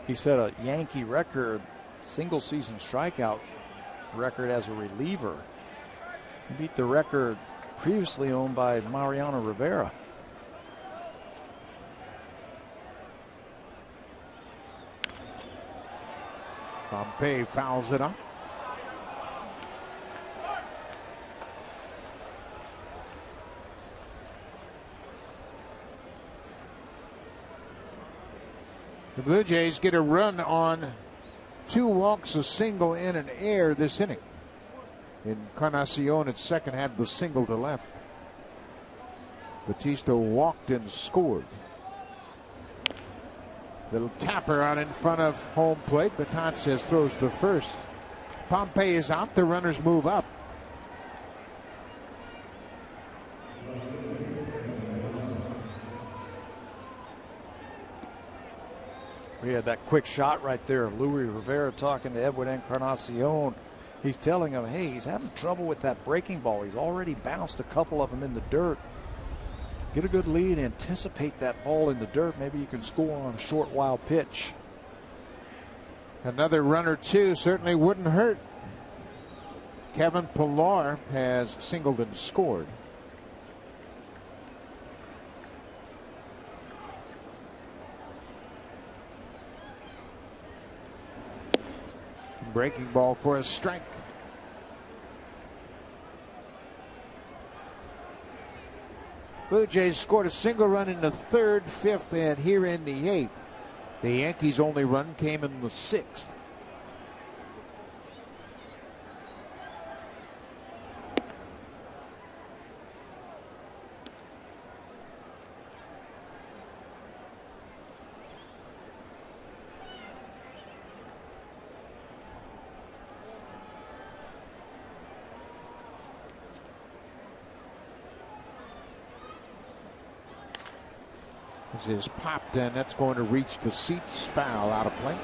He set a Yankee record, single season strikeout record as a reliever. He beat the record previously owned by Mariano Rivera. Pompey fouls it up. The Blue Jays get a run on 2 walks, a single, and an error this inning. Encarnacion at second had the single to left. Batista walked and scored. Little tapper out in front of home plate. Betances throws to first. Pompey is out. The runners move up. We had that quick shot right there of Luis Rivera talking to Edwin Encarnacion. He's telling him, hey, he's having trouble with that breaking ball. He's already bounced a couple of them in the dirt. Get a good lead, anticipate that ball in the dirt. Maybe you can score on a short, wild pitch. Another run or two certainly wouldn't hurt. Kevin Pillar has singled and scored. Breaking ball for a strike. Blue Jays scored a single run in the 3rd, 5th, and here in the 8th. The Yankees' only run came in the 6th. This is popped, and that's going to reach the seats. Foul out of play.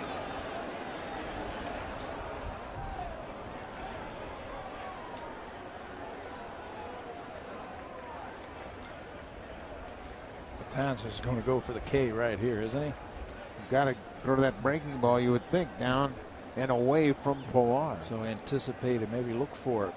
Betances is going to go for the K right here, isn't he? Got to throw that breaking ball, you would think, down and away from Pillar. So anticipate it, maybe look for it.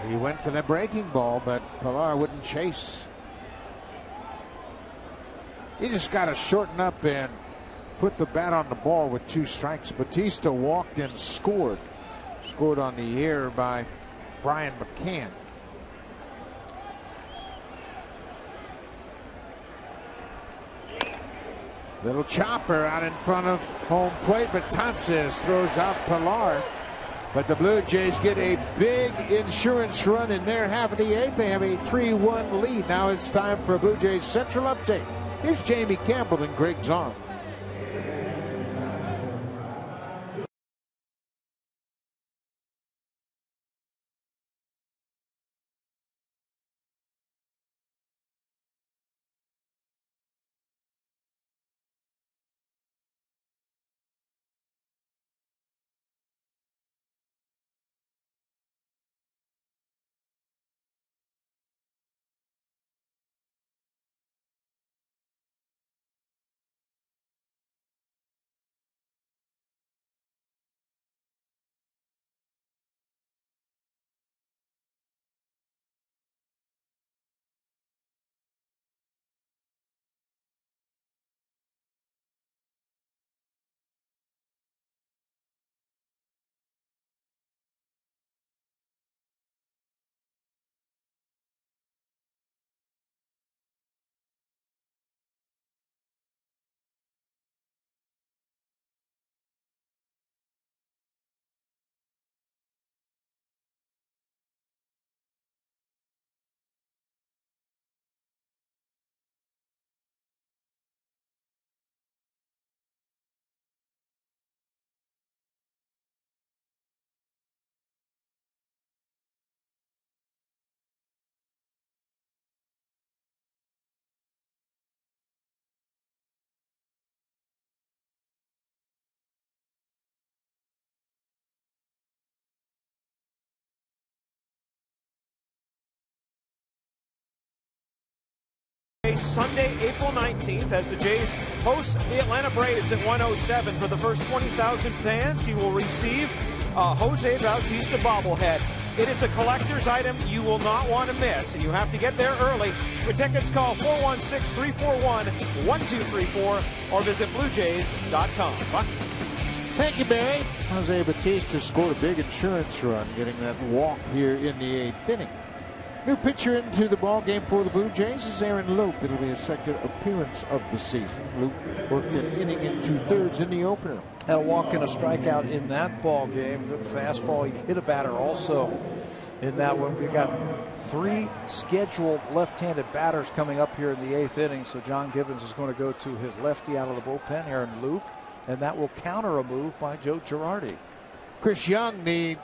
He went for the breaking ball, but Pillar wouldn't chase. He just got to shorten up and put the bat on the ball with 2 strikes. Batista walked and scored. Scored on the air by Brian McCann. Little chopper out in front of home plate, but Betances throws out Pillar. But the Blue Jays get a big insurance run in their half of the 8th. They have a 3-1 lead. Now it's time for a Blue Jays Central update. Here's Jamie Campbell and Greg Zahn. Tuesday, Sunday, April 19th, as the Jays host the Atlanta Braves at 107. For the first 20,000 fans, you will receive a Jose Bautista bobblehead. It is a collector's item you will not want to miss, and you have to get there early. For tickets, call 416-341-1234 or visit BlueJays.com. Buck? Thank you, Barry. Jose Bautista scored a big insurance run, getting that walk here in the 8th inning. New pitcher into the ball game for the Blue Jays is Aaron Loup. It'll be his second appearance of the season. Loup worked an inning and 2/3 in the opener. Had a walk and a strikeout in that ball game. Good fastball. He hit a batter also in that one. We got 3 scheduled left-handed batters coming up here in the 8th inning. So John Gibbons is going to go to his lefty out of the bullpen, Aaron Loup, and that will counter a move by Joe Girardi. Chris Young, the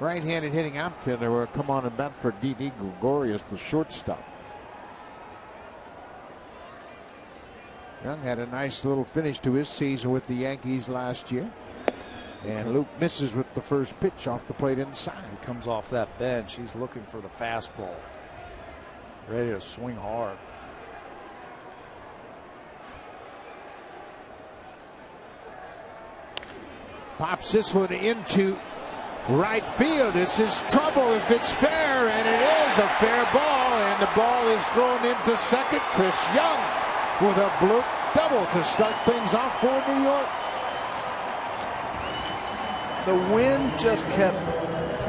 right-handed hitting outfielder, will come on and bat for Didi Gregorius, the shortstop. Young had a nice little finish to his season with the Yankees last year. And Luke misses with the first pitch off the plate inside. He comes off that bench. He's looking for the fastball. Ready to swing hard. Pops this one into right field. This is trouble if it's fair, and it is a fair ball, and the ball is thrown into second. Chris Young with a bloop double to start things off for New York. The wind just kept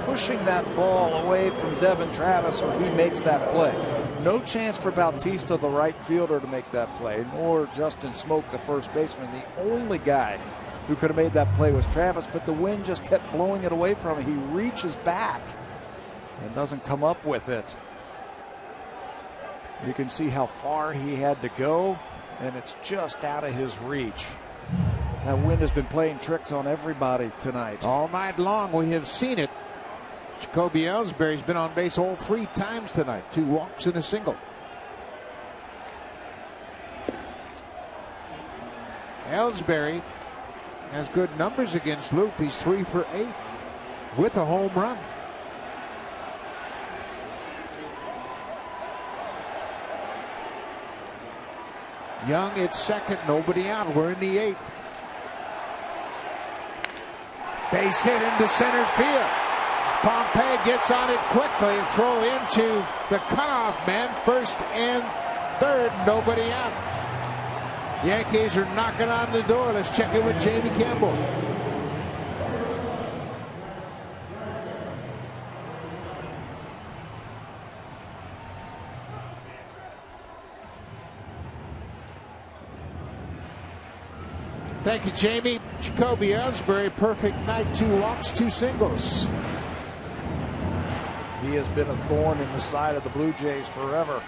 pushing that ball away from Devin Travis, so he makes that play. No chance for Bautista, the right fielder, to make that play, nor Justin Smoke, the first baseman. The only guy who could have made that play was Travis, but the wind just kept blowing it away from him. He reaches back and doesn't come up with it. You can see how far he had to go, and it's just out of his reach. That wind has been playing tricks on everybody tonight. All night long we have seen it. Jacoby Ellsbury's been on base all 3 times tonight. 2 walks and a single. Ellsbury has good numbers against Loup. He's 3 for 8 with a home run. Young at second, nobody out. We're in the 8th. Base hit into center field. Pompey gets on it quickly and throw into the cutoff man. First and third, nobody out. Yankees are knocking on the door. Let's check in with Jamie Campbell. Thank you, Jamie. Jacoby Ellsbury, perfect night. 2 walks, 2 singles. He has been a thorn in the side of the Blue Jays forever.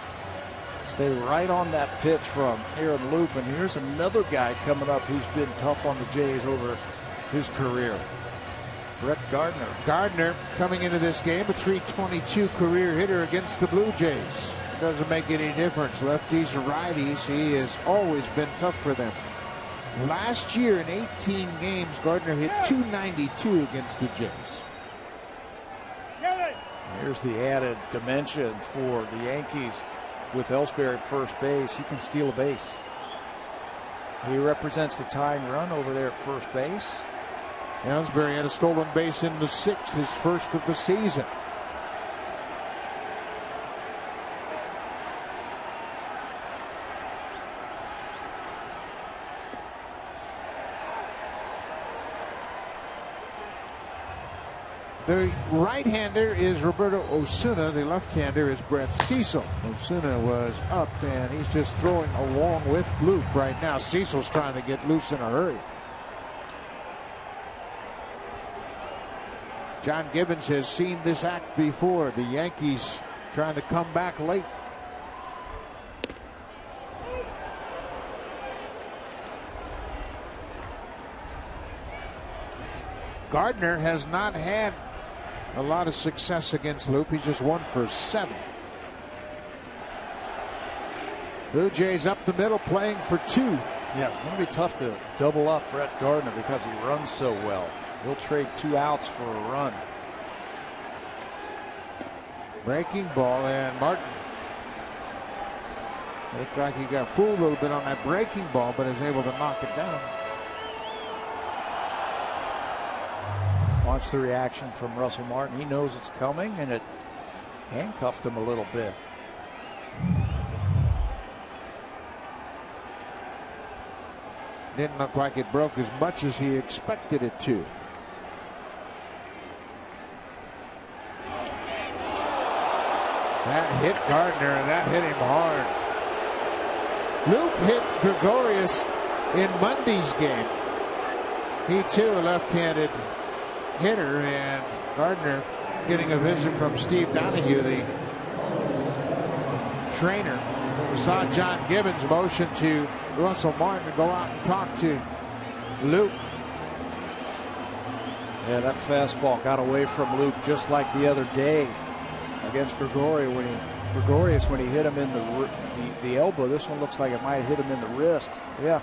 Stay right on that pitch from Aaron Loup, and here's another guy coming up who's been tough on the Jays over his career. Brett Gardner. Gardner coming into this game, a .322 career hitter against the Blue Jays. Doesn't make any difference. Lefties or righties, he has always been tough for them. Last year in 18 games, Gardner hit .292 against the Jays. Here's the added dimension for the Yankees with Ellsbury at first base. He can steal a base. He represents the tying run over there at first base. Ellsbury had a stolen base in the 6th, his first of the season. The right-hander is Roberto Osuna. The left-hander is Brett Cecil. Osuna was up, and he's just throwing along with Luke right now. Cecil's trying to get loose in a hurry. John Gibbons has seen this act before. The Yankees trying to come back late. Gardner has not had a lot of success against Loup. He's just 1 for 7. Blue Jays up the middle, playing for 2. Yeah, it's going to be tough to double up Brett Gardner because he runs so well. He'll trade 2 outs for a run. Breaking ball, and Martin Looked like he got fooled a little bit on that breaking ball, but is able to knock it down. Watch the reaction from Russell Martin. He knows it's coming, and it handcuffed him a little bit. Didn't look like it broke as much as he expected it to. That hit Gardner, and that hit him hard. Loop hit Gregorius in Monday's game. He too, a left-handed hitter, and Gardner getting a visit from Steve Donahue, the trainer. We saw John Gibbons motion to Russell Martin to go out and talk to Luke. Yeah, that fastball got away from Luke just like the other day against Gregorius when he hit him in the elbow. This one looks like it might have hit him in the wrist. Yeah,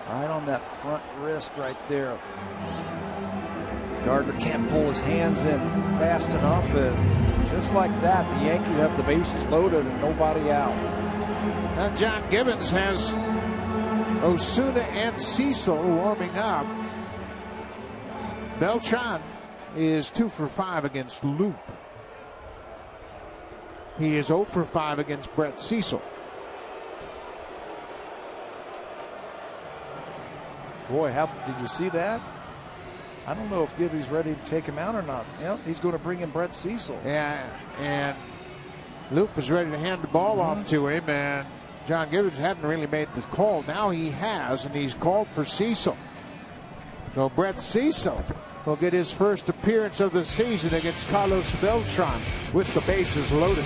right on that front wrist right there. Gardner can't pull his hands in fast enough, and just like that, the Yankees have the bases loaded and nobody out. Now John Gibbons has Osuna and Cecil warming up. Beltran is 2 for 5 against Loop. He is 0 for 5 against Brett Cecil. Boy, did you see that? I don't know if Gibby's ready to take him out or not. Yep, he's going to bring in Brett Cecil. Yeah, and Luke was ready to hand the ball off to him, and John Gibbons hadn't really made the call. Now he has, and he's called for Cecil. So Brett Cecil will get his first appearance of the season against Carlos Beltran with the bases loaded.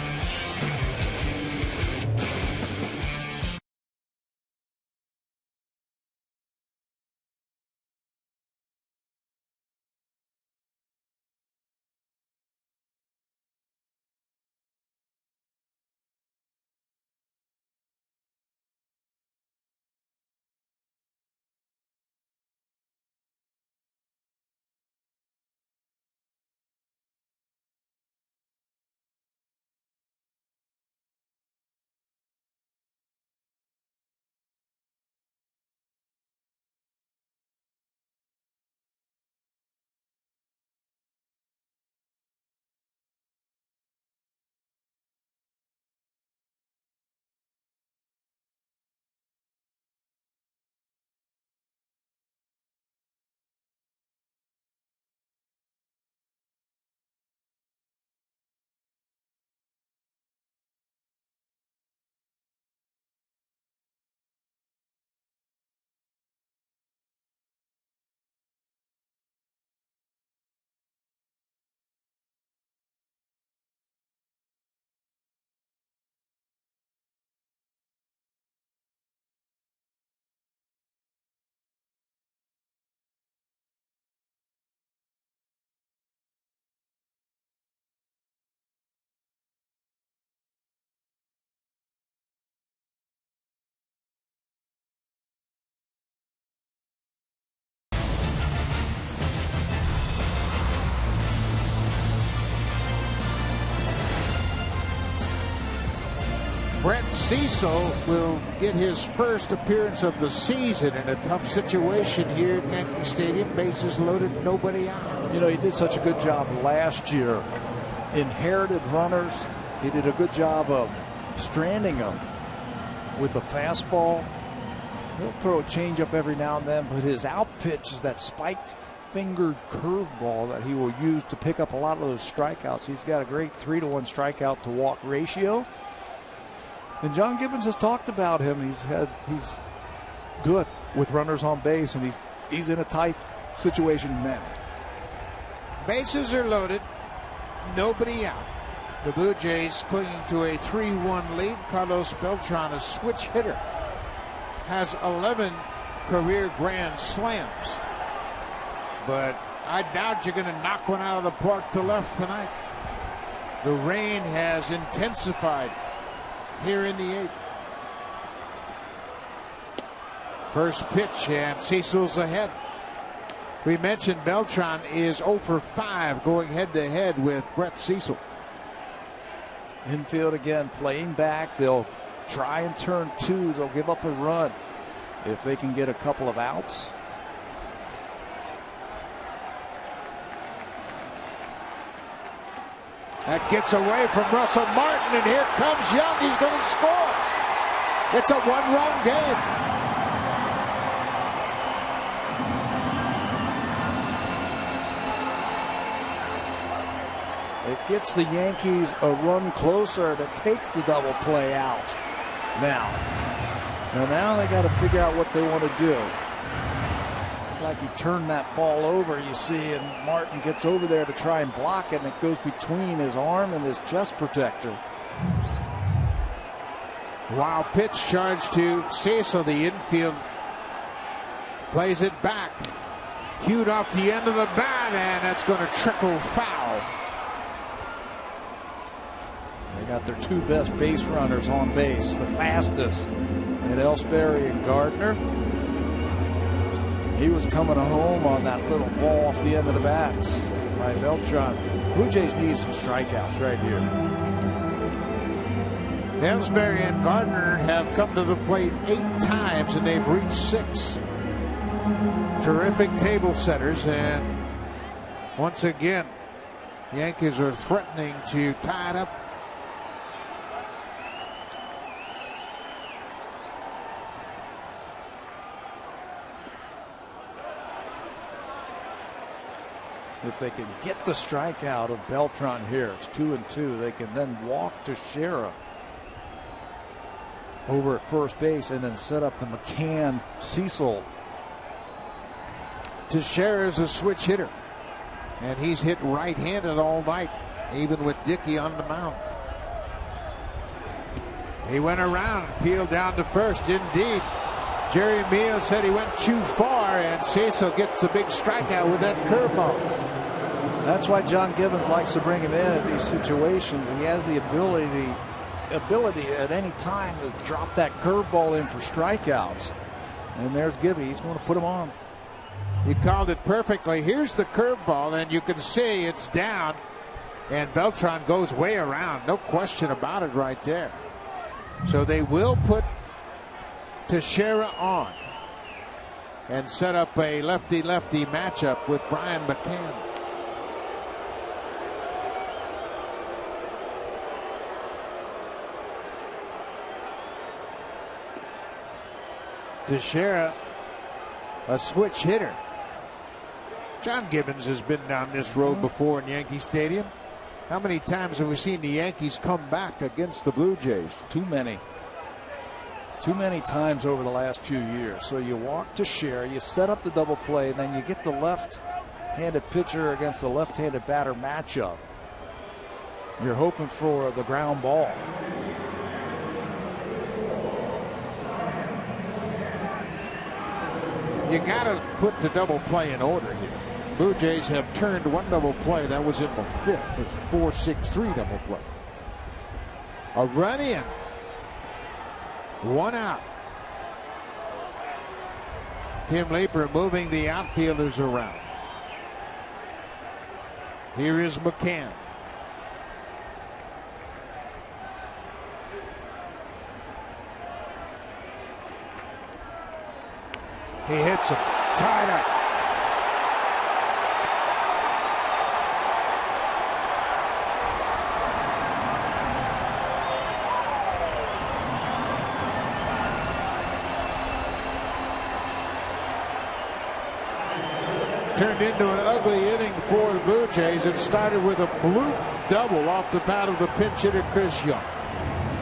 Brett Cecil will get his first appearance of the season in a tough situation here at Yankee Stadium. Bases loaded, nobody out. You know, he did such a good job last year. Inherited runners. He did a good job of stranding them with the fastball. He'll throw a changeup every now and then, but his out pitch is that spiked fingered curveball that he will use to pick up a lot of those strikeouts. He's got a great 3-to-1 strikeout to walk ratio. And John Gibbons has talked about him. He's good with runners on base, and he's in a tight situation now. Bases are loaded, nobody out. The Blue Jays clinging to a 3-1 lead. Carlos Beltran, a switch hitter, has 11 career grand slams. But I doubt you're going to knock one out of the park to left tonight. The rain has intensified here in the 8th. First pitch, and Cecil's ahead. We mentioned Beltran is 0 for 5 going head-to-head with Brett Cecil. Infield again playing back. They'll try and turn 2. They'll give up a run if they can get a couple of outs. That gets away from Russell Martin, and here comes Young. He's going to score. It's a one-run game. It gets the Yankees a run closer that takes the double play out now. So now they got to figure out what they want to do. Like he turned that ball over, you see, and Martin gets over there to try and block it, and it goes between his arm and his chest protector. Wild pitch charge to Cecil. The infield plays it back. Cued off the end of the bat, and that's going to trickle foul. They got their 2 best base runners on base, the fastest, and Ellsbury and Gardner. He was coming home on that little ball off the end of the bats by Beltran. Blue Jays need some strikeouts right here. Ellsbury and Gardner have come to the plate 8 times, and they've reached 6. Terrific table setters, and once again, Yankees are threatening to tie it up. If they can get the strikeout of Beltran here, it's 2-2. They can then walk Teixeira over at first base and then set up the McCann Cecil. Teixeira is a switch hitter, and he's hit right-handed all night, even with Dickey on the mound. He went around, peeled down to first. Indeed, Jerry Meal said he went too far, and Cecil gets a big strikeout with that curveball. That's why John Gibbons likes to bring him in at these situations. He has the ability at any time to drop that curveball in for strikeouts. And there's Gibby. He's going to put him on. He called it perfectly. Here's the curveball, and you can see it's down, and Beltran goes way around. No question about it right there. So they will put Teixeira on and set up a lefty-lefty matchup with Brian McCann. Teixeira, a switch hitter. John Gibbons has been down this road before in Yankee Stadium. How many times have we seen the Yankees come back against the Blue Jays? Too many. Too many times over the last few years. So you walk Teixeira, you set up the double play, and then you get the left-handed pitcher against the left-handed batter matchup. You're hoping for the ground ball. You got to put the double play in order here. Blue Jays have turned one double play. That was in the 5th. It's 4-6-3 double play. A run in. 1 out. Tim Leeper moving the outfielders around. Here is McCann. He hits him. Tied up. It's turned into an ugly inning for the Blue Jays. It started with a bloop double off the bat of the pinch hitter Chris Young.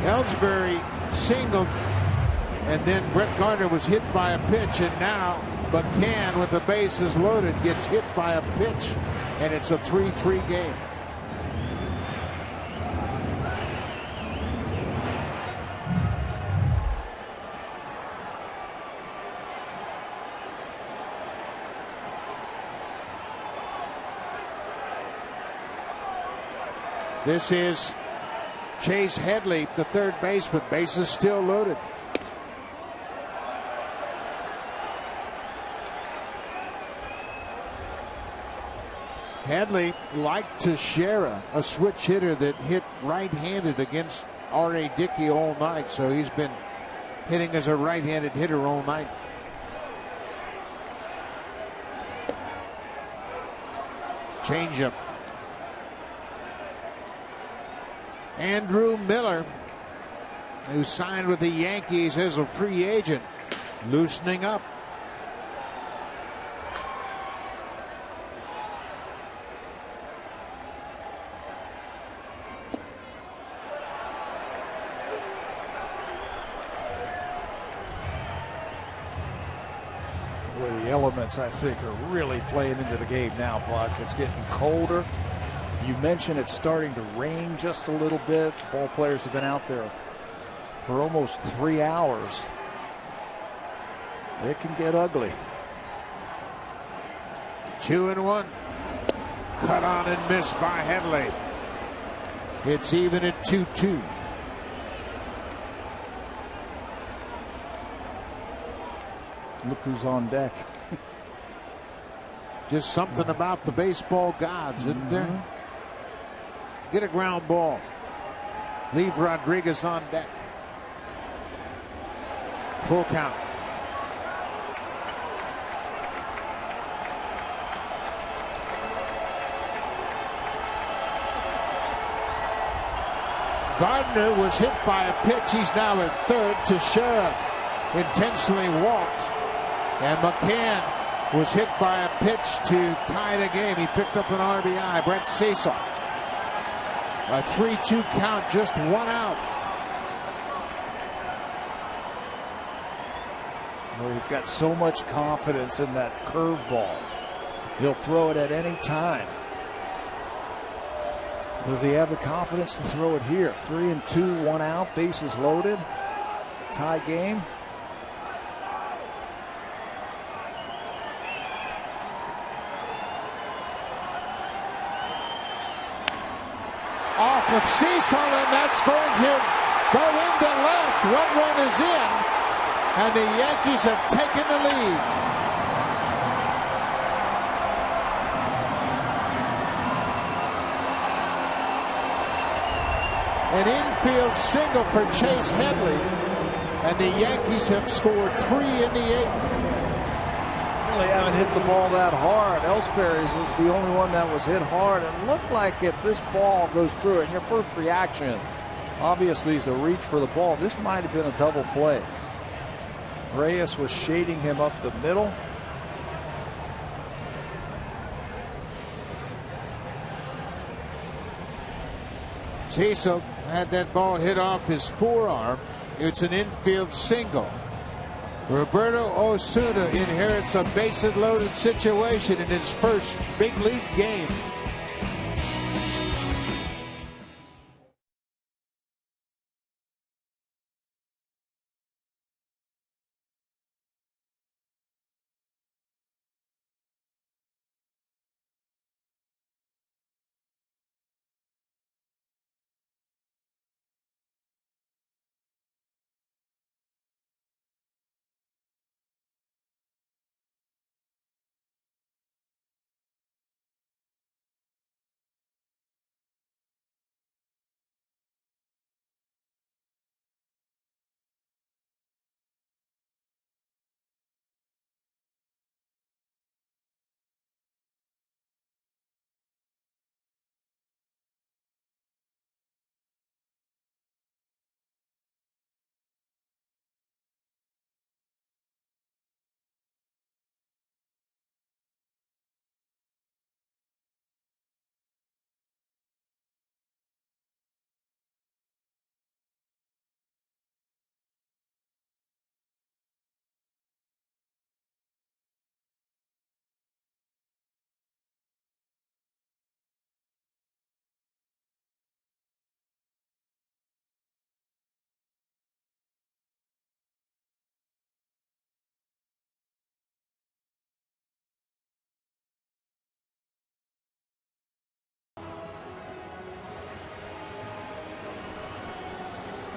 Ellsbury singled, and then Brett Gardner was hit by a pitch, and now McCann, with the bases loaded, gets hit by a pitch, and it's a 3-3 game. This is Chase Headley, the third baseman. Bases still loaded. Headley, like Teixeira, a switch hitter that hit right-handed against R.A. Dickey all night, so he's been hitting as a right-handed hitter all night. Changeup. Andrew Miller, who signed with the Yankees as a free agent, loosening up. Where the elements, I think, are really playing into the game now, Buck. It's getting colder. You mentioned it's starting to rain just a little bit. The ball players have been out there for almost 3 hours. It can get ugly. 2-1. Cut on and missed by Headley. It's even at 2-2. Look who's on deck. Just something about the baseball gods, isn't there? Get a ground ball. Leave Rodriguez on deck. Full count. Gardner was hit by a pitch. He's now at third. Teixeira intentionally walked. And McCann was hit by a pitch to tie the game. He picked up an RBI. Brett Cecil. A 3-2 count, just 1 out. Well, he's got so much confidence in that curveball. He'll throw it at any time. Does he have the confidence to throw it here? 3-2, 1 out, bases loaded. Tie game. Off of Cecil, and that's going to go into left. 1 run is in, and the Yankees have taken the lead. An infield single for Chase Headley, and the Yankees have scored 3 in the 8th. Really haven't hit the ball that hard. Ellsbury's was the only one that was hit hard. It looked like if this ball goes through it, and your first reaction obviously is a reach for the ball. This might have been a double play. Reyes was shading him up the middle. Cecil had that ball hit off his forearm. It's an infield single. Roberto Osuna inherits a bases-loaded situation in his first big league game.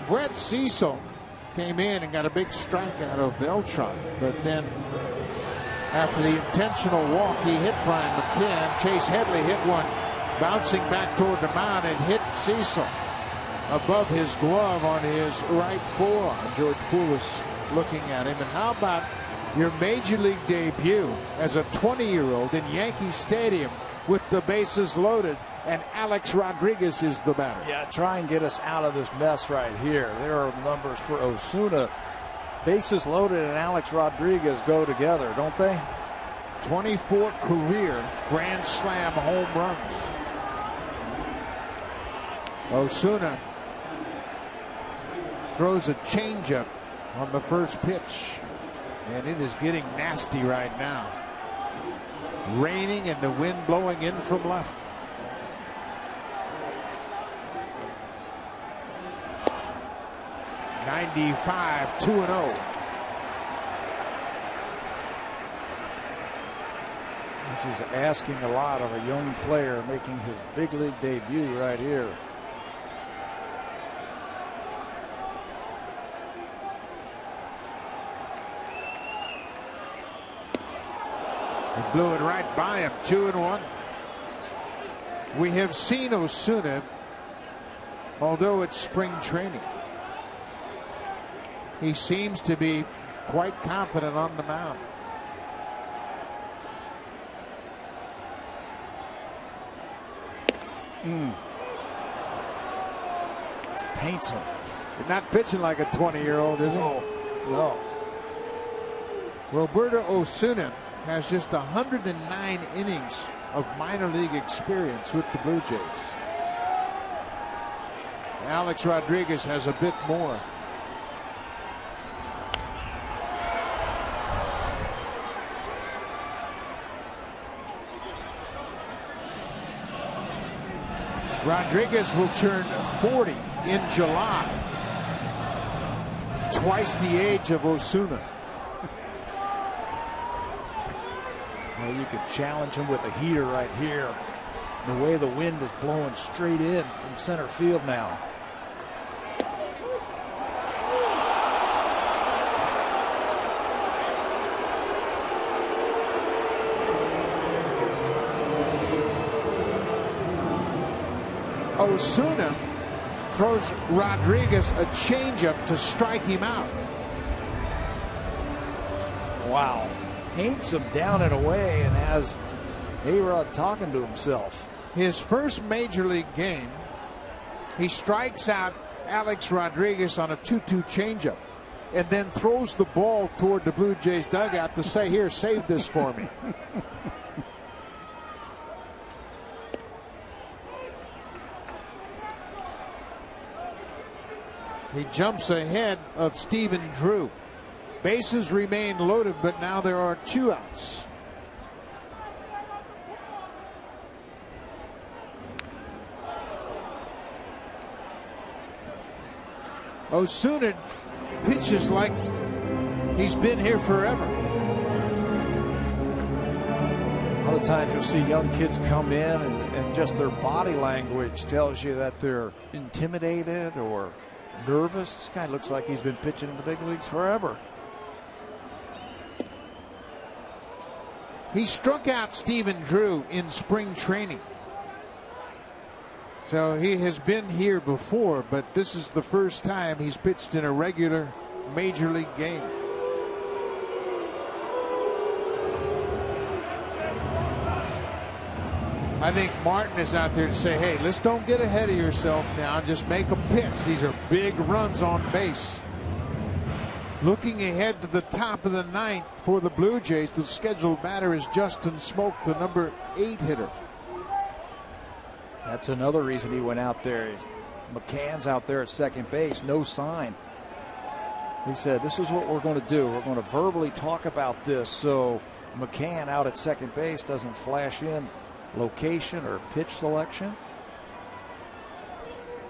Brett Cecil came in and got a big strikeout of Beltran, but then after the intentional walk, he hit Brian McCann. Chase Headley hit one bouncing back toward the mound and hit Cecil. above his glove on his right forearm. George Poulos looking at him. And how about your major league debut as a 20-year-old in Yankee Stadium with the bases loaded, and Alex Rodriguez is the batter? Yeah, try and get us out of this mess right here. There are numbers for Osuna. Bases loaded and Alex Rodriguez go together, don't they? 24 career Grand Slam home runs. Osuna throws a changeup on the first pitch, and it is getting nasty right now. Raining and the wind blowing in from left. .95, 2-0. This is asking a lot of a young player making his big league debut right here. He blew it right by him. 2-1. We have seen Osuna, although it's spring training, he seems to be quite confident on the mound. Paints him. He's not pitching like a 20-year-old, is he? No. Roberto Osuna has just 109 innings of minor league experience with the Blue Jays. Alex Rodriguez has a bit more. Rodriguez will turn 40 in July. Twice the age of Osuna. Well, you could challenge him with a heater right here. The way the wind is blowing straight in from center field now. Osuna throws Rodriguez a changeup to strike him out. Wow. Paints him down and away and has A-Rod talking to himself. His first major league game, he strikes out Alex Rodriguez on a 2-2 changeup and then throws the ball toward the Blue Jays dugout to say, here, save this for me. He jumps ahead of Stephen Drew. Bases remain loaded, but now there are 2 outs. Osuna pitches like he's been here forever. A lot of times you'll see young kids come in and just their body language tells you that they're intimidated or nervous. This guy looks like he's been pitching in the big leagues forever. He struck out Stephen Drew in spring training. So he has been here before, but this is the first time he's pitched in a regular major league game. I think Martin is out there to say, hey, let's don't get ahead of yourself now. Just make a pitch. These are big runs on base. Looking ahead to the top of the 9th for the Blue Jays, the scheduled batter is Justin Smoak, the number 8 hitter. That's another reason he went out there. McCann's out there at second base, no sign. He said, this is what we're going to do. We're going to verbally talk about this so McCann out at second base doesn't flash in location or pitch selection.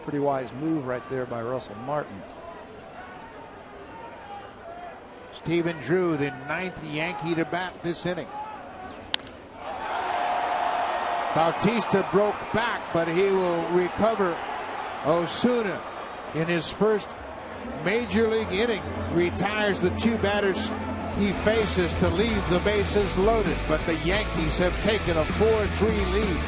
Pretty wise move right there by Russell Martin. Stephen Drew, the 9th Yankee to bat this inning. Bautista broke back, but he will recover. Osuna, in his first major league inning, retires the 2 batters he faces to leave the bases loaded. But the Yankees have taken a 4-3 lead.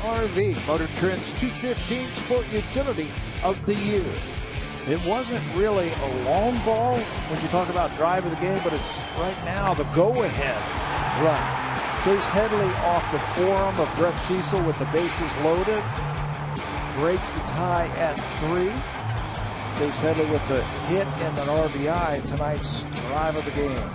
RV, Motor Trend's 215 Sport Utility of the Year. It wasn't really a long ball when you talk about drive of the game, but it's right now the go-ahead run. Chase Headley off the forearm of Brett Cecil with the bases loaded. Breaks the tie at 3. Chase Headley with the hit and an RBI, tonight's drive of the game.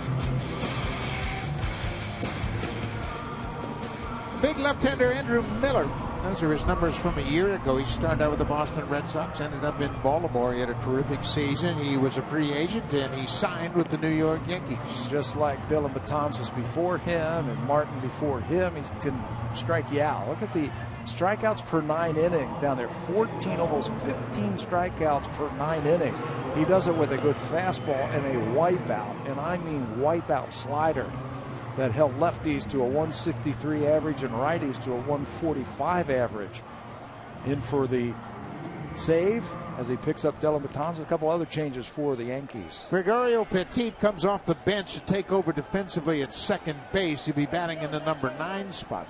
Big left-hander Andrew Miller. Those are his numbers from a year ago. He started out with the Boston Red Sox, ended up in Baltimore. He had a terrific season. He was a free agent, and he signed with the New York Yankees. Just like Dylan Betances before him and Martin before him, he can strike you out. Look at the strikeouts per 9 innings down there. 14, almost 15 strikeouts per 9 innings. He does it with a good fastball and a wipeout, and I mean wipeout slider that held lefties to a 163 average and righties to a 145 average. In for the save as he picks up Dylan Betances. A couple other changes for the Yankees. Gregorio Petit comes off the bench to take over defensively at second base. He'll be batting in the number 9 spot.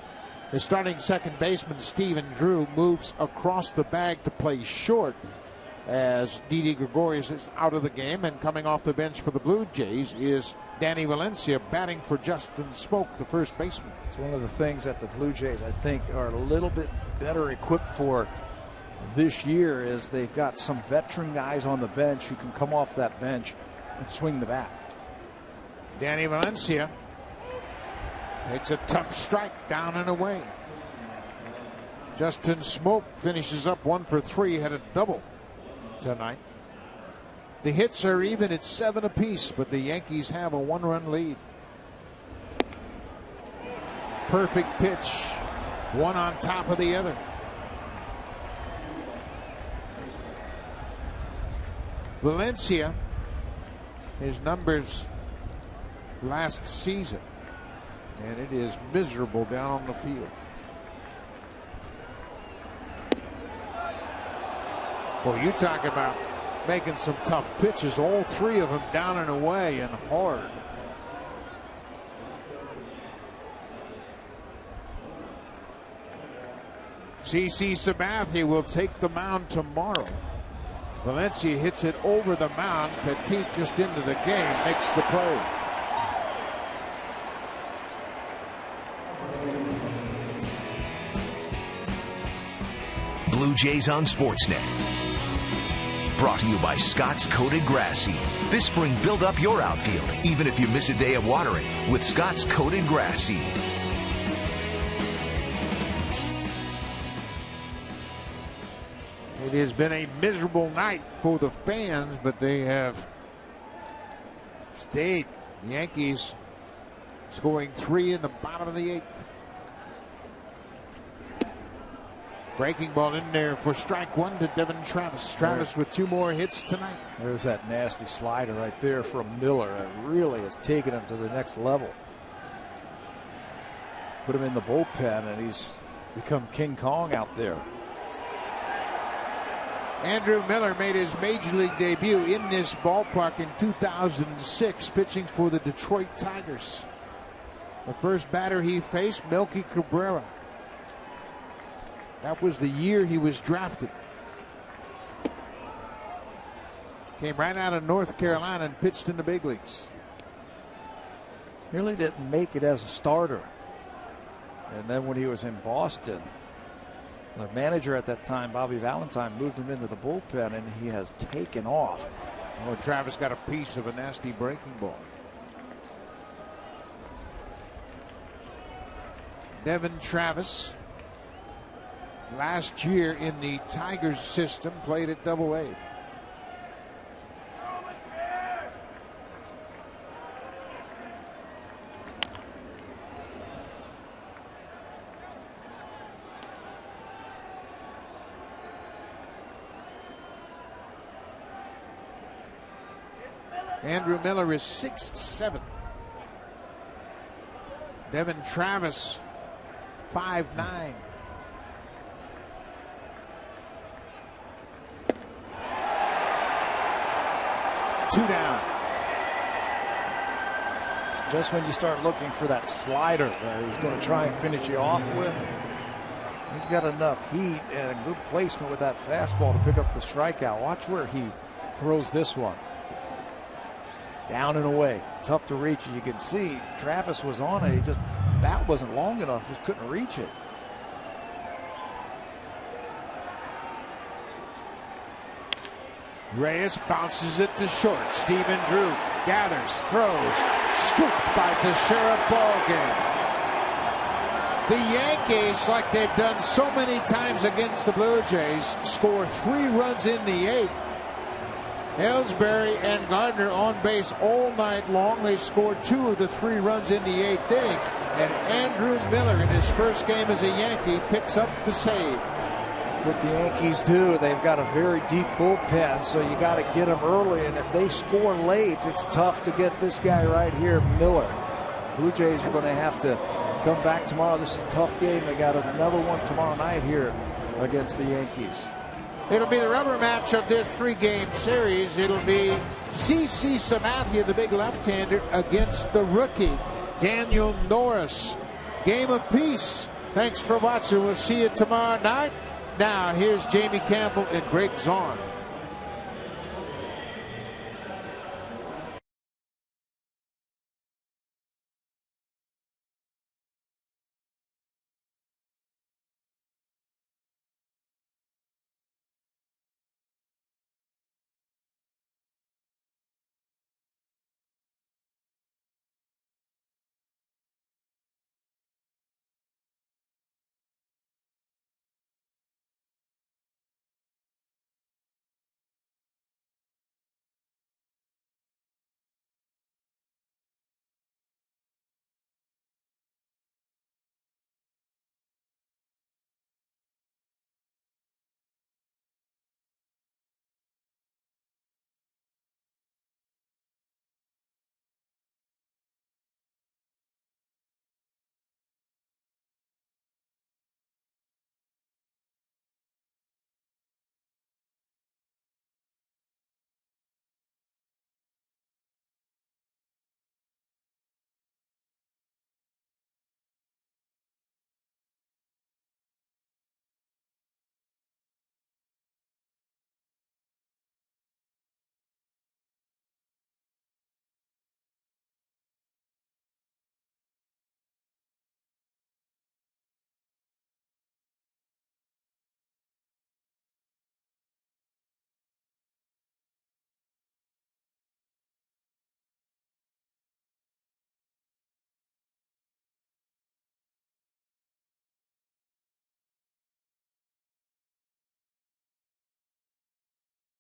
The starting second baseman, Stephen Drew, moves across the bag to play short as Didi Gregorius is out of the game. And coming off the bench for the Blue Jays is Danny Valencia, batting for Justin Smoke, the first baseman. It's one of the things that the Blue Jays, I think, are a little bit better equipped for this year is they've got some veteran guys on the bench who can come off that bench and swing the bat. Danny Valencia takes a tough strike down and away. Justin Smoke finishes up 1 for 3, had a double tonight. The hits are even at 7 apiece, but the Yankees have a 1-run lead. Perfect pitch, one on top of the other. Valencia, his numbers last season, and it is miserable down on the field. Well, you talk about making some tough pitches, all 3 of them down and away and hard. CC Sabathia will take the mound tomorrow. Valencia hits it over the mound. Petit just into the game, makes the play. Blue Jays on Sportsnet. Brought to you by Scott's Coated Grass Seed. This spring, build up your outfield, even if you miss a day of watering, with Scott's Coated Grass Seed. It has been a miserable night for the fans, but they have stayed. The Yankees scoring 3 in the bottom of the 8th. Breaking ball in there for strike 1 to Devin Travis. Travis with 2 more hits tonight. There's that nasty slider right there from Miller. It really has taken him to the next level. Put him in the bullpen, and he's become King Kong out there. Andrew Miller made his major league debut in this ballpark in 2006, pitching for the Detroit Tigers. The first batter he faced, Melky Cabrera. That was the year he was drafted. Came right out of North Carolina and pitched in the big leagues. Really didn't make it as a starter. And then when he was in Boston, the manager at that time, Bobby Valentine, moved him into the bullpen, and he has taken off. Oh, Travis got a piece of a nasty breaking ball. Devin Travis, last year in the Tigers system, played at Double-A. Andrew Miller is 6'7". Devin Travis, 5'9". Two down. Just when you start looking for that slider that he's going to try and finish you off with, He's got enough heat and a good placement with that fastball to pick up the strikeout. Watch where he throws this one. Down and away. Tough to reach. You can see Travis was on it. Bat wasn't long enough. Just couldn't reach it. Reyes bounces it to short. Stephen Drew gathers, throws, scooped by Teixeira. Ball game. The Yankees, like they've done so many times against the Blue Jays, score 3 runs in the 8th. Ellsbury and Gardner on base all night long. They scored 2 of the 3 runs in the 8th inning. And Andrew Miller, in his first game as a Yankee, picks up the save. What the Yankees do, they've got a very deep bullpen, so you got to get them early. And if they score late, it's tough to get this guy right here, Miller. Blue Jays are going to have to come back tomorrow. This is a tough game. They got another one tomorrow night here against the Yankees. It'll be the rubber match of this 3-game series. It'll be CC Sabathia, the big left-hander, against the rookie, Daniel Norris. Game apiece. Thanks for watching. We'll see you tomorrow night. Now, here's Jamie Campbell and Greg Zorn.